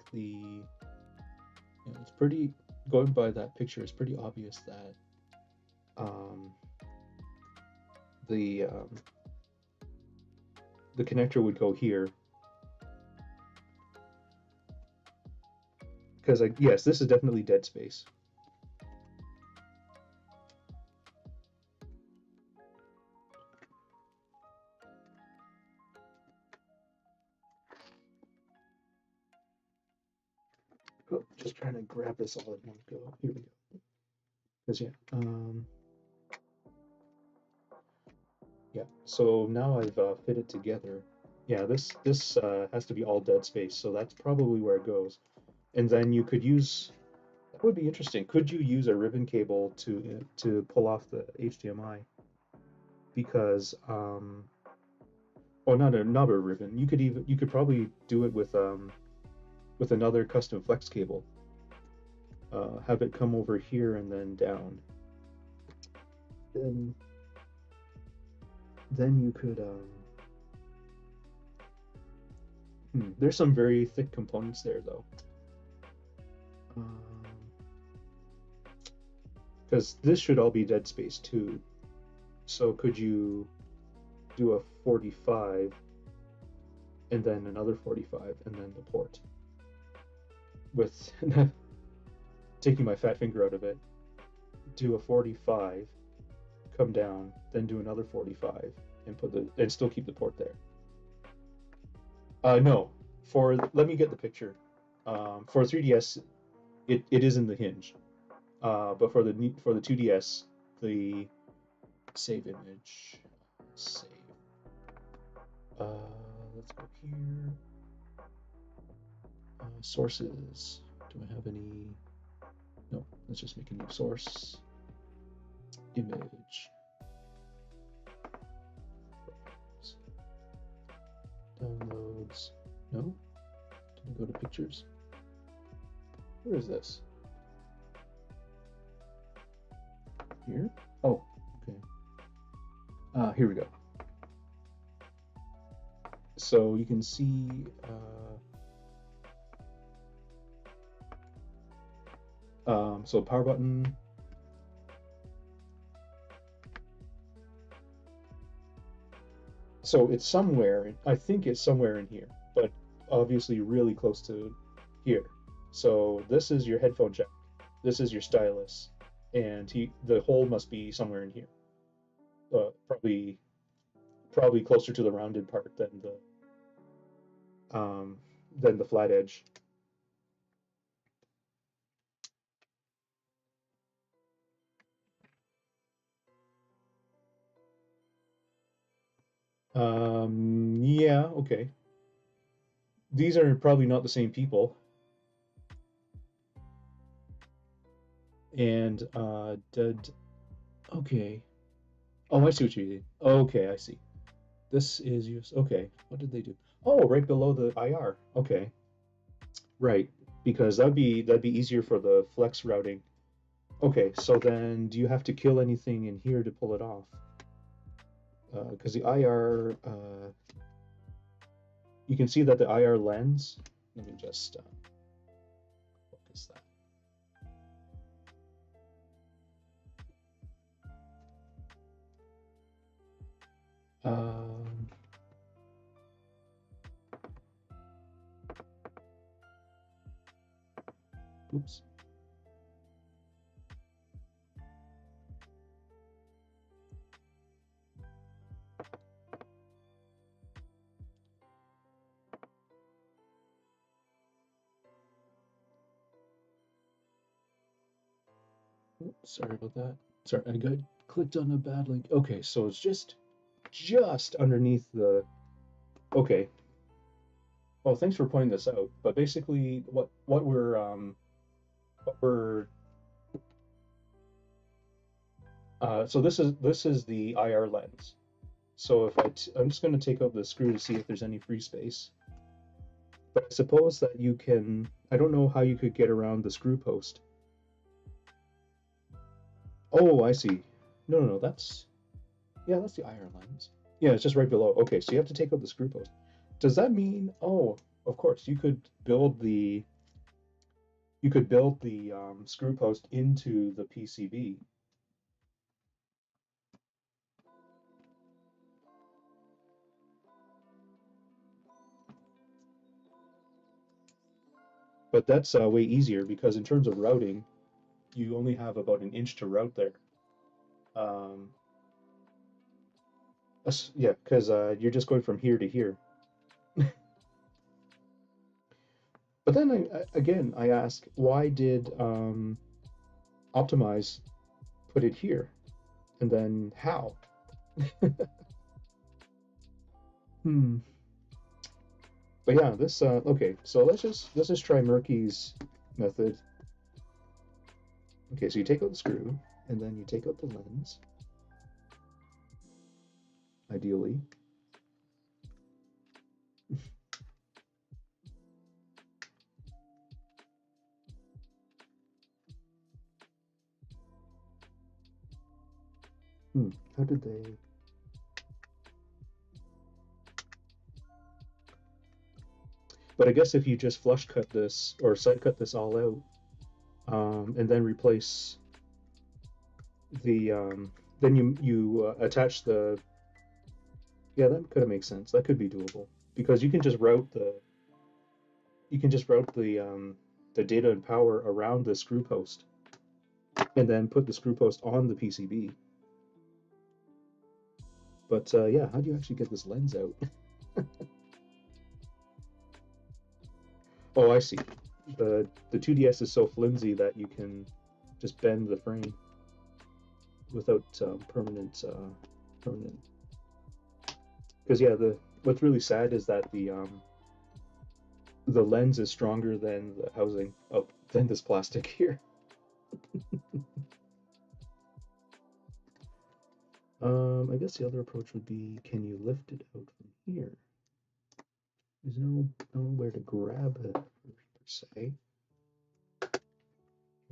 it's pretty, going by that picture, it's pretty obvious that um, the um, the connector would go here because yes, this is definitely dead space. Oh, just trying to grab this all at one go. Here we go. Because yeah. So now I've fit it together. Yeah, this has to be all dead space, so that's probably where it goes. And then you could use that would be interesting. Could you use a ribbon cable to pull off the HDMI? Because oh, not a ribbon. You could probably do it with another custom flex cable. Have it come over here and then down. Then you could there's some very thick components there though. Because this should all be dead space too. So could you do a 45 and then another 45 and then the port with taking my fat finger out of it, do a 45, come down, then do another 45 and still keep the port there. No, for let me get the picture. For 3DS, it is in the hinge. But for the 2DS, the save image, save. Uh, let's go here. Sources. Do I have any? No. Let's just make a new source. Image. Downloads. No. Did I go to pictures? Where is this? Here? Oh, okay. Here we go. So you can see so power button. So it's somewhere, I think it's somewhere in here, but obviously really close to here. So this is your headphone jack. This is your stylus, and the hole must be somewhere in here. Probably closer to the rounded part um, than the flat edge. Yeah, okay. These are probably not the same people. And did okay. Oh, I see what you mean. Okay, I see. This is used. Okay, what did they do? Oh, right below the IR. Okay, right. Because that'd be easier for the flex routing. Okay, so then do you have to kill anything in here to pull it off? Because the IR, you can see that the IR lens. Let me just focus that. Um, oops. Oops, sorry about that. Sorry, I got clicked on a bad link. Okay, so it's just underneath the. Okay. Oh, thanks for pointing this out. But basically, what we're so this is the IR lens. So if I'm just going to take out the screw to see if there's any free space. But I suppose that you can. I don't know how you could get around the screw post. Oh, I see. No, no, no. That's the IR lens. Yeah, it's just right below. Okay, so you have to take out the screw post. Does that mean? Oh, of course, you could build the screw post into the PCB. But that's way easier because in terms of routing, you only have about an inch to route there. Um, yeah, because you're just going from here to here. But then again, I ask, why did Optimize put it here? And then how? Hmm. But yeah, this okay. So let's just try Murky's method. Okay, so you take out the screw, and then you take out the lens, ideally. Hmm. How did they? But I guess if you just flush cut this or side cut this all out, and then replace the, then you attach the. Yeah, that could make sense. That could be doable because you can just route the data and power around the screw post, and then put the screw post on the PCB. But yeah, how do you actually get this lens out? Oh, I see. The 2DS is so flimsy that you can just bend the frame without permanent. Because yeah, the what's really sad is that the lens is stronger than the housing of than this plastic here. I guess the other approach would be, can you lift it out from here? There's nowhere to grab it per se.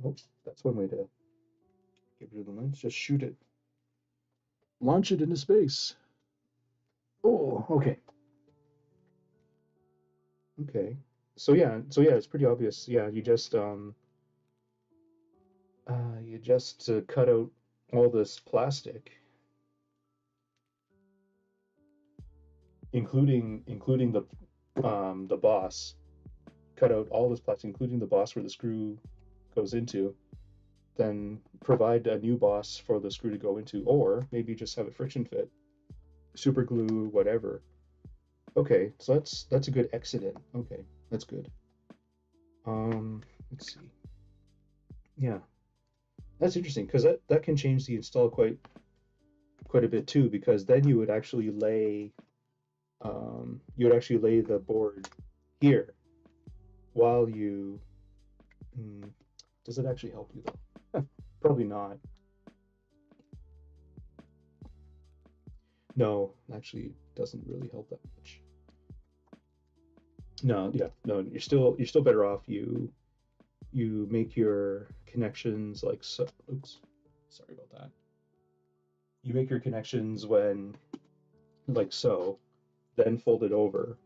Oh, that's one way to get rid of the lens. Just shoot it, launch it into space. Oh, okay, okay. So yeah, it's pretty obvious. Yeah, you just cut out all this plastic, including the boss. Cut out all this plastic, including the boss where the screw goes into. Then provide a new boss for the screw to go into, or maybe just have it friction fit, super glue, whatever. Okay, so that's a good exit. Okay, that's good. Let's see. Yeah, that's interesting because that can change the install quite a bit too, because then you would actually lay. you would actually lay the board here while you. Does it actually help you though? Probably not. No, actually, it doesn't really help that much. No, yeah, no, you're still better off. You make your connections like so. Oops, sorry about that. You make your connections when like so, then fold it over,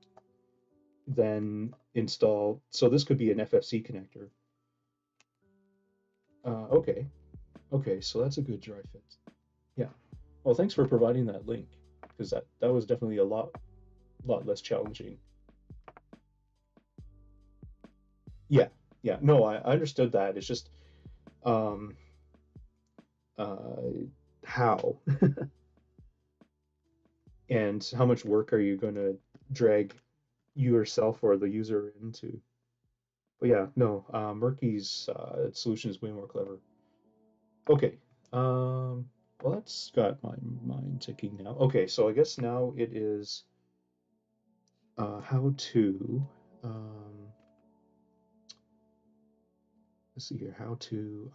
then install. So this could be an FFC connector. Okay, okay, so that's a good dry fit. Yeah. Well, thanks for providing that link because that was definitely a lot less challenging. Yeah, yeah. No, I understood that. It's just um uh how and how much work are you going to drag yourself or the user into? But yeah, no, Murky's solution is way more clever. Okay. Well, that's got my mind ticking now. Okay, so I guess now it is how to let's see here, how to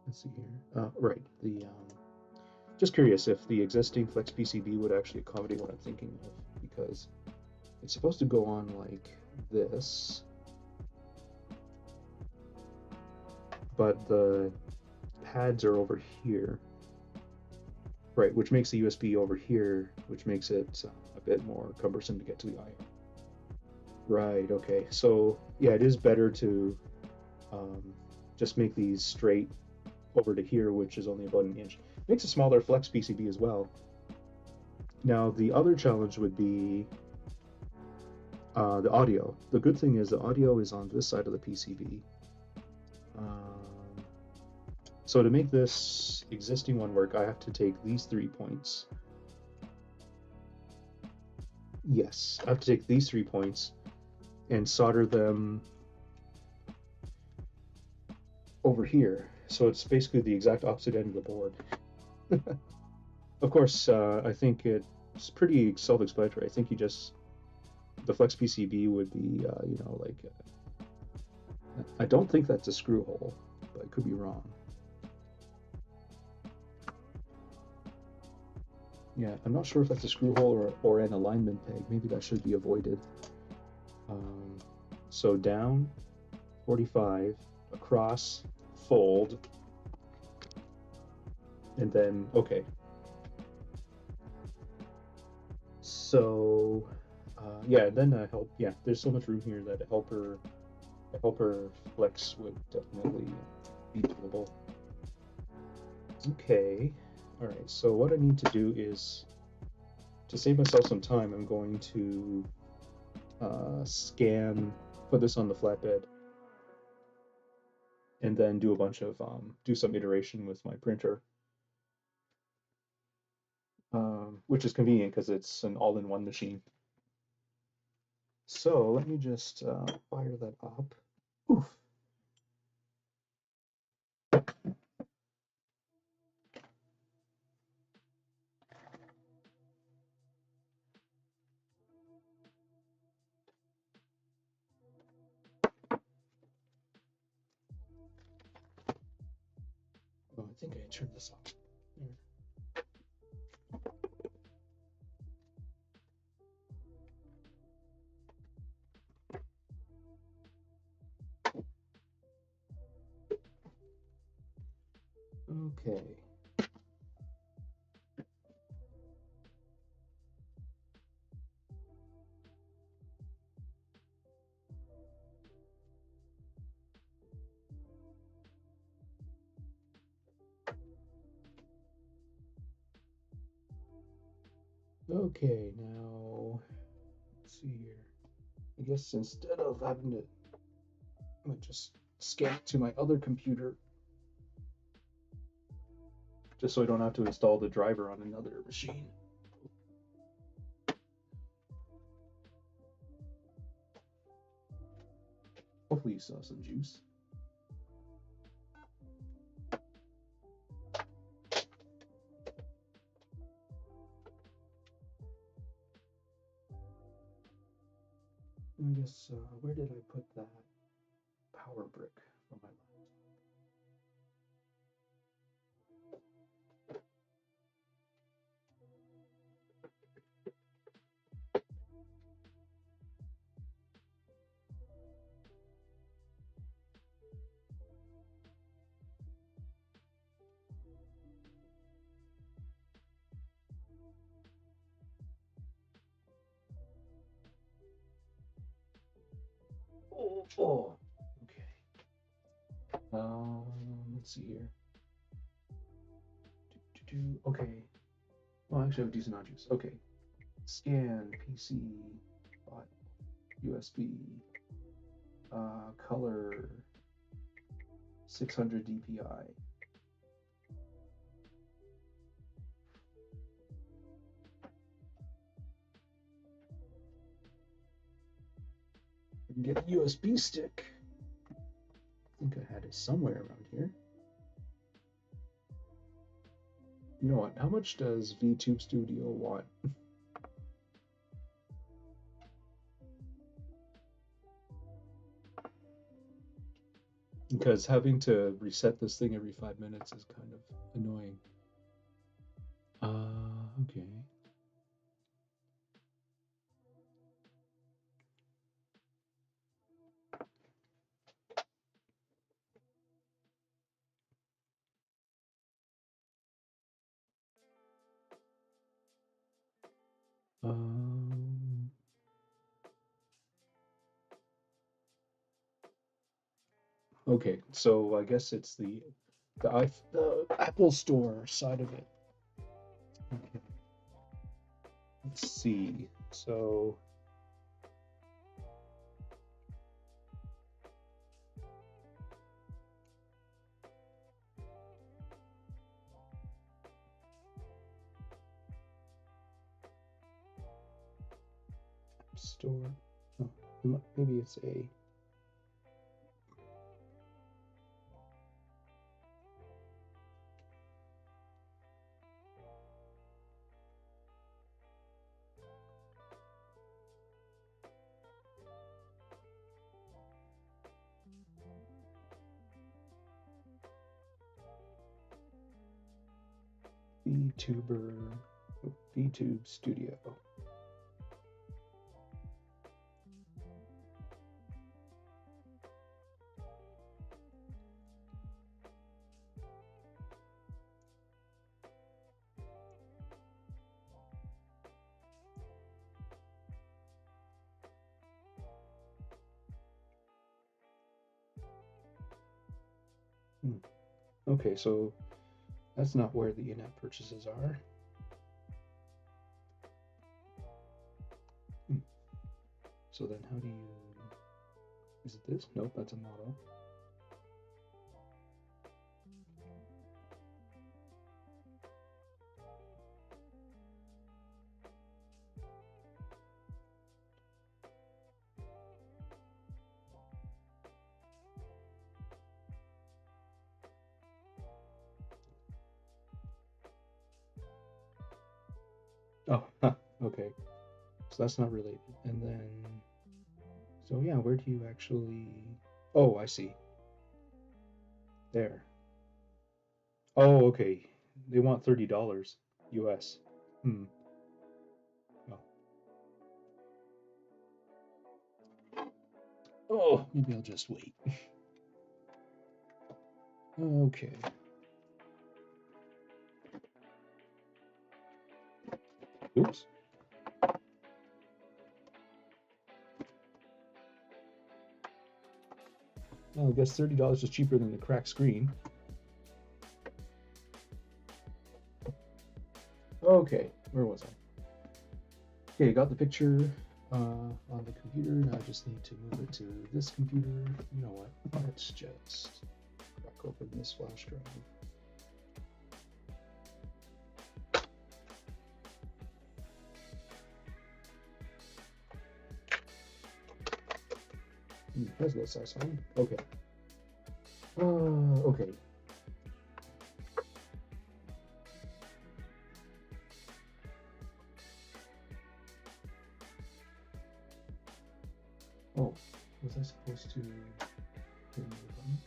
let's see here. Right, the just curious if the existing Flex PCB would actually accommodate what I'm thinking of because it's supposed to go on like this, but the pads are over here, right, which makes the USB over here, which makes it a bit more cumbersome to get to the I/O. Right, okay. So yeah, it is better to um, just make these straight over to here, which is only about an inch. Makes a smaller flex PCB as well. Now the other challenge would be the audio. The good thing is the audio is on this side of the PCB. Um, so to make this existing one work, I have to take these 3 points. Yes, I have to take these 3 points and solder them over here. So it's basically the exact opposite end of the board. Of course, I think it's pretty self-explanatory. I think you just the Flex PCB would be, like I don't think that's a screw hole, but I could be wrong. Yeah, I'm not sure if that's a screw hole or an alignment peg. Maybe that should be avoided. Um, so down 45, across, fold, and then okay. So yeah, then a help. Yeah, there's so much room here that a helper flex would definitely be doable. Okay. All right. So what I need to do is to save myself some time, I'm going to scan, put this on the flatbed, and then do a bunch of do some iteration with my printer, which is convenient because it's an all-in-one machine. So let me just fire that up. Oof. Oh, I think I turned this off. There. Okay. Okay, now let's see here. I guess instead of having to, I'm gonna just scan it to my other computer, just so I don't have to install the driver on another machine. Hopefully you still have some juice. I guess, where did I put that power brick for my laptop? Oh, okay. Let's see here. Okay. Well, actually, I have decent address. Okay. Scan, PC, file, USB, color, 600 DPI. I can get a USB stick. I think I had it somewhere around here. You know what? How much does VTube Studio want? Because having to reset this thing every 5 minutes is kind of annoying. Okay. Um, okay, so I guess it's the Apple Store side of it. Okay. Let's see. So App Store. Oh, maybe it's a. VTube Studio. Okay, so that's not where the in-app purchases are. So then how do you, is it this? Nope, that's a model. Oh, huh, okay. So that's not related. And then, so yeah, where do you actually, oh, I see. There. Oh, okay. They want $30 US. Hmm. Oh. Oh, maybe I'll just wait. Okay. Oops. Well, I guess $30 is cheaper than the cracked screen. Okay, where was I? Okay, got the picture on the computer. Now I just need to move it to this computer. You know what? Let's just crack open this flash drive. That's what size fine. Okay. Okay. Oh, was I supposed to hit another button?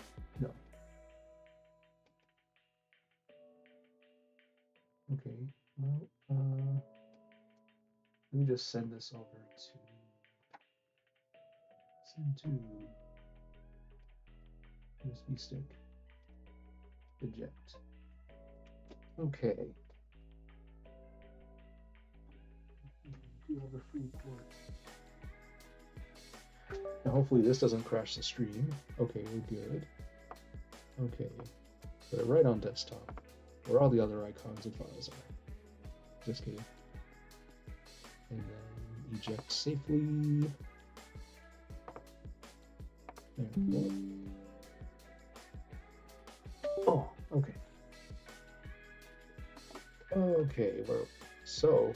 No. Okay, well, let me just send this over to USB stick, eject. Okay. We do have a free port. Now hopefully this doesn't crash the stream. Okay, we're good. Okay, put it right on desktop, where all the other icons and files are. Just kidding. And then eject safely. There we go. Oh, okay. Okay, well, so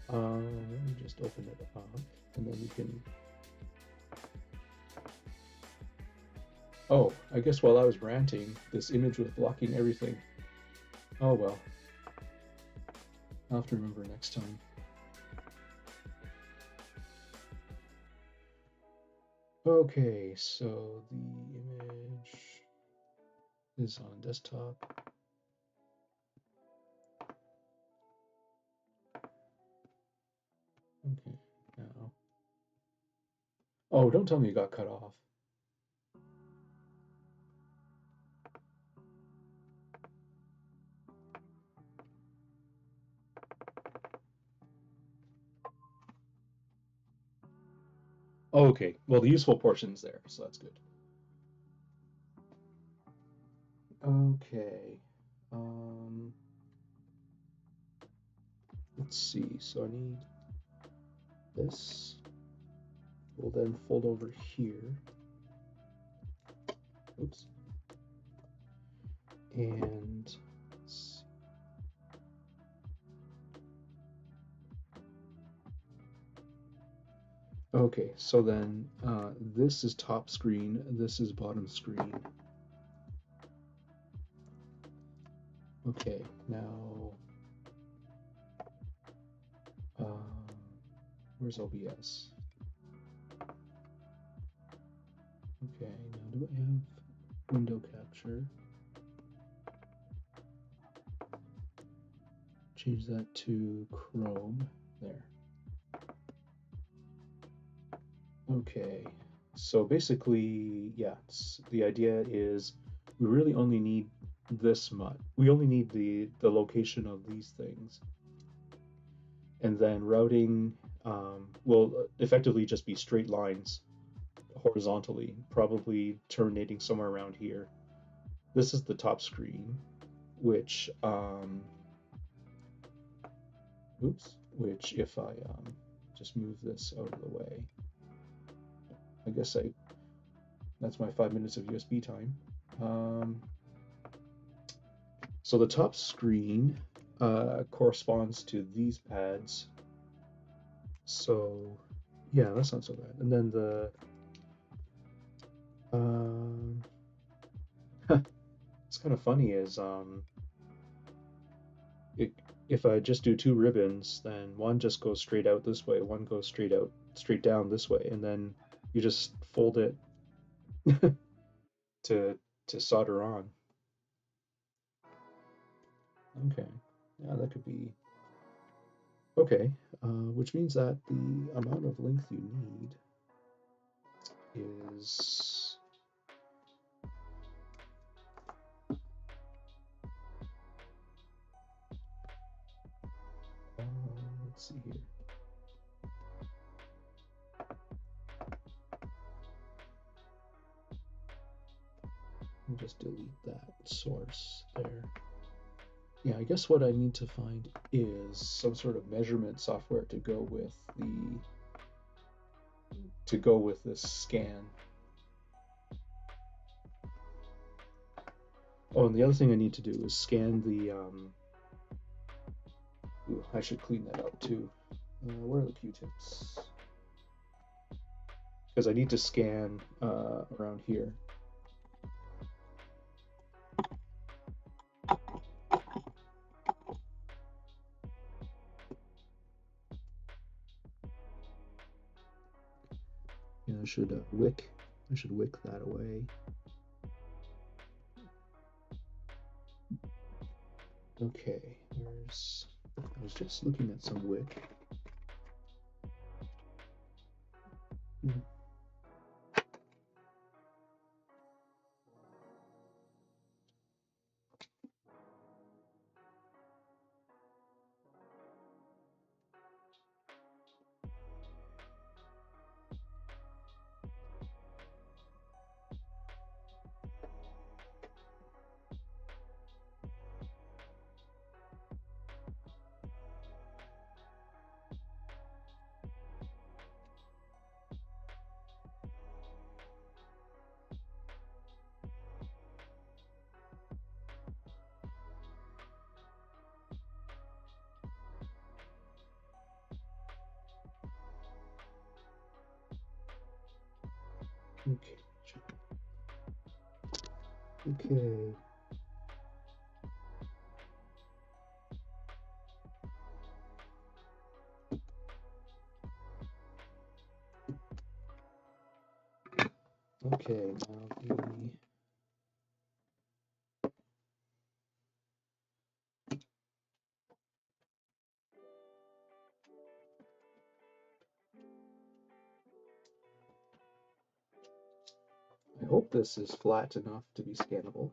let me just open it up, and then we can. Oh, I guess while I was ranting, this image was blocking everything. Oh well. I'll have to remember next time. Okay, so the image is on desktop. Okay, now. Oh, don't tell me you got cut off. Okay, well, the useful portion's there, so that's good. Okay. Let's see. So I need this. We'll then fold over here. Oops. And let's see. Okay, so then this is top screen, this is bottom screen. Okay, now where's OBS? Okay, now do I have window capture? Change that to Chrome. There. Okay, so basically, yeah, the idea is we really only need this much. We only need the location of these things. And then routing will effectively just be straight lines horizontally, probably terminating somewhere around here. This is the top screen, which, which if I just move this out of the way, I guess that's my 5 minutes of USB time. So the top screen corresponds to these pads. So yeah, that's not so bad. And then the it's kind of funny is if I just do two ribbons, then one just goes straight out this way, one goes straight down this way, and then you just fold it to solder on. Okay, yeah, that could be okay, which means that the amount of length you need is let's see here. I'll just delete that source there. Yeah, I guess what I need to find is some sort of measurement software to go with this scan. Oh, and the other thing I need to do is scan the ooh, I should clean that up too. Where are the Q-tips? Because I need to scan around here. Yeah, I should wick that away. Okay, I was just looking at some wick. Okay. Okay. Okay, now I hope this is flat enough to be scannable.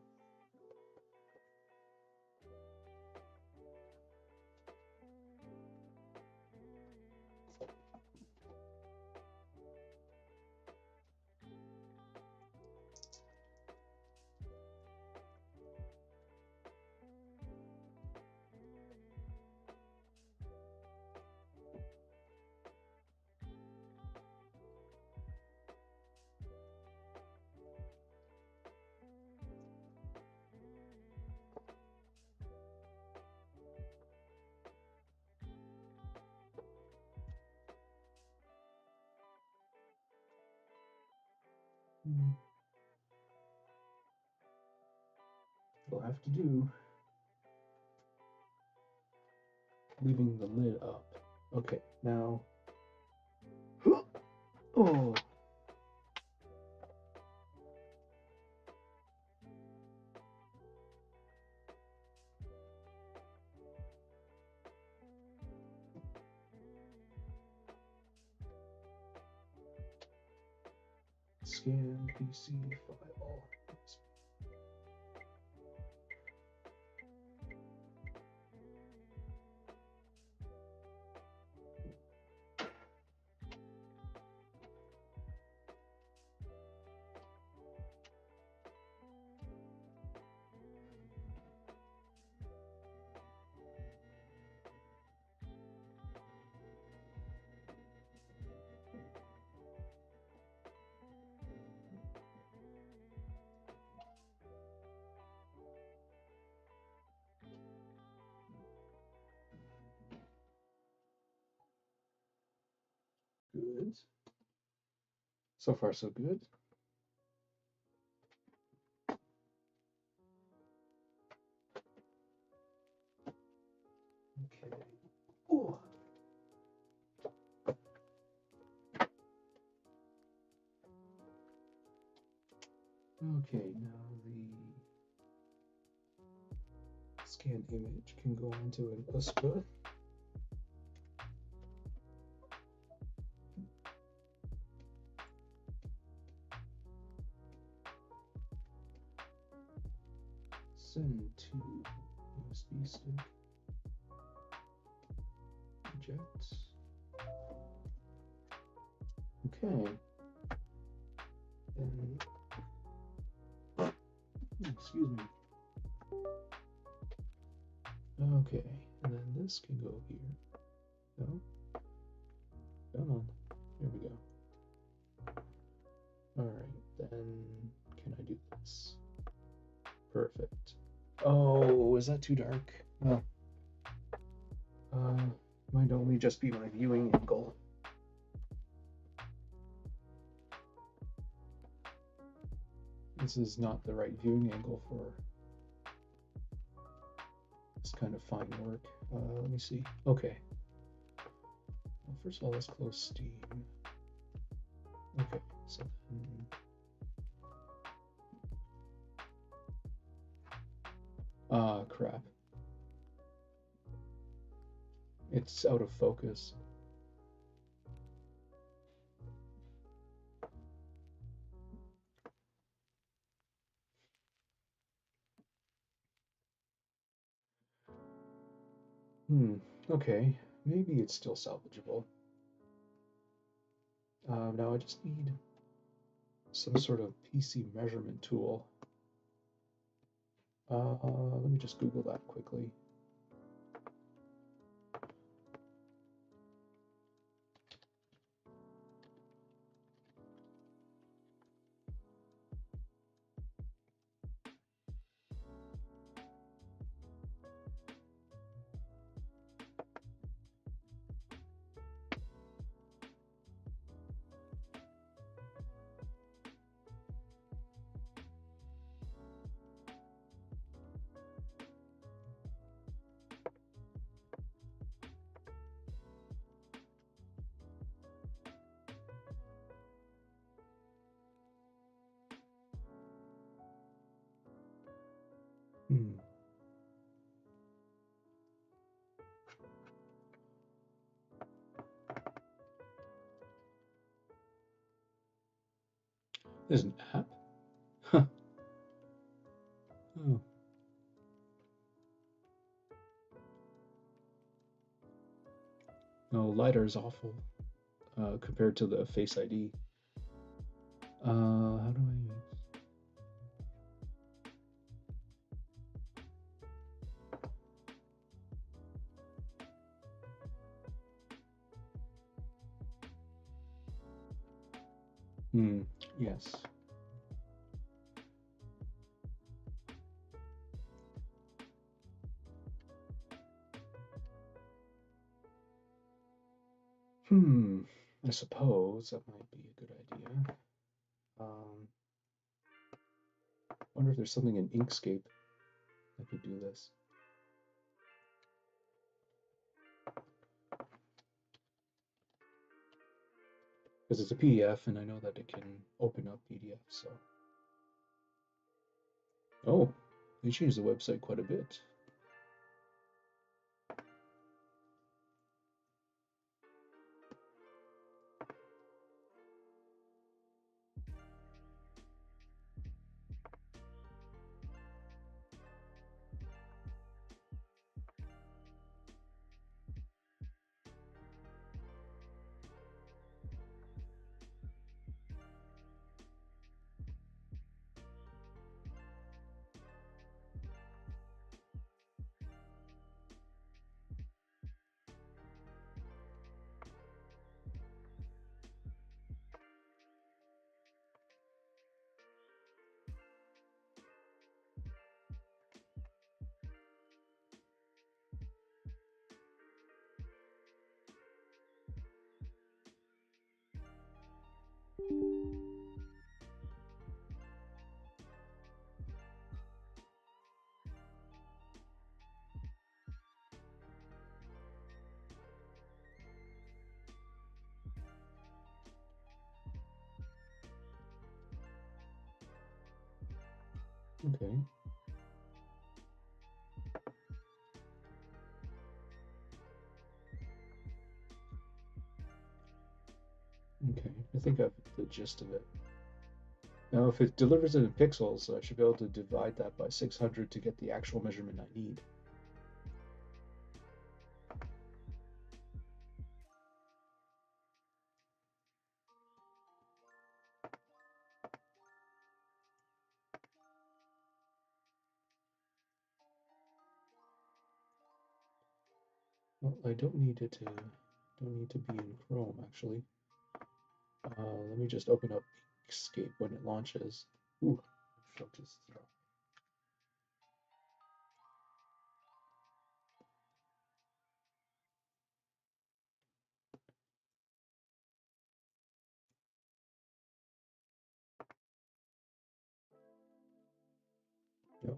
We'll have to do leaving the lid up. Okay, now. Oh. Scan PC file. Good. So far, so good. Okay. Ooh. Okay, now the scan image can go into an USPA. Send to USB stick. Eject. Okay. And excuse me. Okay, and then this can go here. No? Come on. Here we go. Alright, then can I do this? Perfect. Oh, is that too dark? No. Might only just be my viewing angle. This is not the right viewing angle for this kind of fine work. Let me see. Okay. Well, first of all, let's close Steam. Okay, so crap. It's out of focus. Okay, maybe it's still salvageable. Now I just need some sort of PC measurement tool. Let me just Google that quickly. There's an app? Huh. Oh. No, LiDAR is awful compared to the Face ID. How do I... Yes. I suppose that might be a good idea. Wonder if there's something in Inkscape that could do this. Because it's a PDF, and I know that it can open up PDF, so... Oh, they changed the website quite a bit. Okay. Okay, I think I've the gist of it. Now, if it delivers it in pixels, I should be able to divide that by 600 to get the actual measurement I need. Well, I don't need to be in Chrome actually. Let me just open up Inkscape when it launches. Ooh, focus throw. No.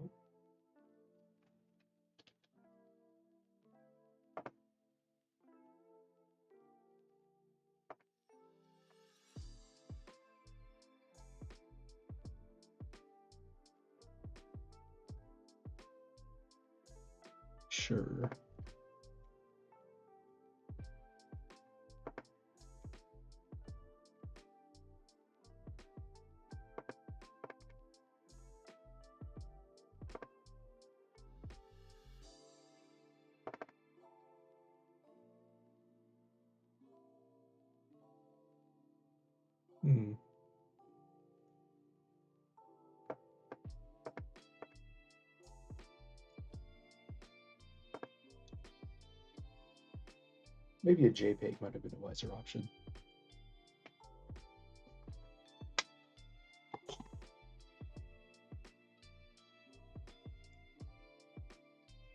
Sure. Hmm. Maybe a JPEG might have been a wiser option.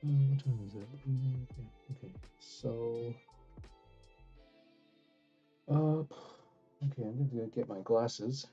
What time is it? Okay. So, okay, I'm gonna get my glasses.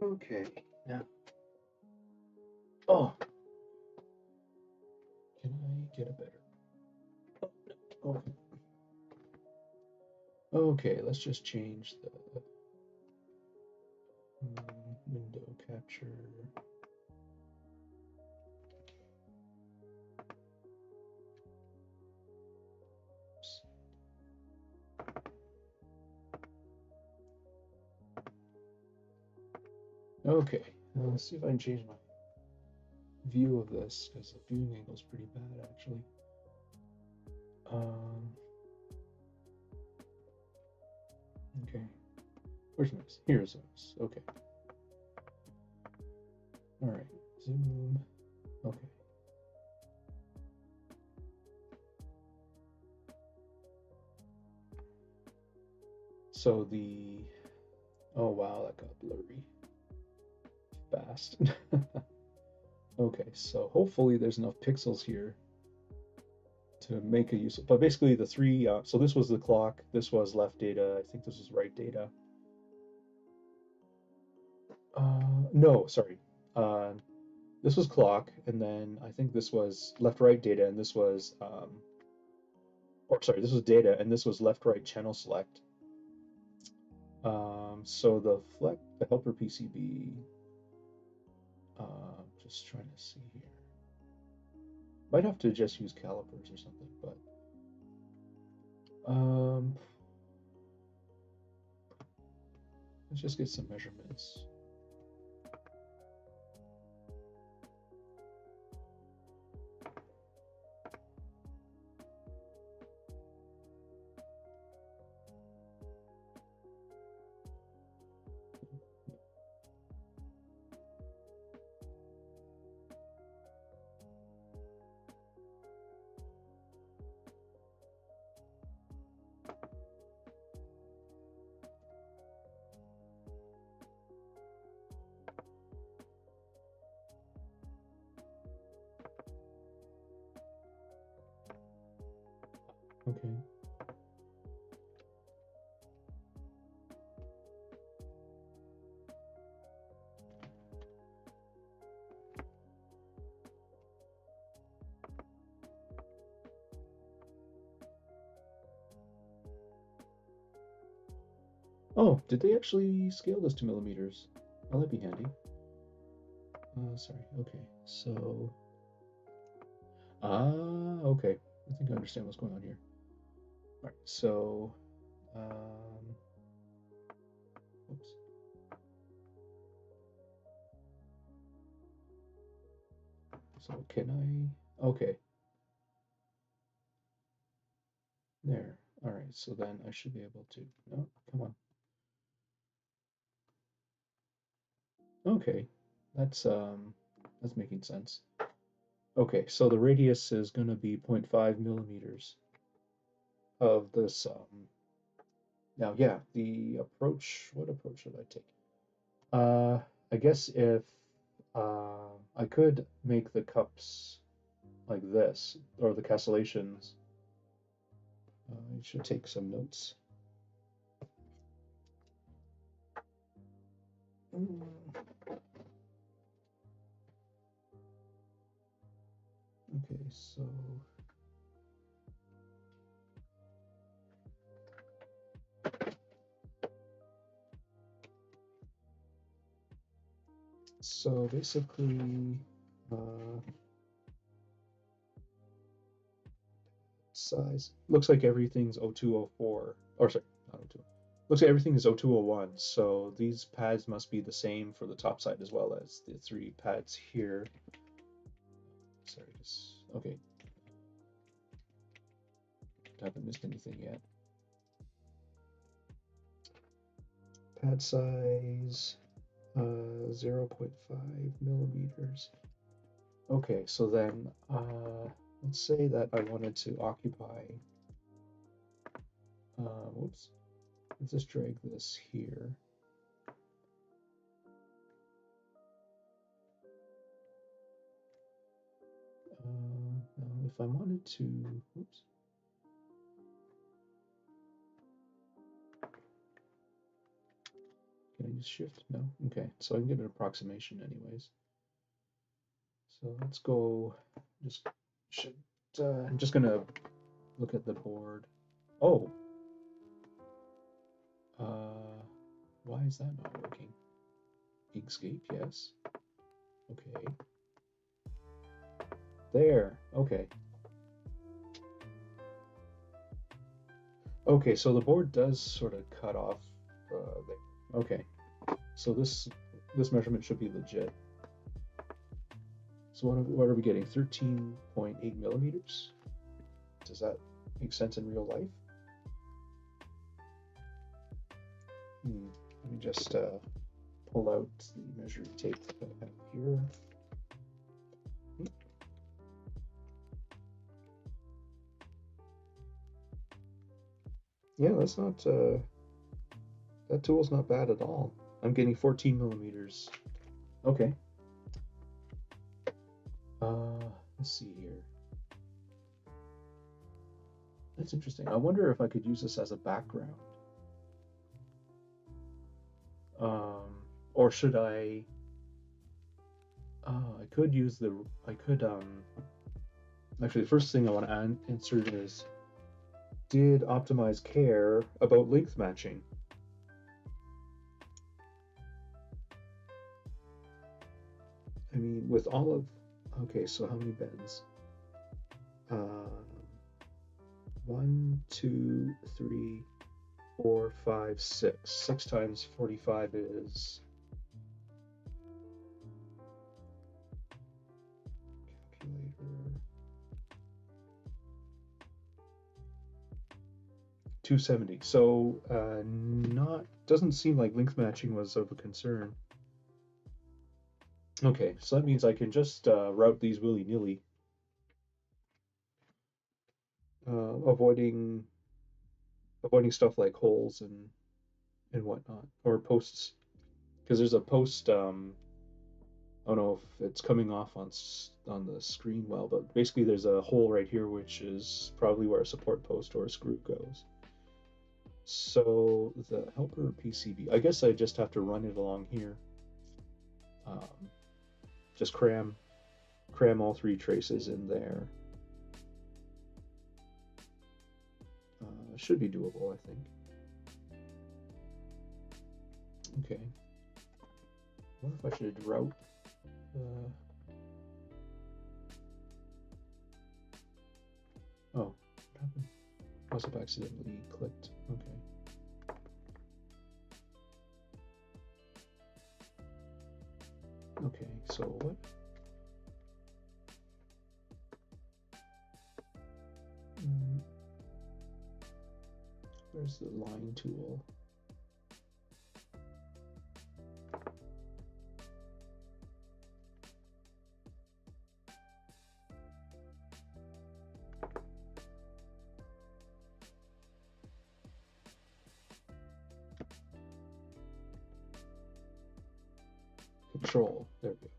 Okay, now. Oh, can I get a better? Oh, okay, let's just change the window capture. Oops. Okay, let's see if I can change my view of this because the viewing angle is pretty bad actually. Okay, where's this? Here's this. Okay. All right, zoom. Okay. So the, oh wow, that got blurry fast. Okay, so hopefully there's enough pixels here to make a use of, but basically the three, so this was the clock, this was left data, I think this was right data. No, sorry. This was clock, and then I think this was left-right data, and this was, or sorry, this was data, and this was left-right channel select. So the helper PCB, just trying to see here. Might have to just use calipers or something, but let's just get some measurements. Okay. Oh, did they actually scale this to millimeters? Oh, that'd be handy. Sorry. Okay. So, okay. I think I understand what's going on here. All right. So, oops. So can I? Okay. There. All right. So then I should be able to. No, come on. Okay. That's making sense. Okay. So the radius is going to be 0.5 millimeters. of this. Now, yeah, the approach. What approach should I take? I guess if I could make the cups like this, or the castellations. I should take some notes. Okay, so basically, size looks like everything's 0204, or sorry, not 02. Looks like everything is 0201. So these pads must be the same for the top side as well as the three pads here. Sorry, just okay. Haven't missed anything yet. Pad size 0.5 millimeters. Okay, so then let's say that I wanted to occupy. Whoops. Let's just drag this here. Now if I wanted to, oops. Can I use shift? No? Okay, so I can get an approximation anyways. So let's go, I'm just gonna look at the board. Oh, why is that not working? Inkscape, yes. Okay. There, okay. Okay, so the board does sort of cut off there. Okay, so this measurement should be legit. So what are we getting? 13.8 millimeters? Does that make sense in real life? Let me just pull out the measuring tape that I have here. Yeah, that's not, that tool's not bad at all. I'm getting 14 millimeters. Okay. Let's see here. That's interesting. I wonder if I could use this as a background. Or should I? I could use actually, the first thing I want to answer is, did Optimize care about length matching? I mean, with all of, okay, so how many bends? 1, 2, 3, 4, 5, 6. 6 times 45 is, calculator, 270. So doesn't seem like length matching was of a concern. Okay, so that means I can just route these willy-nilly, avoiding stuff like holes and whatnot, or posts, because there's a post. I don't know if it's coming off on the screen well, but basically there's a hole right here, which is probably where a support post or a screw goes. So the helper PCB, I guess I just have to run it along here. Just cram all 3 traces in there. Should be doable, I think. Okay. I wonder if I should route. Oh, what happened? Must have accidentally clicked. Okay. Okay, so what? Where's the line tool? control. There we go.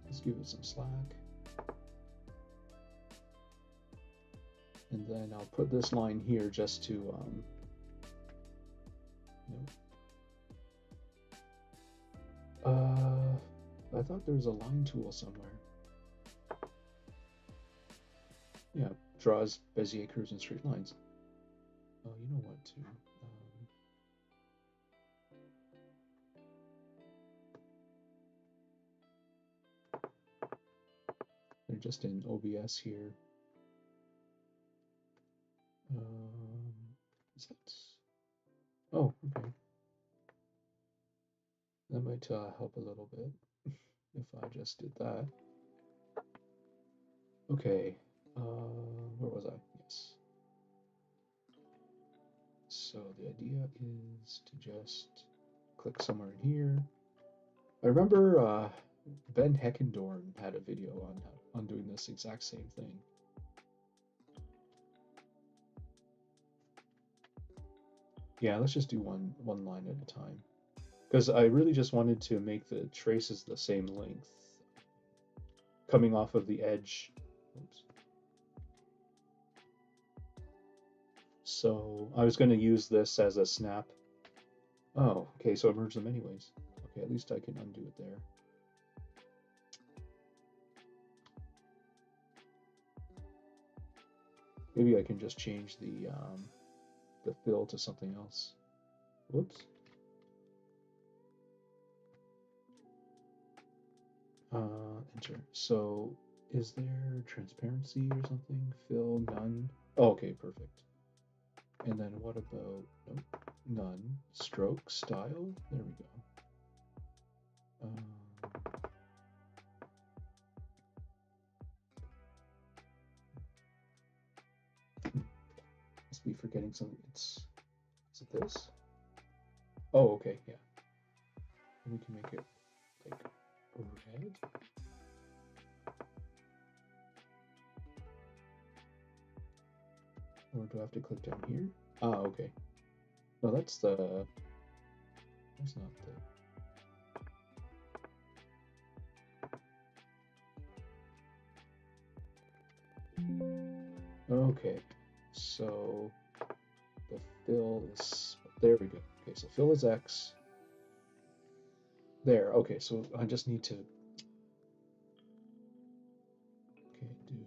Let's give it some slack. And then I'll put this line here just to, I thought there was a line tool somewhere. Yeah, draws Bezier curves and straight lines. Oh, you know what, too. They're just in OBS here. Is that? Oh, okay. That might help a little bit if I just did that. Okay, where was I? Yes. So the idea is to just click somewhere in here. I remember Ben Heckendorn had a video on doing this exact same thing. Yeah, let's just do one line at a time, because I really just wanted to make the traces the same length coming off of the edge. Oops. So I was going to use this as a snap. Oh, okay, so I merge them anyways. Okay, at least I can undo it there. Maybe I can just change the fill to something else. Whoops. Enter. So is there transparency or something? Fill, none. Oh, okay, perfect. And then what about, nope, none. Stroke, style, there we go. Must be forgetting something. Is it this? Oh, okay, yeah. And we can make it like red. Or do I have to click down here? Ah, okay. No, that's not the... Okay, so the fill is, there we go. Okay, so fill is X. There, okay, so I just need to, okay, then.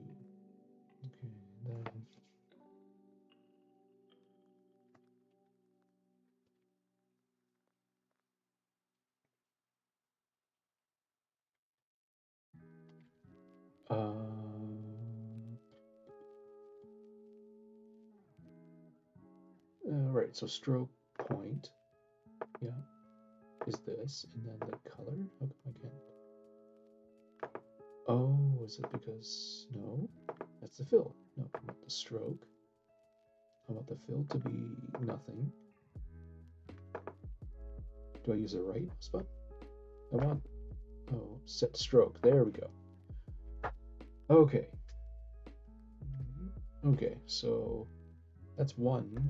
Right, so stroke point, yeah, is this, and then the color, how come I can't? Oh, is it because, no, that's the fill. No, I want the stroke. I want the fill to be nothing. Do I use the right spot? I want, oh, set stroke, there we go. Okay. Okay, so that's one now.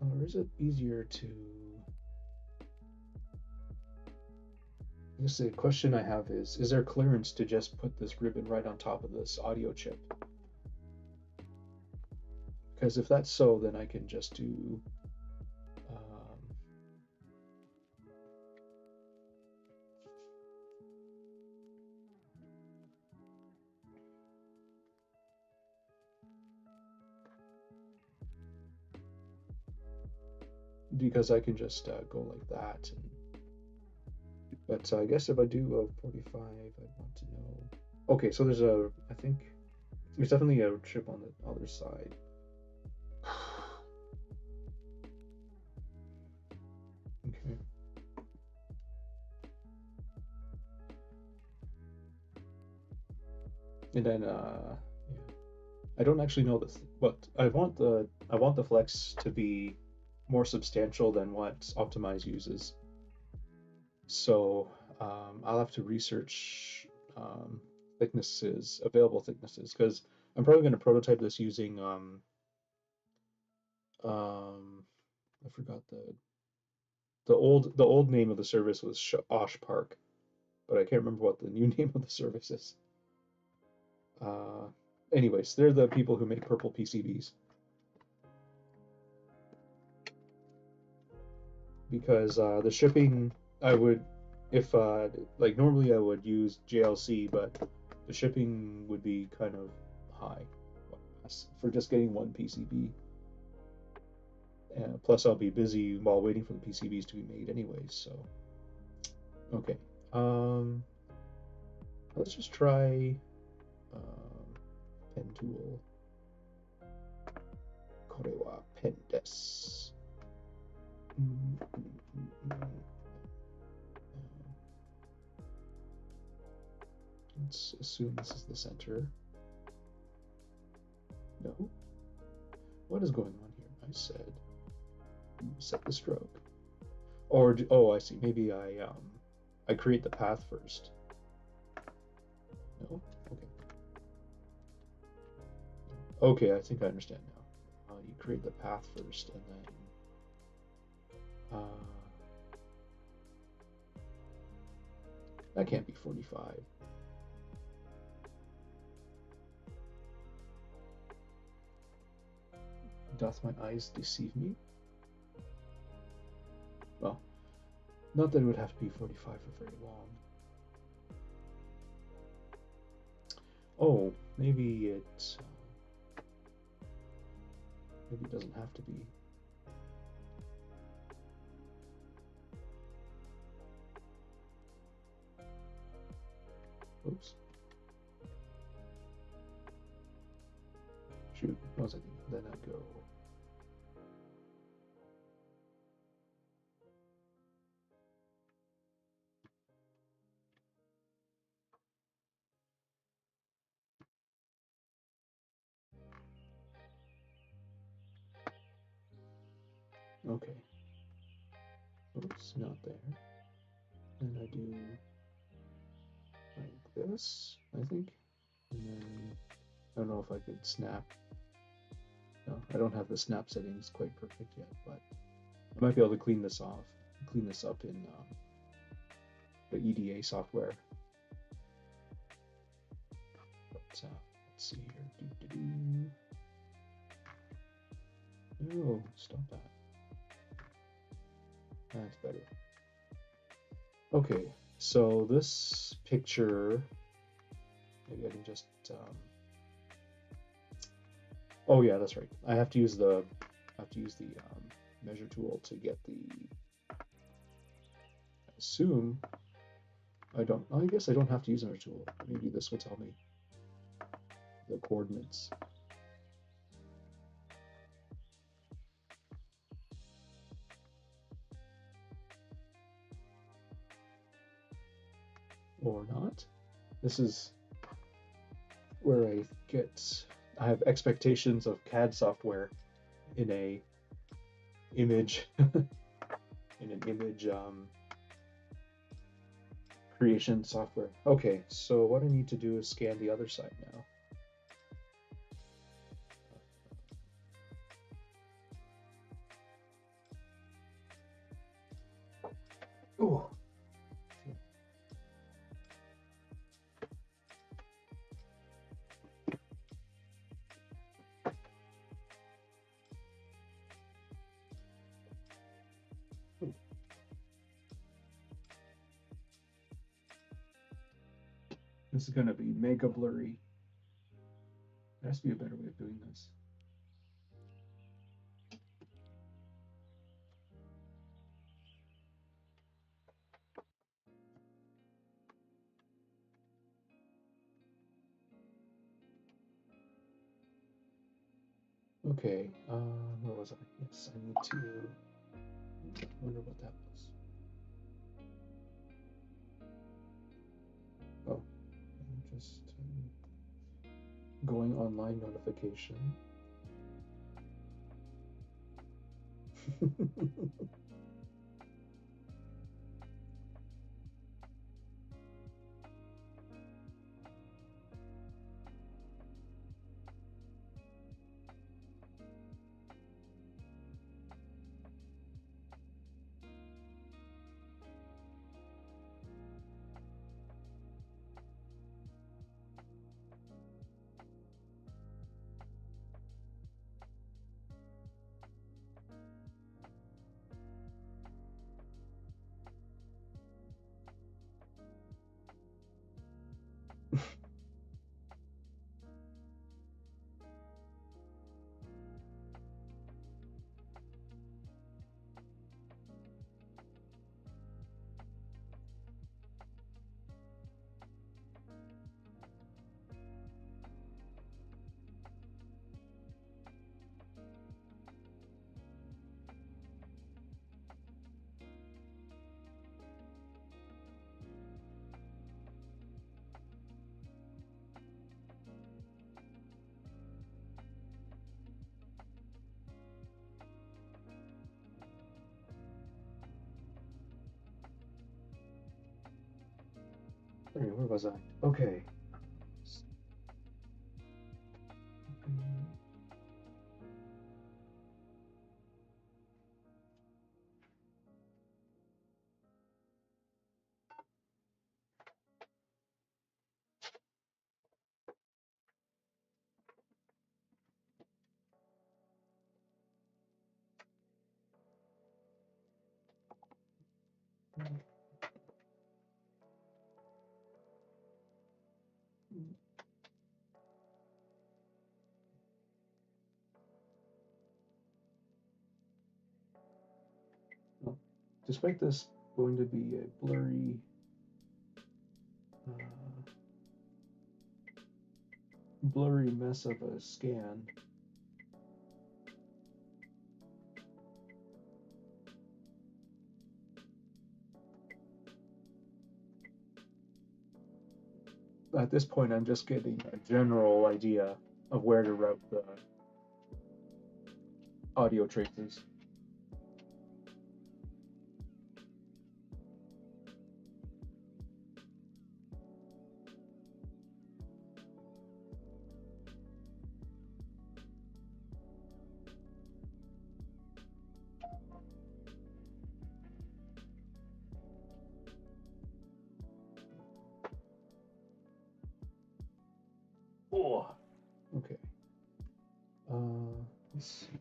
Or is it easier to, I guess the question I have is there clearance to just put this ribbon right on top of this audio chip? Because if that's so, then I can just do because I can just go like that. But I guess if I do a 45, I want to know. Okay, so there's I think there's definitely a chip on the other side. Okay. And then yeah. I don't actually know this, but I want the flex to be more substantial than what Optimize uses. So I'll have to research thicknesses, available thicknesses, because I'm probably going to prototype this using I forgot the old name of the service was Osh Park, but I can't remember what the new name of the service is. Uh, Anyways, they're the people who make purple PCBs. Because the shipping, I would, if like normally I would use JLC, but the shipping would be kind of high for just getting one PCB. Plus, I'll be busy while waiting for the PCBs to be made anyways. So, okay. Um, let's just try pen tool. これはペンです。Let's assume this is the center. No. What is going on here? I said set the stroke. Or oh, I see. Maybe I create the path first. No. Okay. Okay, I think I understand now. You create the path first, and then that can't be 45. Doth my eyes deceive me? Well, not that it would have to be 45 for very long. Oh, maybe it doesn't have to be. Oops. Shoot, what was I thinking? Then I go. Okay. Oops, not there. And I do like this, I think. And then I don't know if I could snap. No, I don't have the snap settings quite perfect yet, but I might be able to clean this up in the EDA software. But let's see here. No, stop that. That's better. Okay, so this picture, maybe I can just. Oh yeah, that's right. I have to use the measure tool to get the. I assume. I guess I don't have to use a measure tool. Maybe this will tell me the coordinates. Or not. This is where I have expectations of CAD software in a image creation software. Okay, so what I need to do is scan the other side now. Oh. This is going to be mega blurry. There has to be a better way of doing this. Okay, where was I? Yes, I need to. I wonder what that was. Oh, I'm just going online notification. Sorry, where was I? Okay. Well, despite this going to be a blurry mess of a scan, at this point I'm just getting a general idea of where to route the audio traces. Oh, okay. Let's see.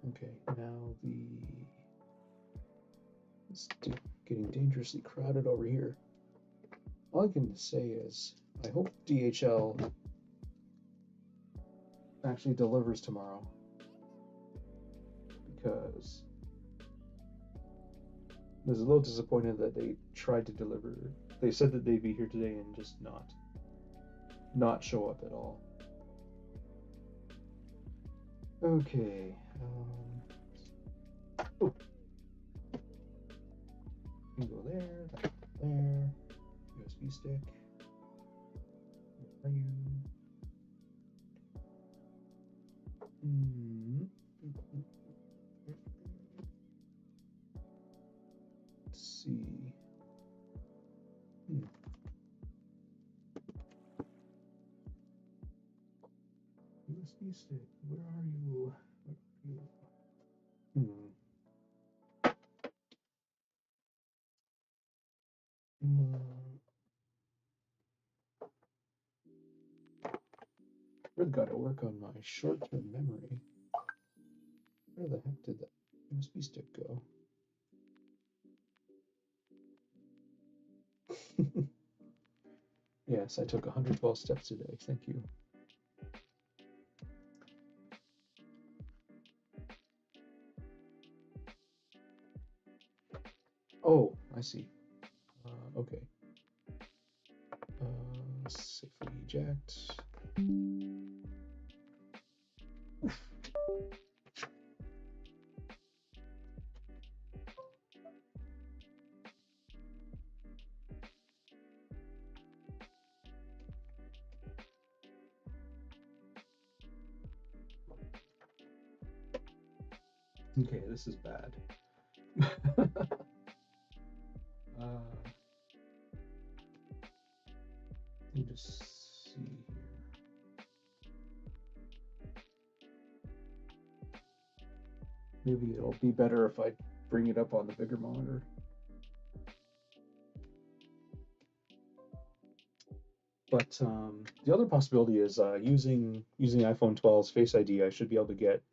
Okay, now it's getting dangerously crowded over here. All I can say is I hope DHL actually delivers tomorrow, because I was a little disappointed that they tried to deliver. They said that they'd be here today and just not show up at all. Okay. Oh. You go there, that there. USB stick. Where are you? Let's see. USB stick, where are you? Really got to work on my short-term memory. Where the heck did that USB stick go? Yes, I took 112 steps today. Thank you. Oh, I see. Okay. Safely eject. Okay, this is bad. Let me just see here. Maybe it'll be better if I bring it up on the bigger monitor. But the other possibility is using iPhone 12's Face ID, I should be able to get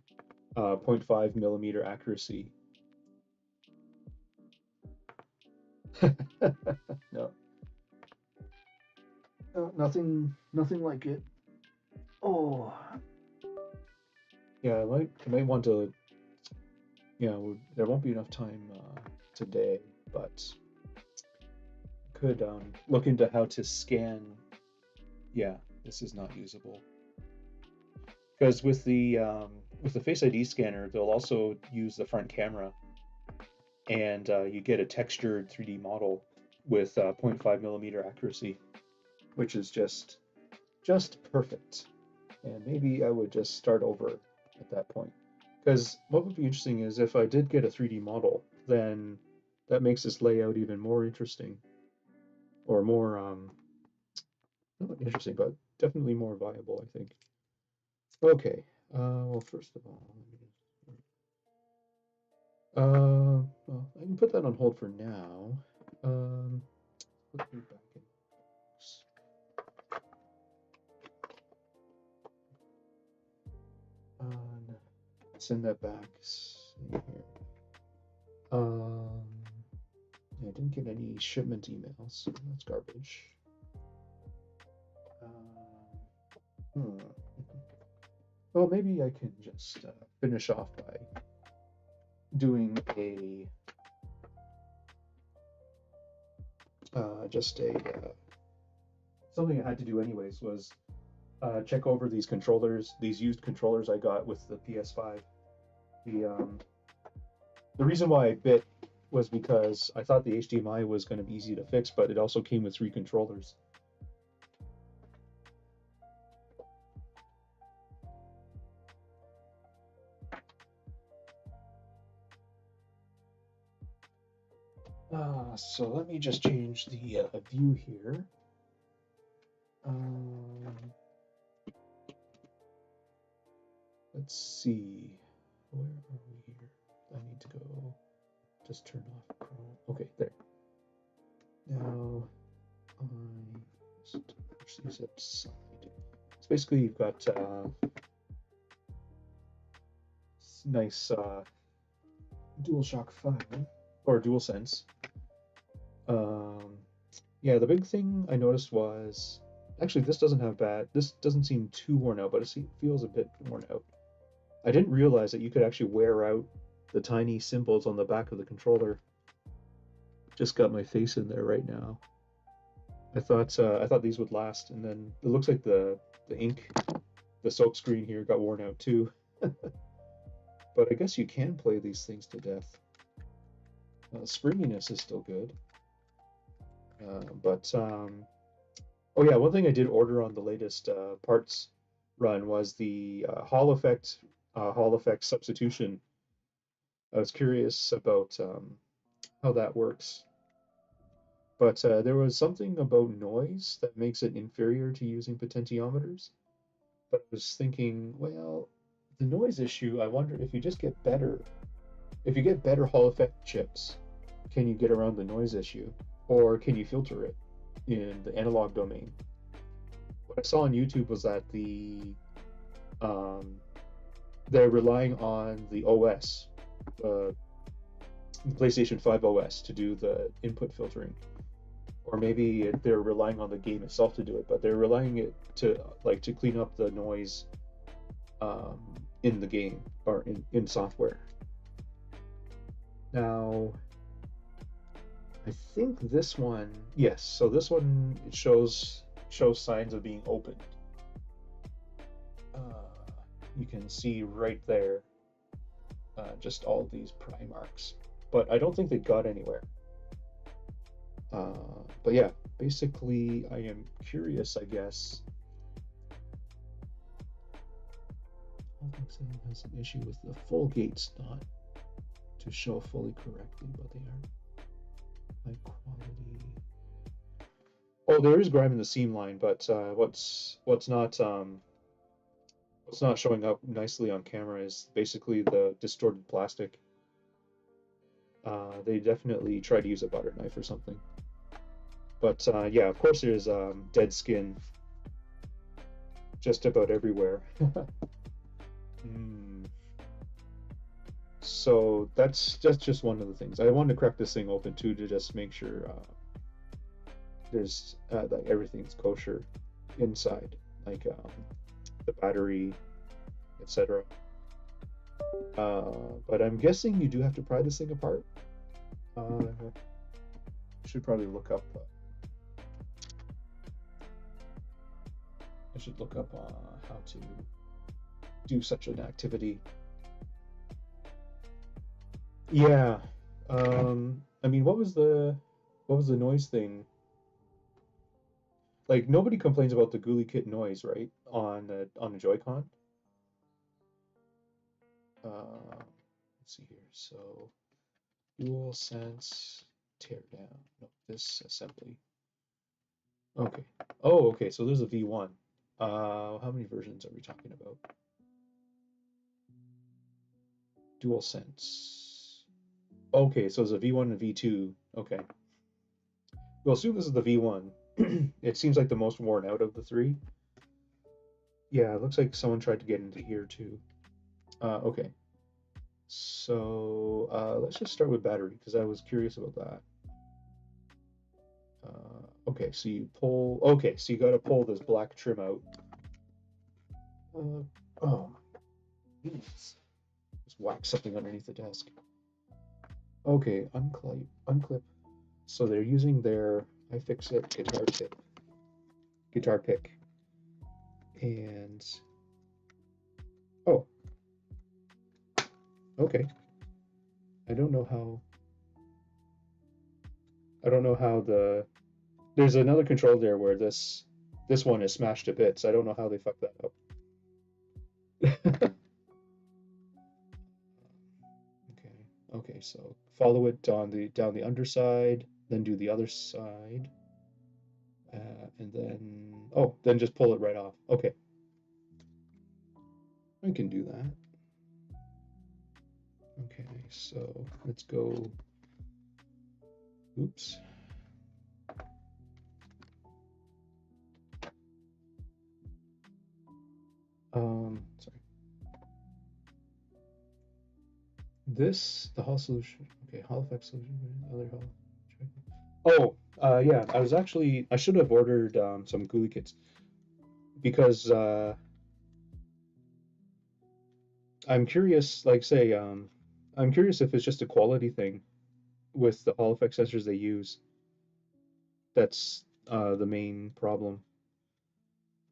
0.5 millimeter accuracy. No. No, nothing like it. Oh. Yeah, I might want to. Yeah, there won't be enough time today, but could look into how to scan. Yeah, this is not usable. Because with the Face ID scanner, they'll also use the front camera, and you get a textured 3D model with 0.5 millimeter accuracy, which is just perfect. And maybe I would just start over at that point. Because what would be interesting is if I did get a 3D model, then that makes this layout even more interesting. or more not interesting, but definitely more viable, I think. Okay. Well, first of all, well, I can put that on hold for now. Um, Put me back in. Um, Send that back. See here. Um, yeah, I didn't get any shipment emails, so that's garbage. Hmm. Well, maybe I can just finish off by doing a just a something I had to do anyways was check over these controllers, these used controllers I got with the PS5. The reason why I bit was because I thought the HDMI was going to be easy to fix, but it also came with 3 controllers. So let me just change the view here. Um, let's see. Where are we here? I need to go just turn off Chrome. Okay, there. Now I just push these outside. So basically, you've got nice DualShock 5 or DualSense. Um, yeah, the big thing I noticed was actually this doesn't have bad. This doesn't seem too worn out, but it feels a bit worn out. I didn't realize that you could actually wear out the tiny symbols on the back of the controller. Just got my face in there right now. I thought these would last, and then it looks like the ink, the soap screen here got worn out too. But I guess you can play these things to death. Springiness is still good, but oh yeah, one thing I did order on the latest parts run was the Hall effect substitution. I was curious about how that works. But there was something about noise that makes it inferior to using potentiometers. But I was thinking, well, the noise issue, I wonder if you just get better, if you get better Hall effect chips, can you get around the noise issue? Or can you filter it in the analog domain? What I saw on YouTube was that um, they're relying on the OS, uh, the PlayStation 5 OS, to do the input filtering. Or maybe they're relying on the game itself to do it, but they're relying it to to clean up the noise um, in the game or in software. Now, I think this one, yes. So this one it shows signs of being opened. You can see right there, just all these pry marks, but I don't think they got anywhere. But yeah, basically, I am curious, I guess. Exam has an issue with the full gates not to show fully correctly, but they are high quality. Oh, there is grime in the seam line, but what's not showing up nicely on camera is basically the distorted plastic. They definitely try to use a butter knife or something. But yeah, of course there's dead skin just about everywhere. Mm. So that's just one of the things. I wanted to crack this thing open too to just make sure there's that everything's kosher inside, like the battery, etc. But I'm guessing you do have to pry this thing apart. Should probably look up. I should look up how to do such an activity. Yeah. I mean, what was the noise thing? Like nobody complains about the Ghoulie Kit noise, right? On a Joy-Con. Let's see here. So DualSense teardown. No, this assembly. Okay. Oh, okay. So there's a V1. How many versions are we talking about? DualSense. Okay, so there's a V1 and V2. Okay. We'll assume this is the V1. It seems like the most worn out of the three. Yeah, it looks like someone tried to get into here too. Okay. So let's just start with battery because I was curious about that. Okay, so you pull. Okay, so you got to pull this black trim out. Oh my goodness! Just whack something underneath the desk. Okay, unclip, unclip. So they're using their iFixit guitar pick, and oh, okay. I don't know how. I don't know how the. There's another control there where this one is smashed to bits. I don't know how they fucked that up. Okay. Okay, so follow it on the down the underside, then do the other side, and then then just pull it right off. Okay, I can do that. Okay, so let's go. Oops. Sorry. The Hall solution. Okay, Hall effect solution. Other Hall. Oh, yeah. I should have ordered some GUI kits because I'm curious. I'm curious if it's just a quality thing with the Hall effect sensors they use. That's the main problem.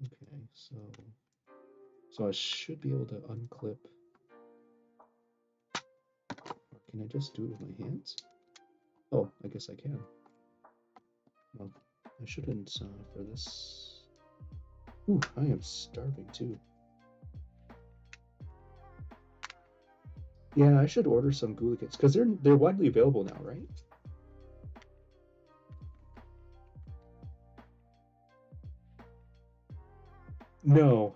Okay, so I should be able to unclip. Or can I just do it with my hands? Oh, I guess I can. Well, I shouldn't for this. Ooh, I am starving too. Yeah, I should order some Gula kits because they're widely available now, right? No,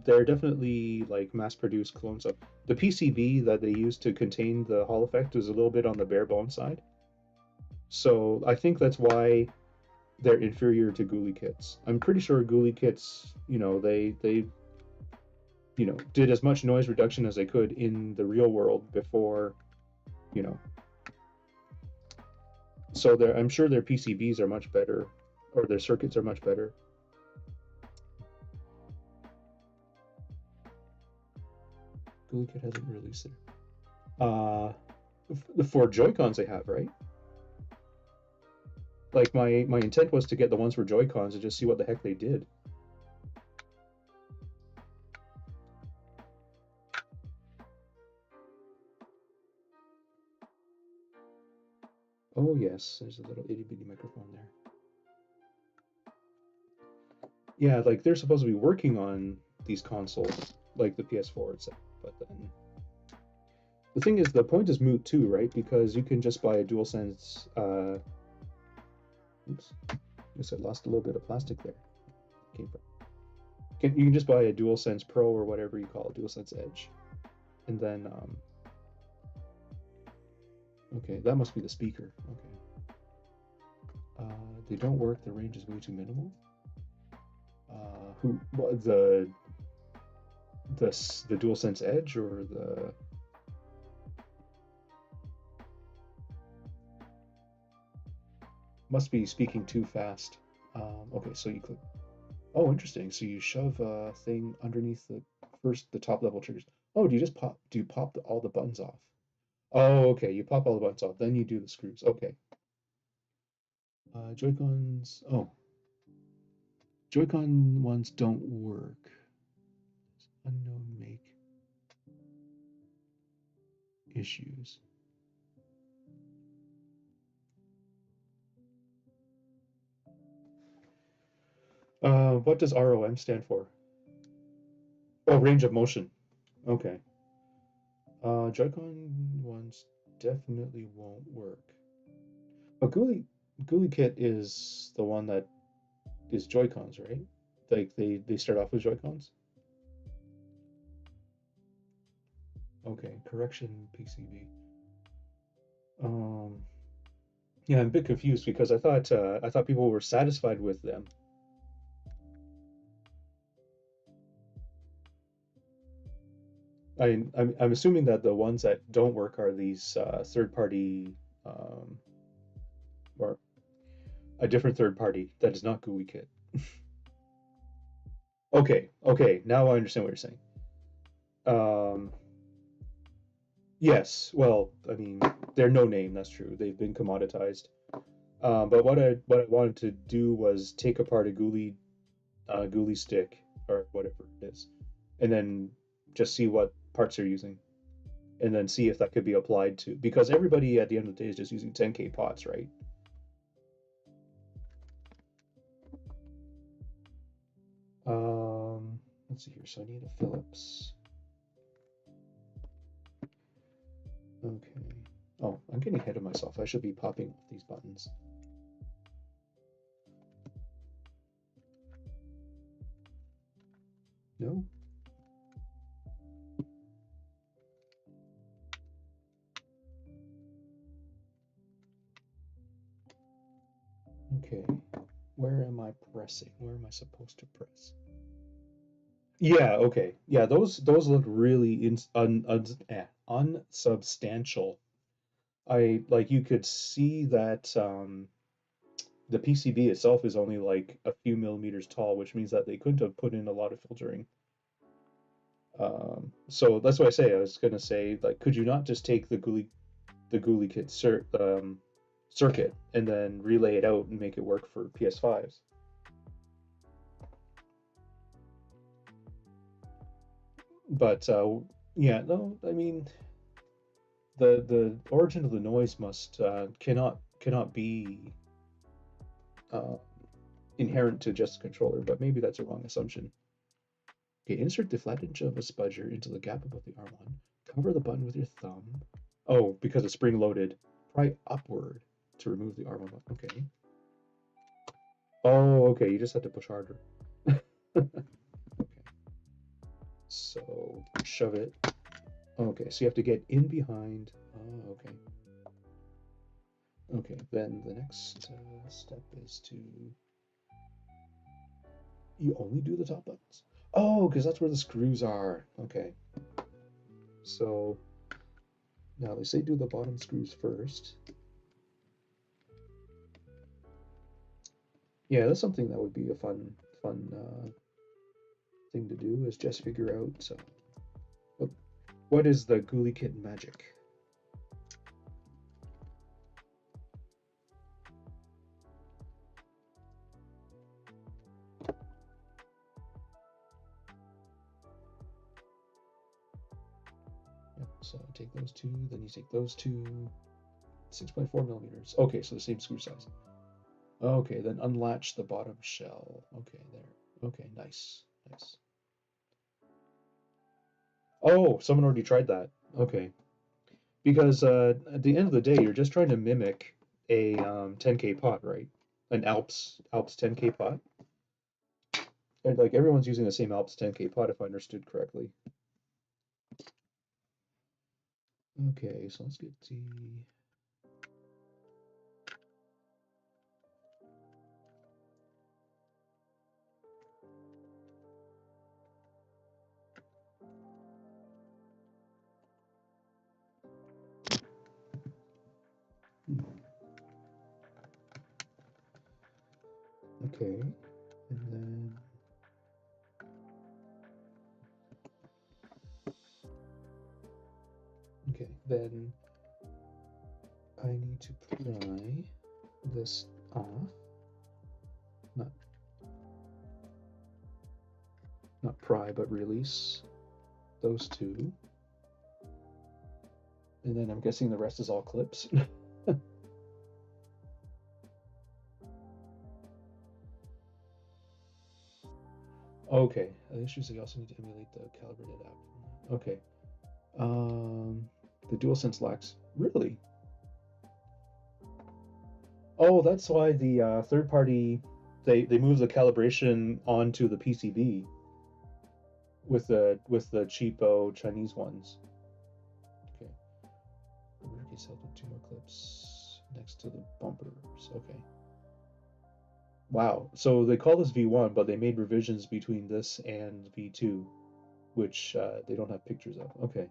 they're definitely like mass-produced clones of the PCB that they used to contain the Hall effect was a little bit on the bare bone side. So I think that's why they're inferior to Ghoulie kits. I'm pretty sure Ghoulie kits, they did as much noise reduction as they could in the real world before, you know. So I'm sure their PCBs are much better, or their circuits are much better. Ghoulie kit hasn't released it. The four Joy Cons they have, right? Like my intent was to get the ones for Joy Cons and just see what the heck they did. Oh yes, there's a little itty bitty microphone there. Yeah, like they're supposed to be working on these consoles, like the PS4 itself, but then the thing is, the point is moot too, right? Because you can just buy a DualSense. Oops, I guess I lost a little bit of plastic there. Came from. You can just buy a DualSense Pro or whatever you call it, DualSense Edge, and then okay, that must be the speaker. Okay, they don't work. The range is way too minimal. Who the DualSense Edge or the must be speaking too fast. Okay, so you click. Oh, interesting. So you shove a thing underneath the top level triggers. Oh, do you just pop? Do you pop all the buttons off? Oh, okay. You pop all the buttons off, then you do the screws. Okay. Joy-Cons. Oh, Joy-Con ones don't work. Unknown make issues. What does ROM stand for? Oh, range of motion. Okay. Joy-Con ones definitely won't work. But GUI Kit is the one that is Joy-Cons, right? Like they start off with Joy-Cons. Okay, correction PCB. Um, yeah, I'm a bit confused because I thought people were satisfied with them. I'm assuming that the ones that don't work are these third party um, or a different third party that is not GUI kit. Okay, okay, now I understand what you're saying. Um, yes, well, I mean, they're no name, that's true. They've been commoditized. But what I wanted to do was take apart a GUI stick or whatever it is, and then just see what parts they're using, and then see if that could be applied to because everybody at the end of the day is just using 10K pots, right? Let's see here. So I need a Phillips. Okay. Oh, I'm getting ahead of myself. I should be popping off these buttons. No? Okay. Where am I pressing? Where am I supposed to press? Yeah, okay. Yeah, those look really unsubstantial. I like you could see that the PCB itself is only like a few millimeters tall, which means that they couldn't have put in a lot of filtering. So that's what I was gonna say, like, could you not just take the GUI kit circuit and then relay it out and make it work for PS5s? But yeah, no, I mean the origin of the noise must cannot be uh, inherent to just a controller, but maybe that's a wrong assumption. Okay, insert the flat edge of a spudger into the gap above the R1. Cover the button with your thumb. Oh, because it's spring loaded. Pry upward to remove the R1 button. Okay. Oh, okay. You just have to push harder. Okay. So shove it. Okay, so you have to get in behind. Oh, okay. Okay, then the next step is to you only do the top buttons. Oh, because that's where the screws are. Okay. So now they say do the bottom screws first. Yeah, that's something that would be a fun thing to do is just figure out. So, what, what is the GUI kit magic? Yep, so take those two, then you take those two, 6.4 millimeters. Okay, so the same screw size. Okay, then unlatch the bottom shell. Okay, there. Okay, nice, nice. Oh, someone already tried that. Okay, because at the end of the day, you're just trying to mimic a 10K pot, right? An Alps 10K pot. And like everyone's using the same Alps 10K pot, if I understood correctly. Okay, so let's get the. Okay, and then okay, then I need to pry this off. Not not pry, but release those two. And then I'm guessing the rest is all clips. Okay, the issue is you also need to emulate the calibrated app. Okay. Um, the DualSense lacks. Really? Oh, that's why the they moved the calibration onto the PCB with the cheapo Chinese ones. Okay. The rear case held with two more clips next to the bumpers. Okay. Wow. So they call this V1, but they made revisions between this and V2, which they don't have pictures of. Okay.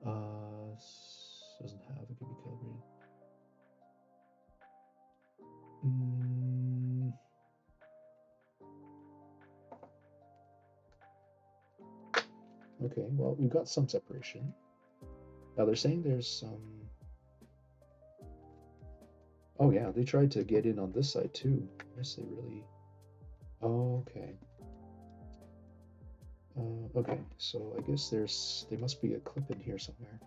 Doesn't have. It can be calibrated. Okay. Well, we've got some separation. Now they're saying there's some. Oh yeah, they tried to get in on this side too. I guess they really. Oh, okay. Okay, so I guess there must be a clip in here somewhere.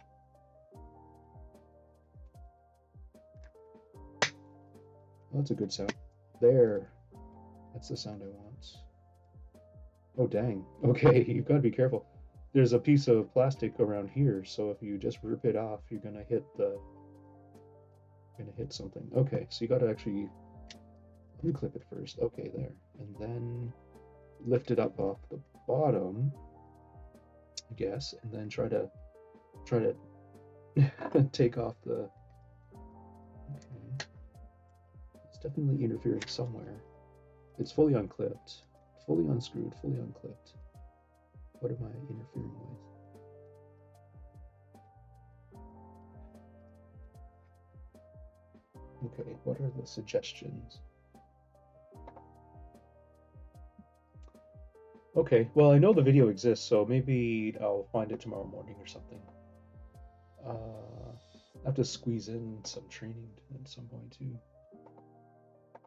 Oh, that's a good sound. There. That's the sound I want. Oh dang. Okay, you've got to be careful. There's a piece of plastic around here, so if you just rip it off, you're gonna hit something. Okay, so you got to actually unclip it first. Okay, there, and then lift it up off the bottom, I guess, and then try to take off the. Okay, it's definitely interfering somewhere. It's fully unclipped, fully unscrewed, fully unclipped. What am I interfering with? Okay, what are the suggestions? Okay, well, I know the video exists, so maybe I'll find it tomorrow morning or something. I have to squeeze in some training at some point too.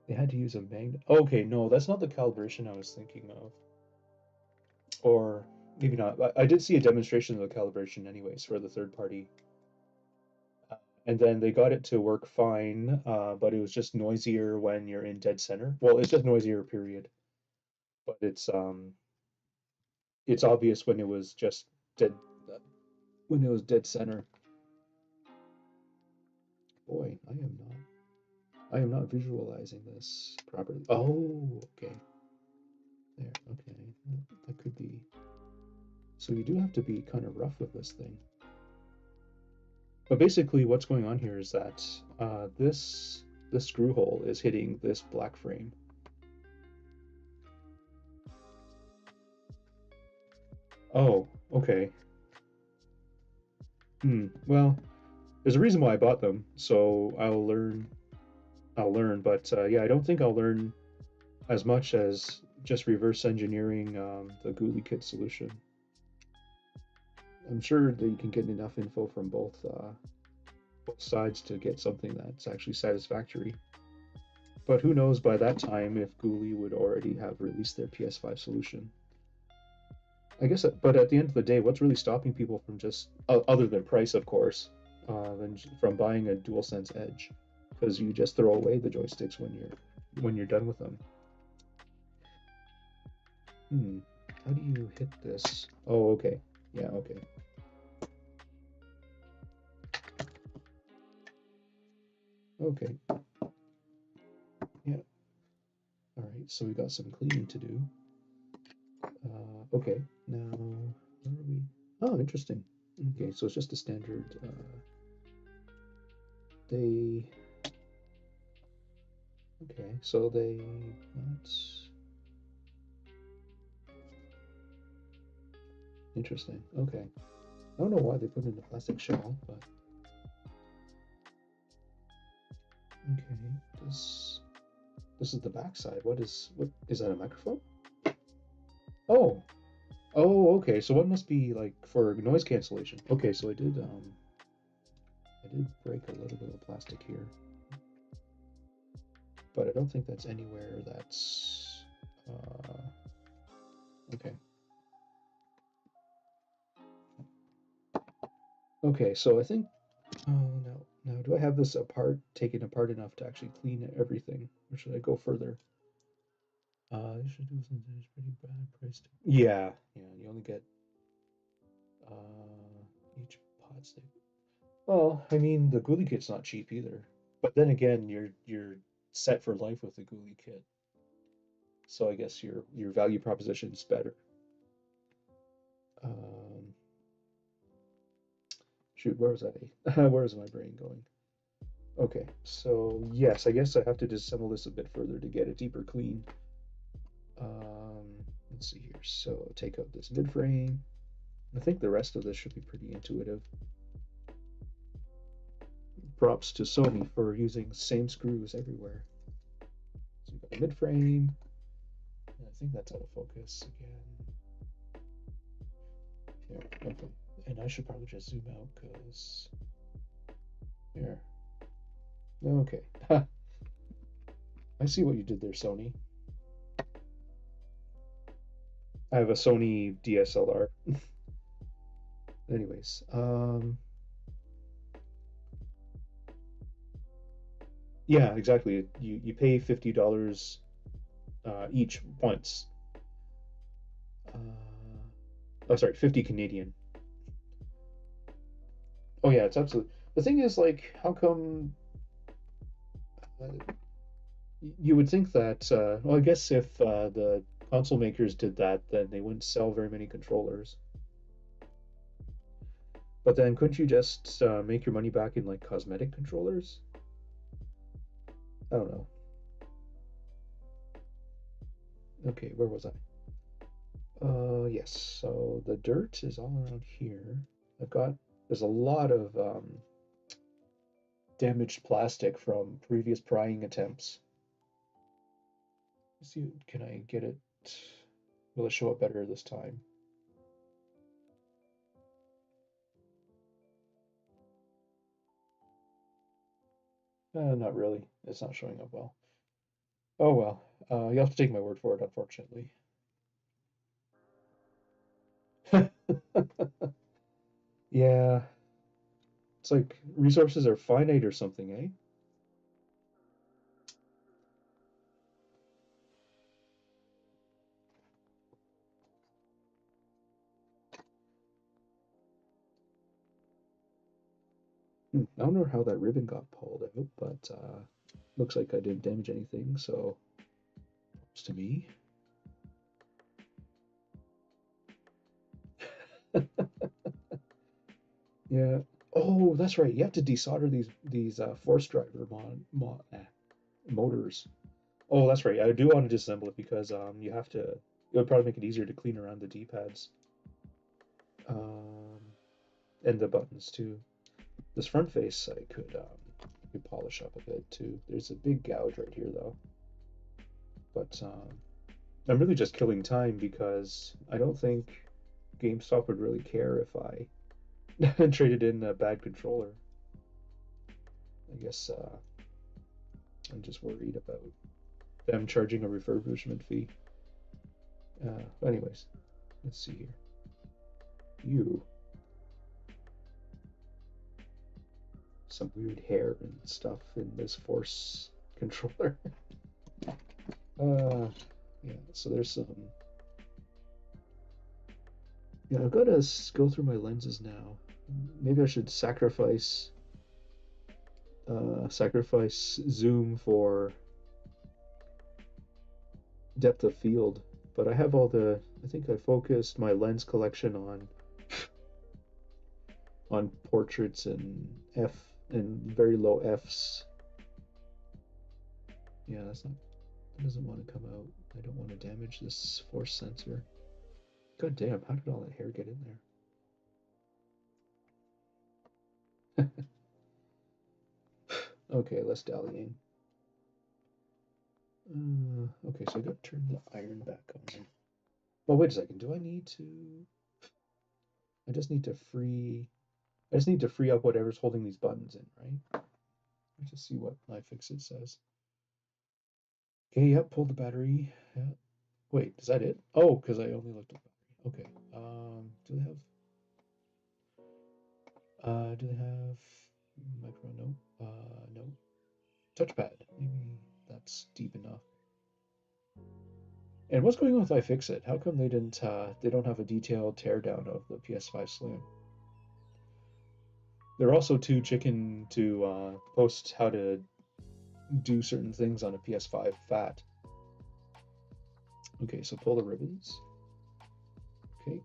They had to use a magnet. Okay, no, that's not the calibration I was thinking of. Or maybe not. I did see a demonstration of the calibration anyways for the third party. And then they got it to work fine, but it was just noisier when you're in dead center. Well, it's just noisier, period. But it's obvious when it was just dead when it was dead center. Boy, I am not visualizing this properly. Oh, okay. There, okay. That could be. So you do have to be kind of rough with this thing. But basically what's going on here is that this screw hole is hitting this black frame. Oh, okay. Well, there's a reason why I bought them, so I'll learn. But yeah, I don't think I'll learn as much as just reverse engineering the GUI kit solution. I'm sure that you can get enough info from both sides to get something that's actually satisfactory. But who knows by that time if GUI would already have released their PS5 solution. I guess, but at the end of the day, what's really stopping people from just, other than price, of course, than from buying a DualSense Edge, because you just throw away the joysticks when you're done with them. How do you hit this? Oh, okay. Yeah, okay. Okay. Yeah. All right. So we got some cleaning to do. Okay. Now, where are we? Oh, interesting. Okay, so it's just a standard. They. Okay, so they. That's interesting. Okay. I don't know why they put it in a plastic shell, but. Okay. This is the backside. What is that, a microphone? Oh. Oh, okay. So what must be like for noise cancellation? Okay, so I did break a little bit of plastic here, but I don't think that's anywhere that's okay. Okay, so I think no, no. Do I have this taken apart enough to actually clean everything, or should I go further? You should do something that's pretty bad priced. Yeah, yeah. You only get each pot stick. Well, I mean, the Ghoulie kit's not cheap either. But then again, you're set for life with the Ghoulie kit. so I guess your value proposition is better. Um, Shoot, where was I? Where is my brain going? Okay, so yes, I guess I have to disassemble this a bit further to get a deeper clean. Let's see here. So take out this mid frame. I think the rest of this should be pretty intuitive. Props to Sony for using same screws everywhere. So you've got a mid frame. I think that's out of focus again. Here, okay. And I should probably just zoom out because here. Okay. I see what you did there, Sony. I have a Sony DSLR. Anyways, yeah, exactly. You pay $50 each once. Oh, sorry, 50 Canadian. Oh yeah, it's absolutely. The thing is, like, how come you would think that? Well, I guess if the console makers did that, then they wouldn't sell very many controllers. But then, couldn't you just make your money back in like cosmetic controllers? I don't know. Okay, where was I? Yes. So the dirt is all around here. I've got. There's a lot of damaged plastic from previous prying attempts. Let's see, can I get it? Will it show up better this time? Not really. It's not showing up well. Oh well. You have to take my word for it, unfortunately. Yeah, it's like resources are finite or something, eh? I don't know how that ribbon got pulled out, but looks like I didn't damage anything, so it's to me. Yeah. Oh, that's right. You have to desolder these force driver motors. Oh, that's right. I do want to disassemble it because you have to. It would probably make it easier to clean around the D-pads, um, and the buttons too. This front face I could polish up a bit too. There's a big gouge right here though, but I'm really just killing time because I don't think GameStop would really care if I traded in a bad controller. I guess I'm just worried about them charging a refurbishment fee. Anyways, let's see here. You, some weird hair and stuff in this force controller. Yeah, so there's some. Yeah, I've got to go through my lenses now. Maybe I should sacrifice zoom for depth of field. But I have all the. I think I focused my lens collection on portraits and f and very low f's. Yeah, that doesn't want to come out. I don't want to damage this force sensor. God damn, how did all that hair get in there? Okay, less dallying. Okay, so I got to turn the iron back on. Well, wait a second. Do I need to? I just need to free. I just need to free up whatever's holding these buttons in, right? Let's just see what iFixit says. Okay, yep, pull the battery. Yeah. Wait, is that it? Oh, because I only looked at the battery. Okay. Do they have? Do they have micro? No. No. Touchpad. Maybe that's deep enough. And what's going on with iFixit? How come they didn't? They don't have a detailed teardown of the PS5 Slim? They're also too chicken to post how to do certain things on a PS5 Fat. Okay, so pull the ribbons. Okay.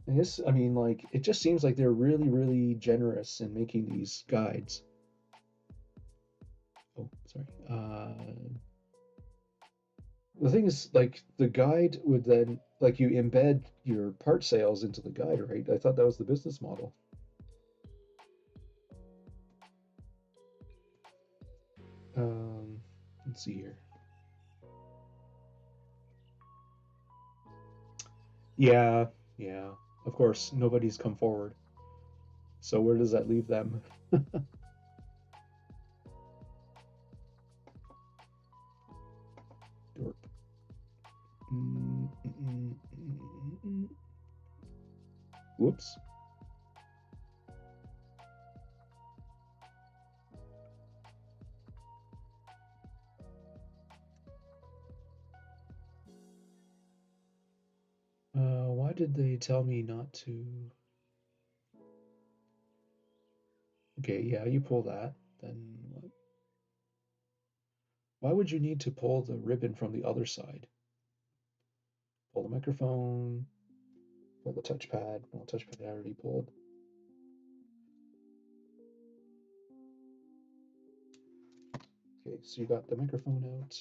I guess, I mean, like, it just seems like they're really, really generous in making these guides. Oh, sorry. The thing is, like, the guide would then, like, you embed your part sales into the guide, right? I thought that was the business model. Let's see here. Yeah, yeah. Of course, nobody's come forward. So where does that leave them? Dorp. Whoops. Why did they tell me not to? Okay, yeah, you pull that. Then what? Why would you need to pull the ribbon from the other side? Pull the microphone, pull the touchpad. Well, touchpad I already pulled. Okay, so you got the microphone out.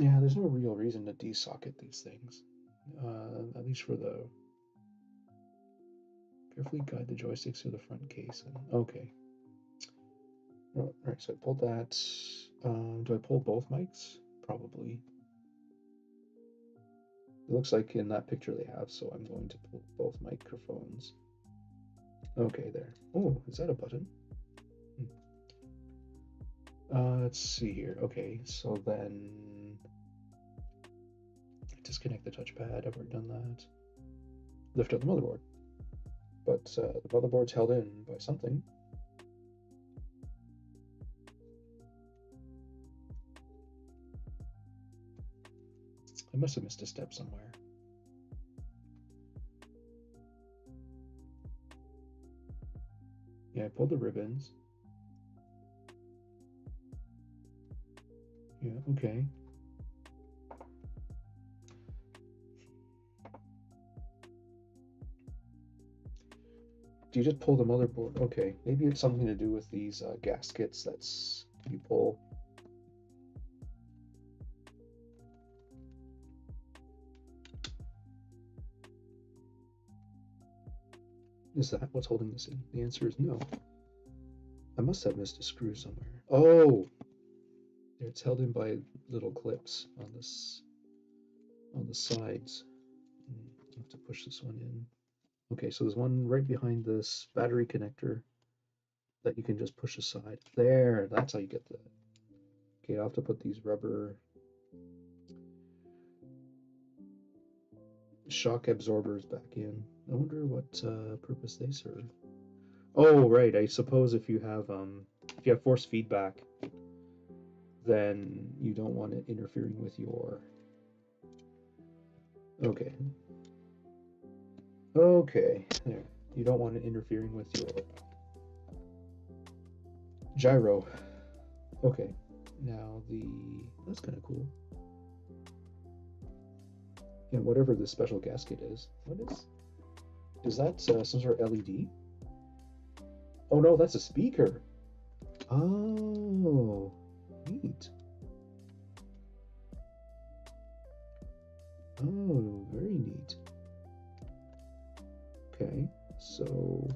Yeah, there's no real reason to desocket these things. At least for the... Carefully guide the joysticks to the front case. Okay. All right, so I pulled that. Do I pull both mics? Probably. It looks like in that picture they have, so I'm going to pull both microphones. Okay, there. Oh, is that a button? Let's see here. Okay, so then disconnect the touchpad. I've already done that. Lift up the motherboard. But the motherboard's held in by something. I must have missed a step somewhere. Yeah, I pulled the ribbons. Yeah, okay. Do you just pull the motherboard? Okay, maybe it's something to do with these gaskets that's you pull. Is that what's holding this in? The answer is no. I must have missed a screw somewhere. Oh, it's held in by little clips on this on the sides. I have to push this one in. Okay, so there's one right behind this battery connector that you can just push aside. There, that's how you get the... Okay, I'll have to put these rubber shock absorbers back in. I wonder what purpose they serve. Oh, right. I suppose if you have force feedback, then you don't want it interfering with your... Okay. Okay, there. You don't want it interfering with your gyro. Okay. Now that's kind of cool. Yeah, whatever this special gasket is. What is that some sort of LED? Oh no, that's a speaker. Oh, neat. Oh, very neat. Okay, so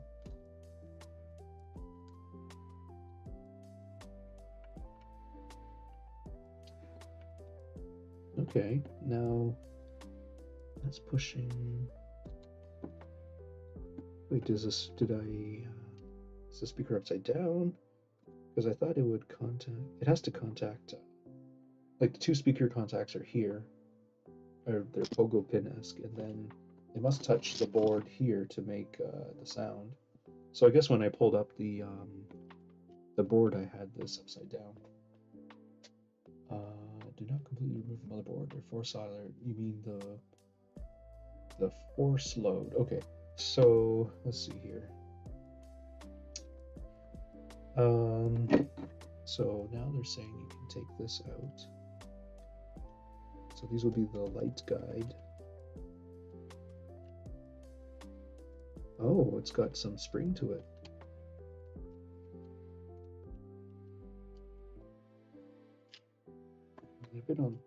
okay, now that's pushing. Wait, did is the speaker upside down? Because I thought it would contact, it has to contact, like the two speaker contacts are here, or they're pogo pin-esque, and then it must touch the board here to make the sound. So I guess when I pulled up the board, I had this upside down. Do not completely remove the motherboard or force solder. You mean the force load? Okay, so let's see here. So now they're saying you can take this out. So these will be the light guide. Oh, it's got some spring to it. A bit on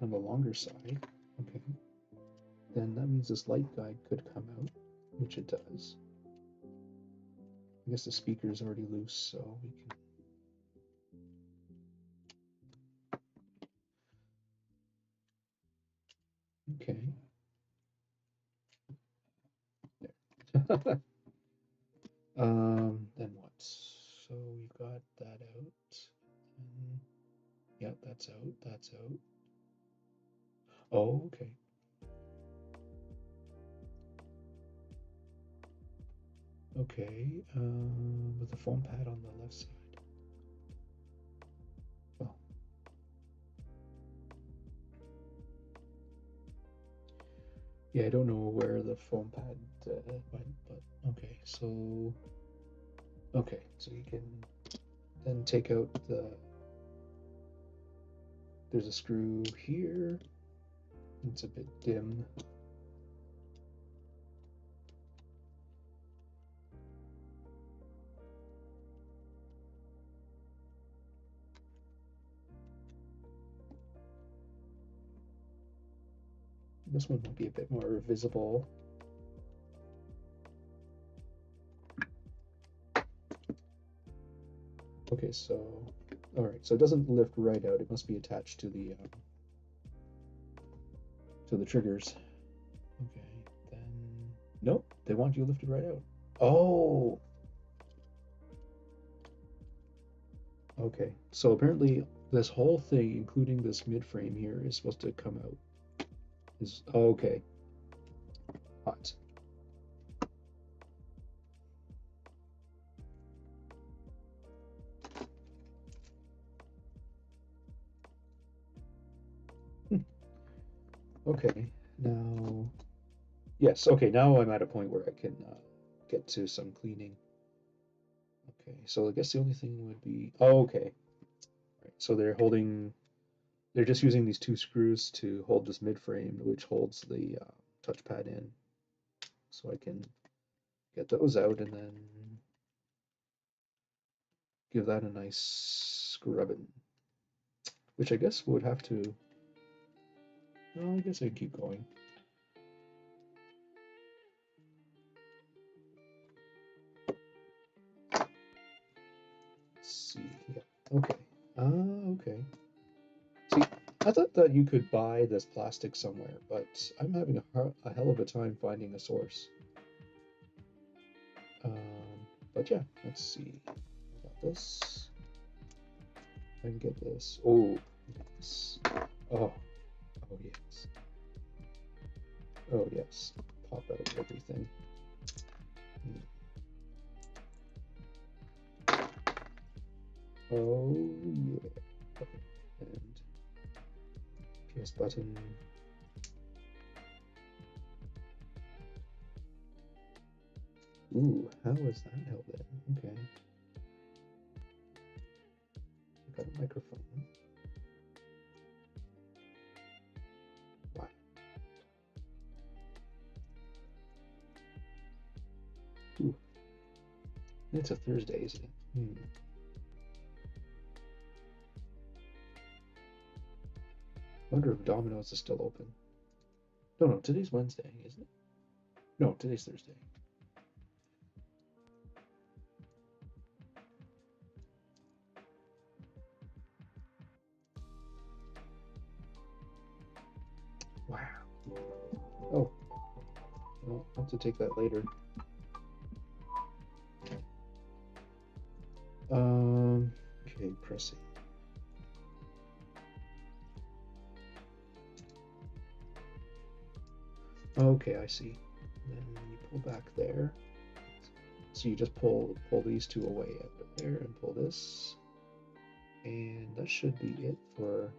the longer side. Okay. Then that means this light guide could come out, which it does. I guess the speaker is already loose, so we can. Okay. There. Then what? So we've got that out. And, yeah, that's out. That's out. Oh, okay. Okay. With the foam pad on the left side. Well. Yeah, I don't know where the foam pad went, but okay. So you can then take out there's a screw here. It's a bit dim. This one might be a bit more visible. Okay, so all right, so it doesn't lift right out. It must be attached to the triggers. Okay, then nope, they want you lifted right out. Oh, okay. So apparently this whole thing, including this mid frame here, is supposed to come out. Is okay. Hot. Okay, now, yes, okay, now I'm at a point where I can get to some cleaning. Okay, so I guess the only thing would be, oh, okay. Right, so they're just using these two screws to hold this mid frame, which holds the touchpad in. So I can get those out and then give that a nice scrubbing, which I guess would have to, well, I guess I'd keep going. Let's see, yeah, okay. Okay. See, I thought that you could buy this plastic somewhere, but I'm having a hell of a time finding a source. But yeah, let's see. I got this. I can get this. Oh, yes. Oh, oh yes. Oh yes. Pop out everything. Oh yeah. Okay. And PS button. Ooh, how is that held in? Okay. I got a microphone. Wow. Ooh. It's a Thursday, isn't it? Wonder if Domino's is still open. No, today's Wednesday, isn't it? No, today's Thursday. Wow. Oh. Well, I'll have to take that later. Okay, pressing. Okay, I see. Then you pull back there. So you just pull these two away out of there and pull this. And that should be it for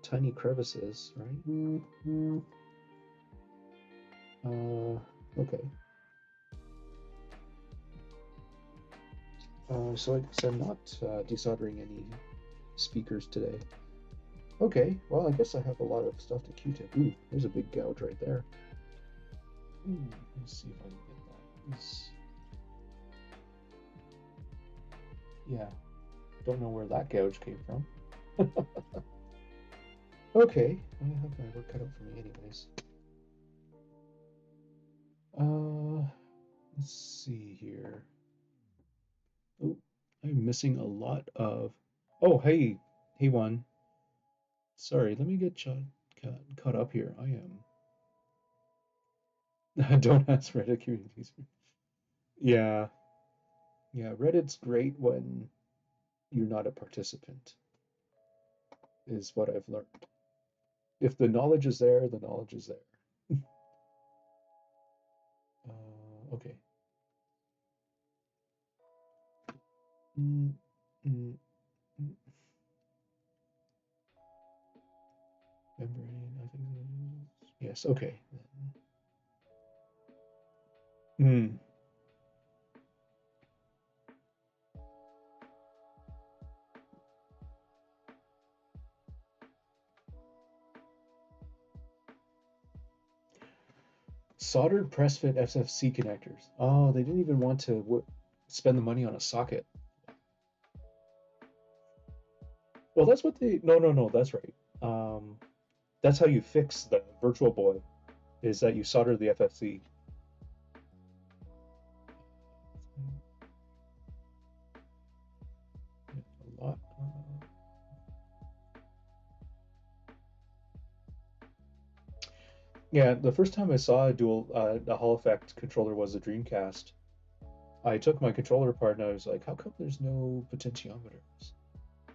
tiny crevices, right? Okay. So I guess I'm not desoldering any speakers today. Okay, well, I guess I have a lot of stuff to Q-tip. Ooh, there's a big gouge right there. Let's see if I can get that. Yeah, don't know where that gouge came from. Okay, I have my work cut out for me anyways. Let's see here. Oh, I'm missing a lot of. Oh, hey, hey, one. Sorry, let me get caught up here. I am. Don't ask Reddit communities. Yeah, yeah. Reddit's great when you're not a participant, is what I've learned. If the knowledge is there, the knowledge is there. Okay. Mm, mm, mm. Membrane, I think. Yes. Okay. Mm. Soldered press fit SFC connectors. Oh, they didn't even want to spend the money on a socket. Well, that's what they. No, no, no. That's right. That's how you fix the Virtual Boy. Is that you solder the FFC. A lot. Yeah, the first time I saw a Hall effect controller was a Dreamcast. I took my controller apart and I was like, how come there's no potentiometers?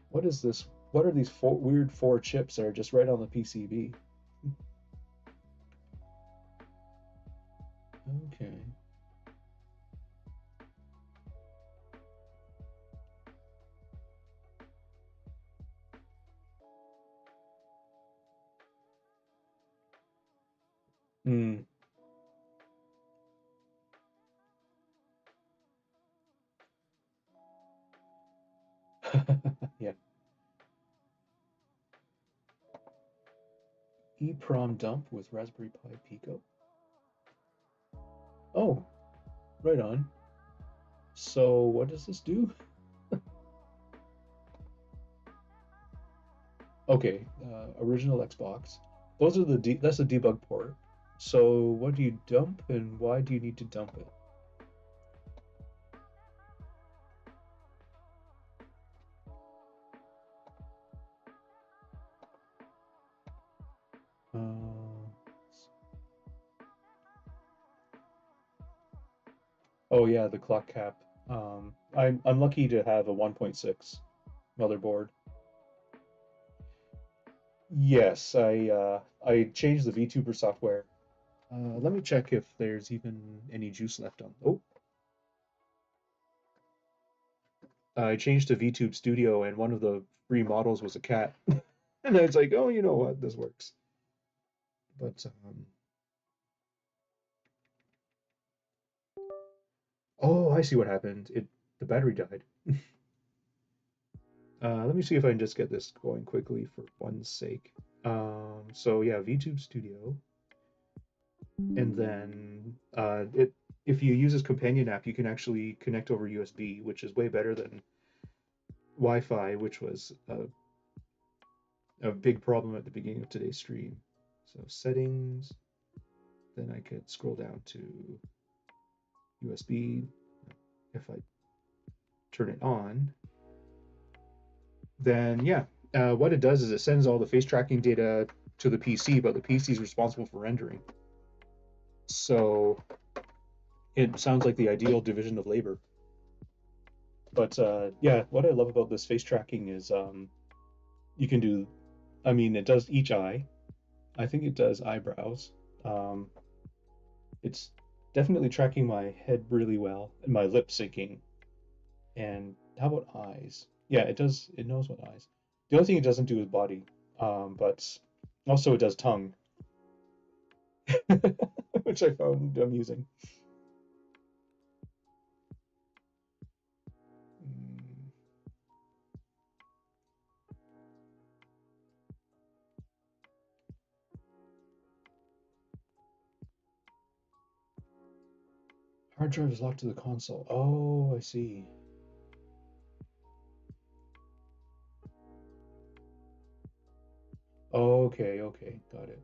What is this? What are these weird four chips that are just right on the PCB? Okay. Hmm. Yeah. EEPROM dump with Raspberry Pi Pico. Oh, right on. So what does this do? Okay, original Xbox. Those are that's a debug port. So what do you dump and why do you need to dump it? Uh, oh yeah, the clock cap. I'm lucky to have a 1.6 motherboard. Yes, I changed the VTuber software. Let me check if there's even any juice left on. Oh, I changed to VTube Studio, and one of the free models was a cat, and I was like, oh, you know what, this works. But oh, I see what happened. The battery died. Let me see if I can just get this going quickly for one's sake. So yeah, VTube Studio, and then it if you use this companion app, you can actually connect over USB, which is way better than Wi-Fi, which was a big problem at the beginning of today's stream. So settings, then I could scroll down to USB. If I turn it on, then yeah, what it does is it sends all the face tracking data to the PC, but the PC is responsible for rendering. So it sounds like the ideal division of labor. But yeah, what I love about this face tracking is you can do, I mean, it does each eye. I think it does eyebrows. Um, it's definitely tracking my head really well and my lip syncing. And how about eyes? Yeah, it does. It knows what eyes. The only thing it doesn't do is body, but also it does tongue, which I found amusing. Mm, hard drive is locked to the console. Oh, I see. Okay, okay, got it.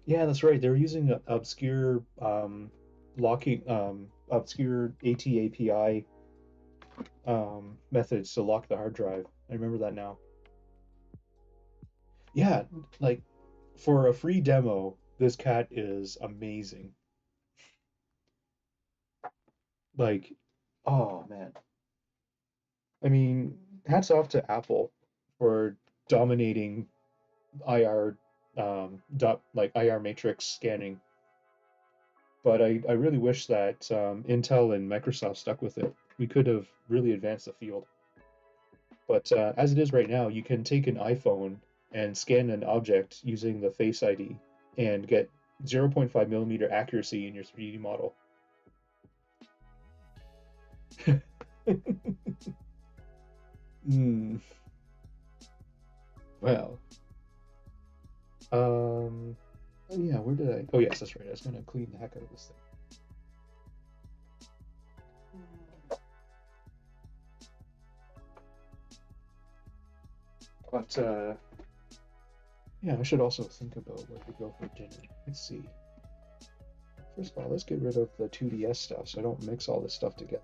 Yeah, that's right. They're using obscure obscure AT API methods to lock the hard drive. I remember that now. Yeah, like for a free demo, this cat is amazing. Like, oh man. I mean, hats off to Apple for dominating IR IR matrix scanning. But I really wish that Intel and Microsoft stuck with it. We could have really advanced the field. But as it is right now, you can take an iPhone and scan an object using the Face ID and get 0.5 millimeter accuracy in your 3D model. Hmm. Well, oh yeah, where did I? Oh yes, that's right. I was gonna clean the heck out of this thing. But yeah, I should also think about where to go for dinner. Let's see. First of all, let's get rid of the 2DS stuff so I don't mix all this stuff together.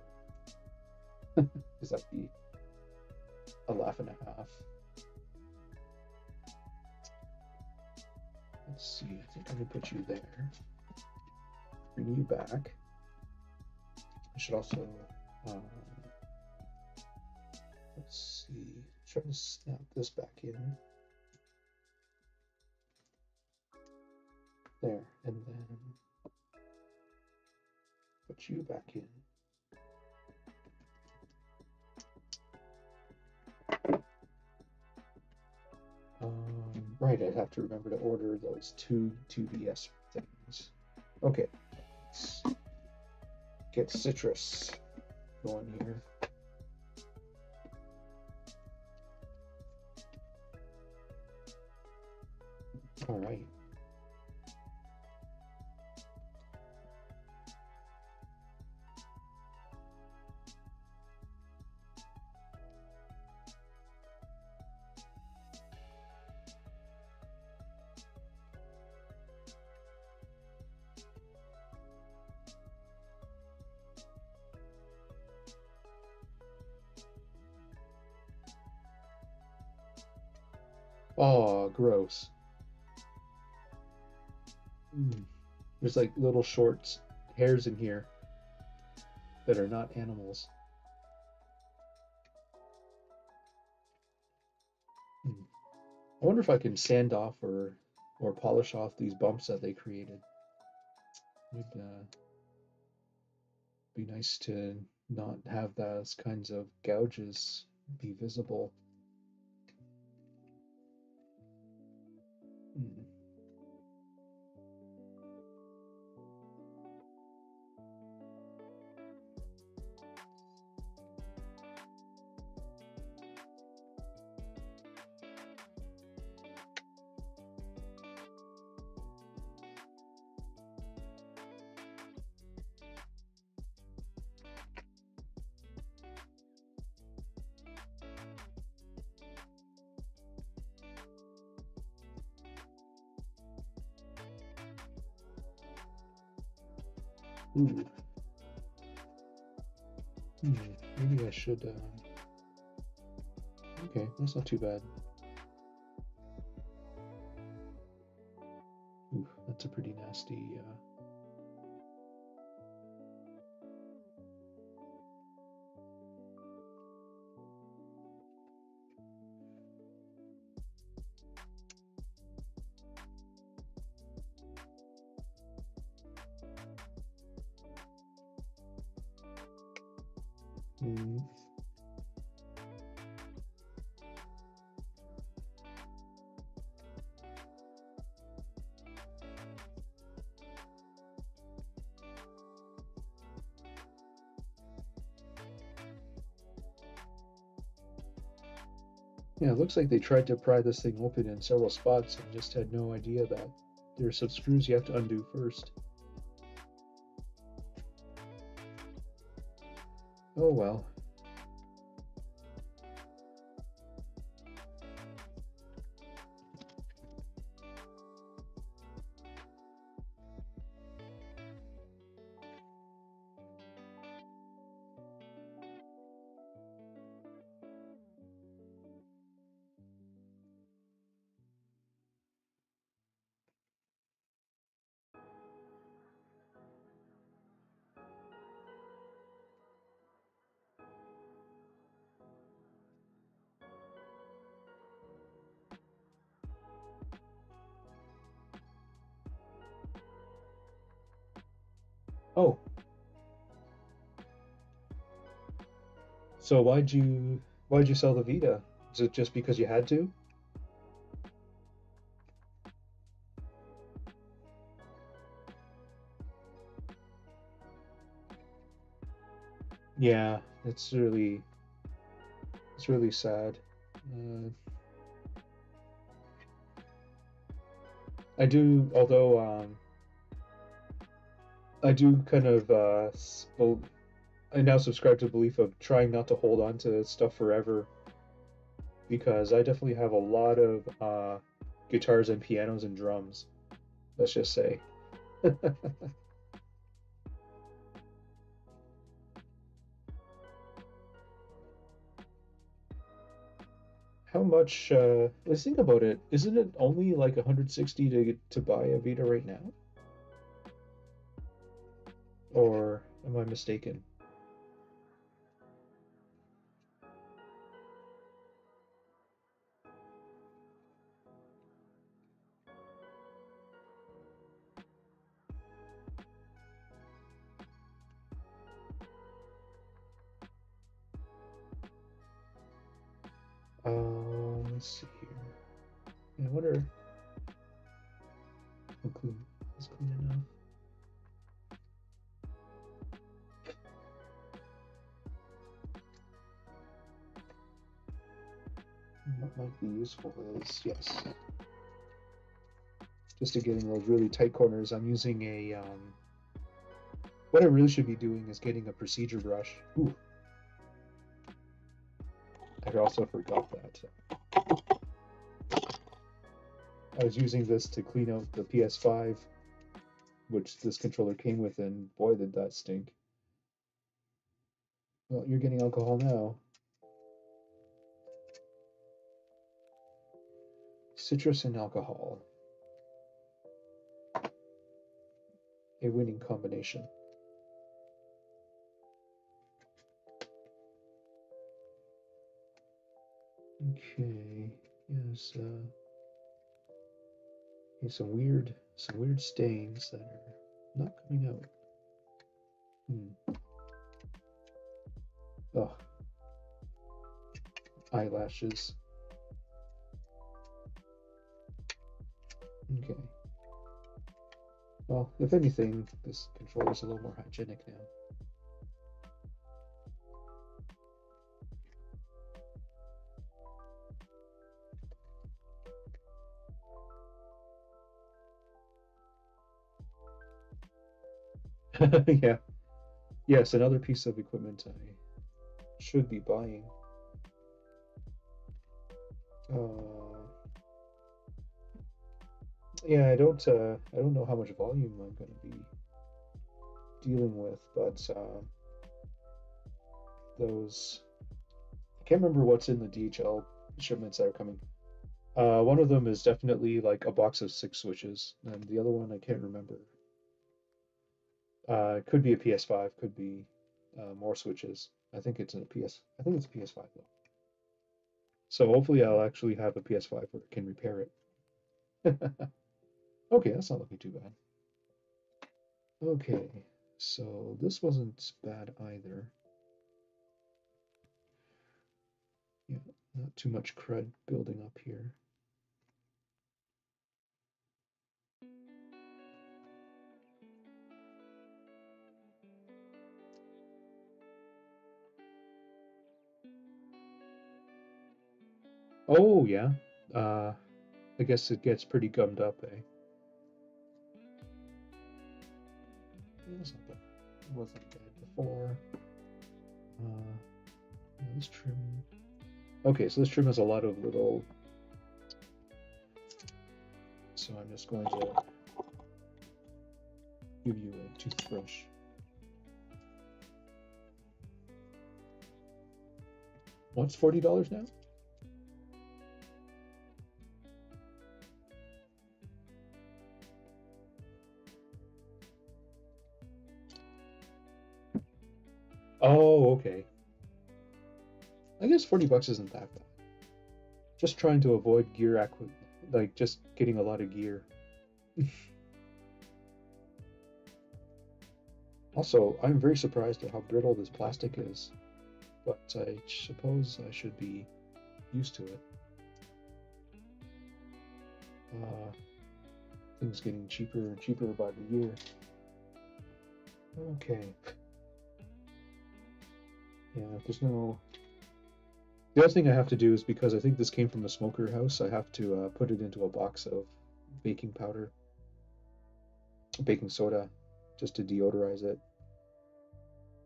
Because that'd be a laugh and a half. Let's see, I think I'm gonna put you there. Bring you back. I should also, um, let's see, try to snap this back in. There, and then put you back in. Right, I'd have to remember to order those two 2DS things. Okay, let's get Citrus going here. All right. Oh, gross. Mm. There's like little short hairs in here that are not animals. Mm. I wonder if I can sand off or polish off these bumps that they created. Would be nice to not have those kinds of gouges be visible. Mm. Ooh. Maybe I should. Okay, that's not too bad. Ooh, that's a pretty nasty. Mm. Yeah, it looks like they tried to pry this thing open in several spots and just had no idea that there's some screws you have to undo first. Oh well. Oh, so why'd you sell the Vita? Is it just because you had to? Yeah, it's really sad. Uh, I do, although I do kind of I now subscribe to the belief of trying not to hold on to stuff forever because I definitely have a lot of guitars and pianos and drums. Let's just say. How much? Let's think about it. Isn't it only like 160 to buy a Vita right now? Or am I mistaken? Let's see here. I wonder. How clean? Is clean enough? What might be useful is yes, just to getting those really tight corners. I'm using a what I really should be doing is getting a procedure brush. Ooh, I also forgot that. I was using this to clean out the PS5, which this controller came with, and boy, did that stink. Well, you're getting alcohol now. Citrus and alcohol, a winning combination. Okay, yes, some weird stains that are not coming out. Hmm. Oh, eyelashes. Okay. Well, if anything, this controller is a little more hygienic now. Yeah. Yes, another piece of equipment I should be buying. Uh, yeah, I don't know how much volume I'm going to be dealing with, but those I can't remember what's in the DHL shipments that are coming. One of them is definitely like a box of 6 switches, and the other one I can't remember. It could be a PS5, could be more switches. I think it's a PS5 though. So hopefully I'll actually have a PS5 where I can repair it. Okay, that's not looking too bad. Okay, so this wasn't bad either. Not too much crud building up here. Oh yeah. I guess it gets pretty gummed up, eh? It wasn't bad. It wasn't bad before. Yeah, this trim. Okay, so this trim has a lot of little. So I'm just going to give you a toothbrush. What's $40 now? Oh, okay. I guess $40 isn't that bad. Just trying to avoid gear like just getting a lot of gear. Also, I'm very surprised at how brittle this plastic is, but I suppose I should be used to it. Things getting cheaper and cheaper by the year. Okay. Yeah, there's no. The other thing I have to do is because I think this came from a smoker house, I have to put it into a box of baking powder, baking soda, just to deodorize it.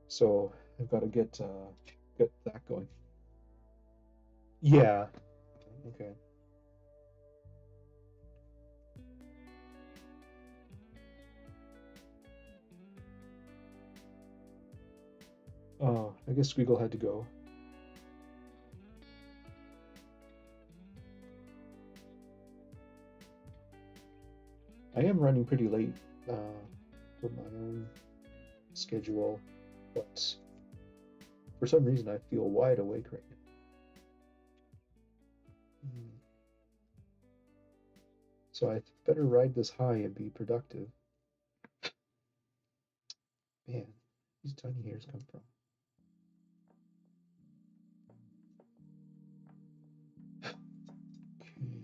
So I've got to get that going. Yeah. Okay. Oh, I guess Squeagle had to go. I am running pretty late for my own schedule, but for some reason I feel wide awake right now. Mm. So I better ride this high and be productive. Man, these tiny hairs come from. Okay.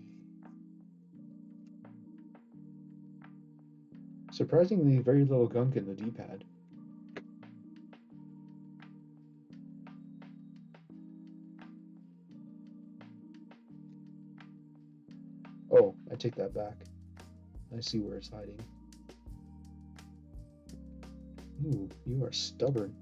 Surprisingly, very little gunk in the D-pad. Oh, I take that back. I see where it's hiding. Ooh, you are stubborn.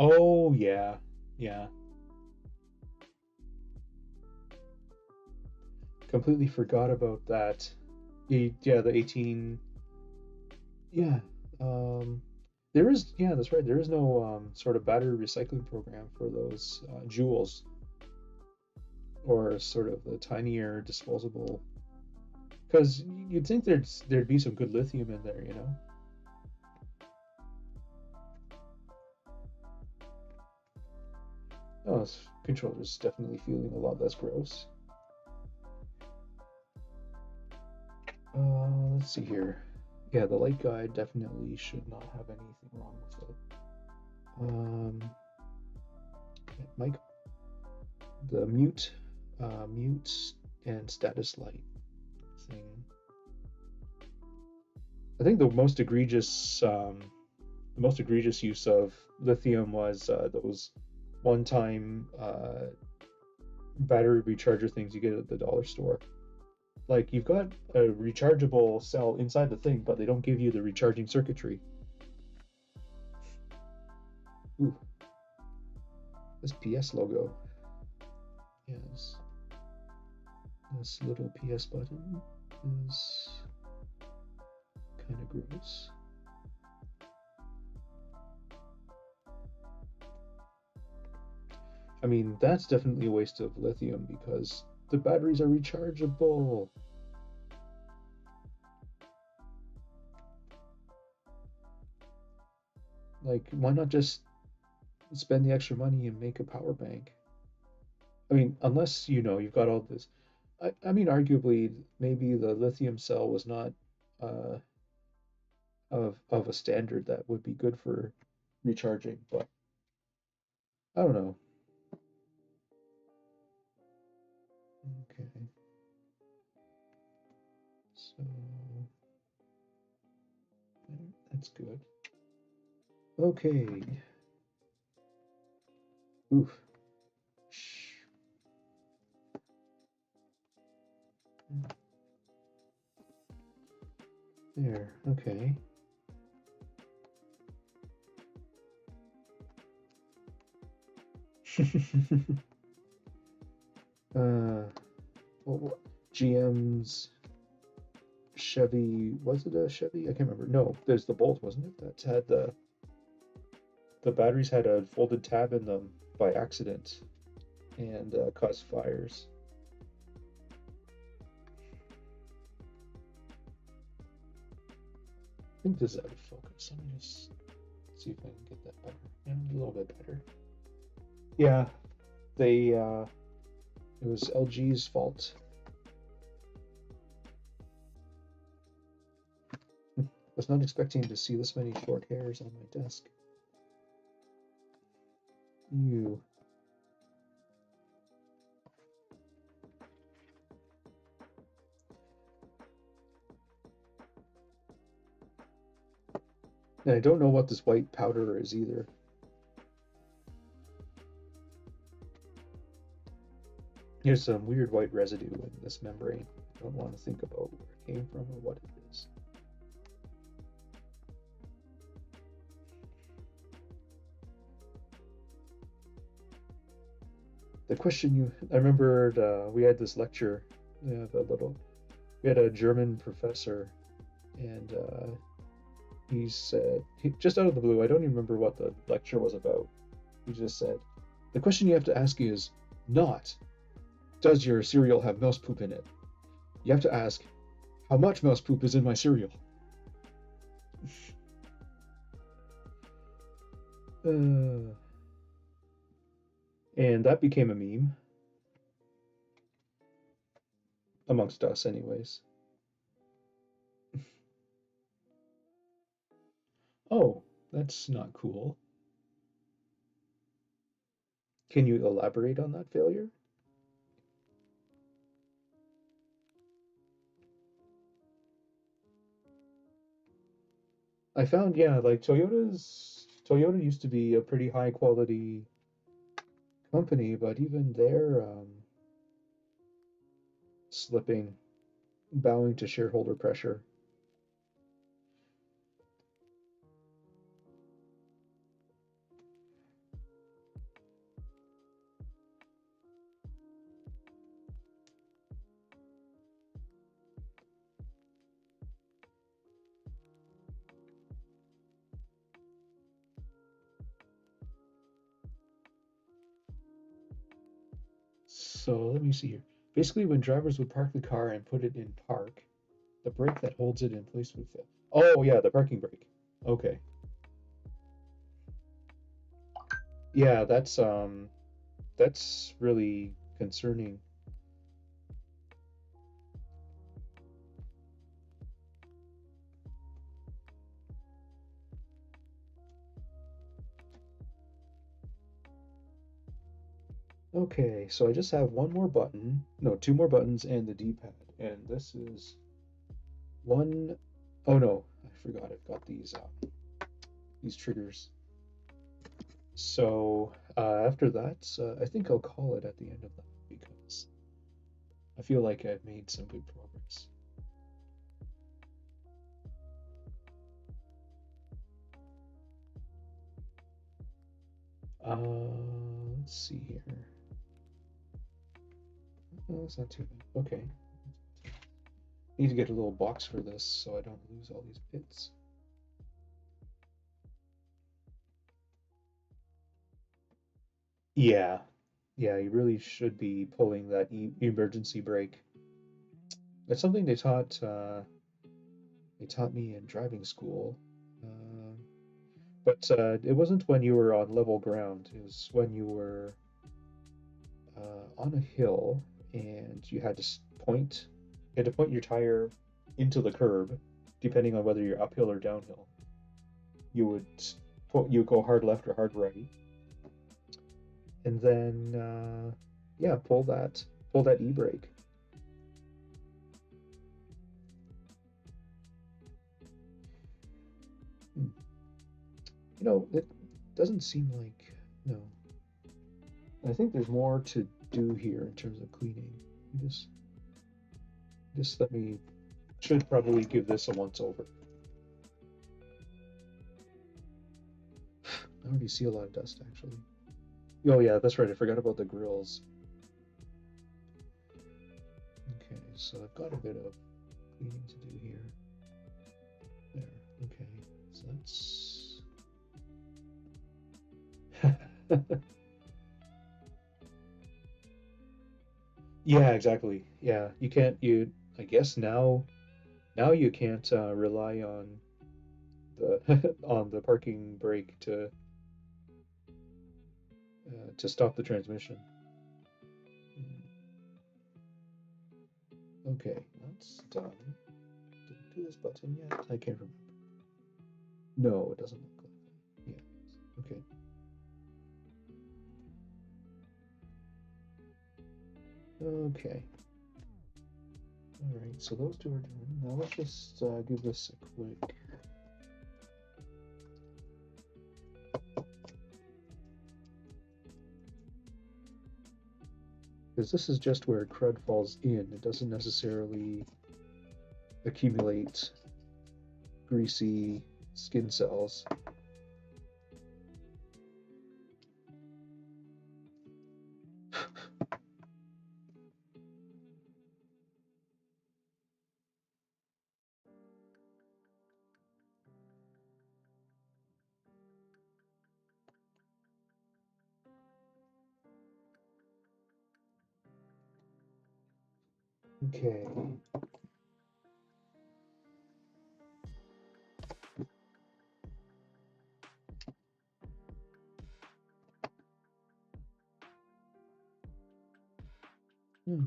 Oh yeah, yeah. Completely forgot about that. Yeah, the 18. Yeah. Um, there is. Yeah, that's right. There is no sort of battery recycling program for those jewels or sort of the tinier disposable. Because you'd think there'd be some good lithium in there, you know. Oh, this controller's definitely feeling a lot less gross. Let's see here. Yeah, the light guide definitely should not have anything wrong with it. Mic, the mute and status light thing. I think the most egregious use of lithium was those one-time battery recharger things you get at the dollar store. Like you've got a rechargeable cell inside the thing, but they don't give you the recharging circuitry. Ooh, this PS logo. Yes. This little PS button is kind of gross. I mean, that's definitely a waste of lithium because the batteries are rechargeable. Like, why not just spend the extra money and make a power bank? I mean, unless you've got all this. I mean, arguably, maybe the lithium cell was not uh, of a standard that would be good for recharging, but I don't know. Okay, so that's good. Okay. Oof. There. Okay. What, GM's Chevy, was it a Chevy? I can't remember. No, there's the Bolt, wasn't it? That had the batteries had a folded tab in them by accident and caused fires. I think this is out of focus. Let me just see if I can get that better. Yeah, a little bit better. Yeah, it was LG's fault. I was not expecting to see this many short hairs on my desk. Ew. And I don't know what this white powder is either. Here's some weird white residue in this membrane. I don't want to think about where it came from or what it is. The question I remembered we had this lecture, we had a German professor, and he said, just out of the blue, I don't even remember what the lecture was about. He just said, the question you have to ask is not, does your cereal have mouse poop in it? You have to ask, how much mouse poop is in my cereal? And that became a meme. Amongst us, anyways. Oh, that's not cool. Can you elaborate on that failure? I found, yeah, like Toyota used to be a pretty high quality company, but even they're slipping, bowing to shareholder pressure. So let me see here. Basically, when drivers would park the car and put it in park, the brake that holds it in place would fail. Oh yeah, the parking brake. Okay. Yeah, that's that's really concerning. Okay, so I just have one more button, no, two more buttons and the D-pad, and this is one, oh no, I forgot I've got these triggers. So after that, I think I'll call it at the end of that because I feel like I've made some good progress. Let's see here. Oh, that's not too bad. Okay. Need to get a little box for this so I don't lose all these bits. Yeah, yeah, you really should be pulling that e emergency brake. It's something they taught me in driving school. Uh, but it wasn't when you were on level ground. It was when you were on a hill and you had to point your tire into the curb, depending on whether you're uphill or downhill. You would you go hard left or hard right, and then yeah, pull that e-brake. Hmm. It doesn't seem like no. I think there's more to do here in terms of cleaning. Just just let me should probably give this a once over. I already see a lot of dust actually. Oh yeah, that's right. I forgot about the grills. Okay, so I've got a bit of cleaning to do here. There. Okay. So that's yeah, exactly. Yeah, you can't you I guess now you can't rely on the on the parking brake to stop the transmission. Mm, okay, that's done. Didn't do this button yet. I can't remember. No, it doesn't look like that. Yeah. Okay. Okay. All right. So those two are done. Now let's just give this a quick. Because this is just where crud falls in. It doesn't necessarily accumulate greasy skin cells. Okay. Okay.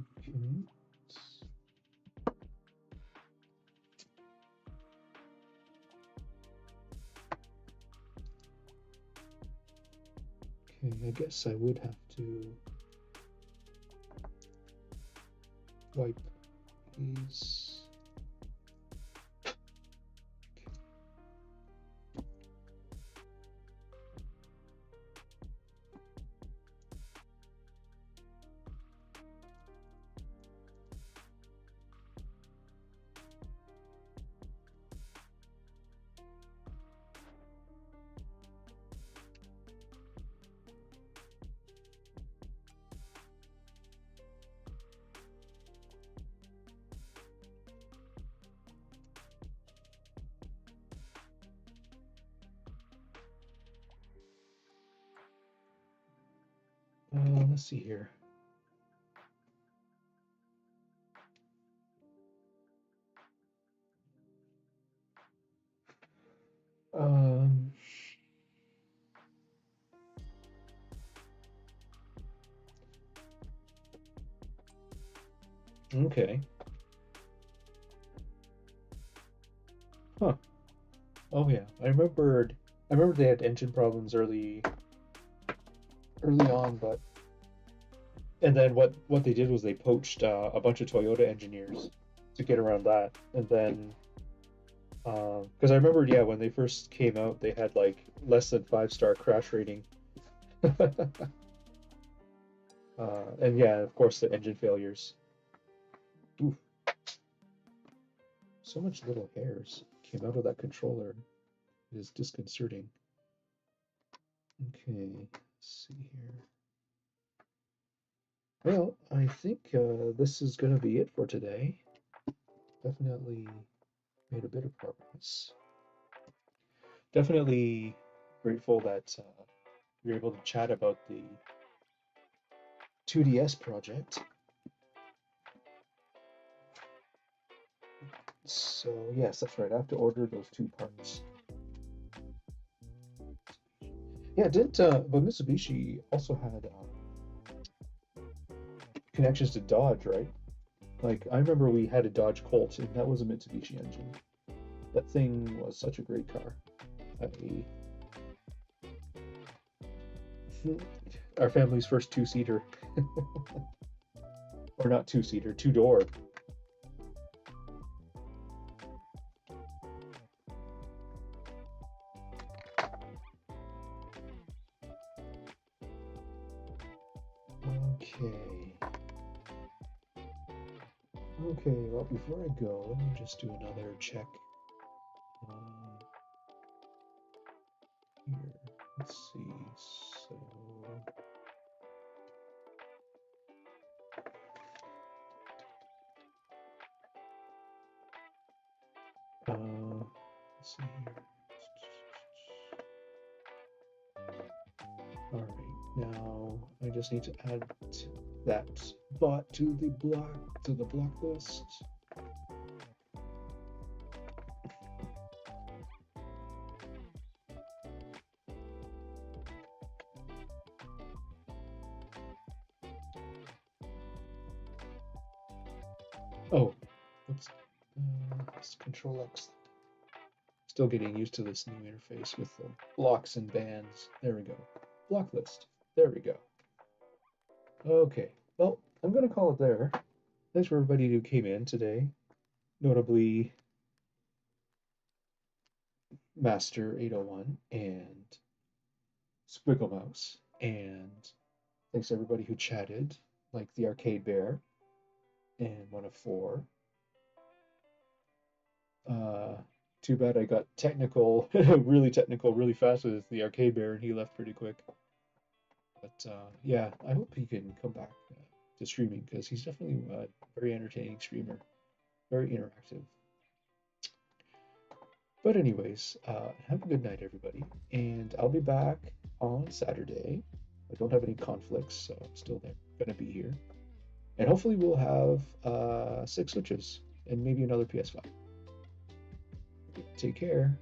Okay, I guess I would have to wipe these. Let's see here. Um, Okay. Huh. Oh yeah. I remember they had engine problems early on, but and then what they did was they poached a bunch of Toyota engineers to get around that. And then because I remember, yeah, when they first came out, they had like less than 5-star crash rating. And yeah, of course, the engine failures. Oof, so much little hairs came out of that controller. It is disconcerting. Okay, let's see here. Well, I think this is going to be it for today. Definitely made a bit of progress. Definitely grateful that we were able to chat about the 2DS project. So yes, that's right. I have to order those 2 parts. Yeah, didn't but Mitsubishi also had connections to Dodge, right? Like I remember we had a Dodge Colt, and that was a Mitsubishi engine. That thing was such a great car. I, our family's first two-seater, or not two-seater, two-door. Okay. Okay, well, before I go, let me just do another check. Here, let's see. So, let's see here. All right, now I just need to add that bot to the block list. Oh, oops. Let's Control X. Still getting used to this new interface with the blocks and bands. There we go. Block list. There we go. Okay. Well, I'm going to call it there. Thanks for everybody who came in today, notably Master 801 and Squiggle Mouse. And thanks to everybody who chatted, like the Arcade Bear and one of four. Uh, Too bad I got technical, really technical, really fast with the Arcade Bear, and he left pretty quick. But yeah, I hope he can come back to streaming because he's definitely a very entertaining streamer, very interactive. But anyways, have a good night, everybody, and I'll be back on Saturday. I don't have any conflicts, so I'm still there, gonna be here, and hopefully we'll have 6 Switches and maybe another PS5. Take care.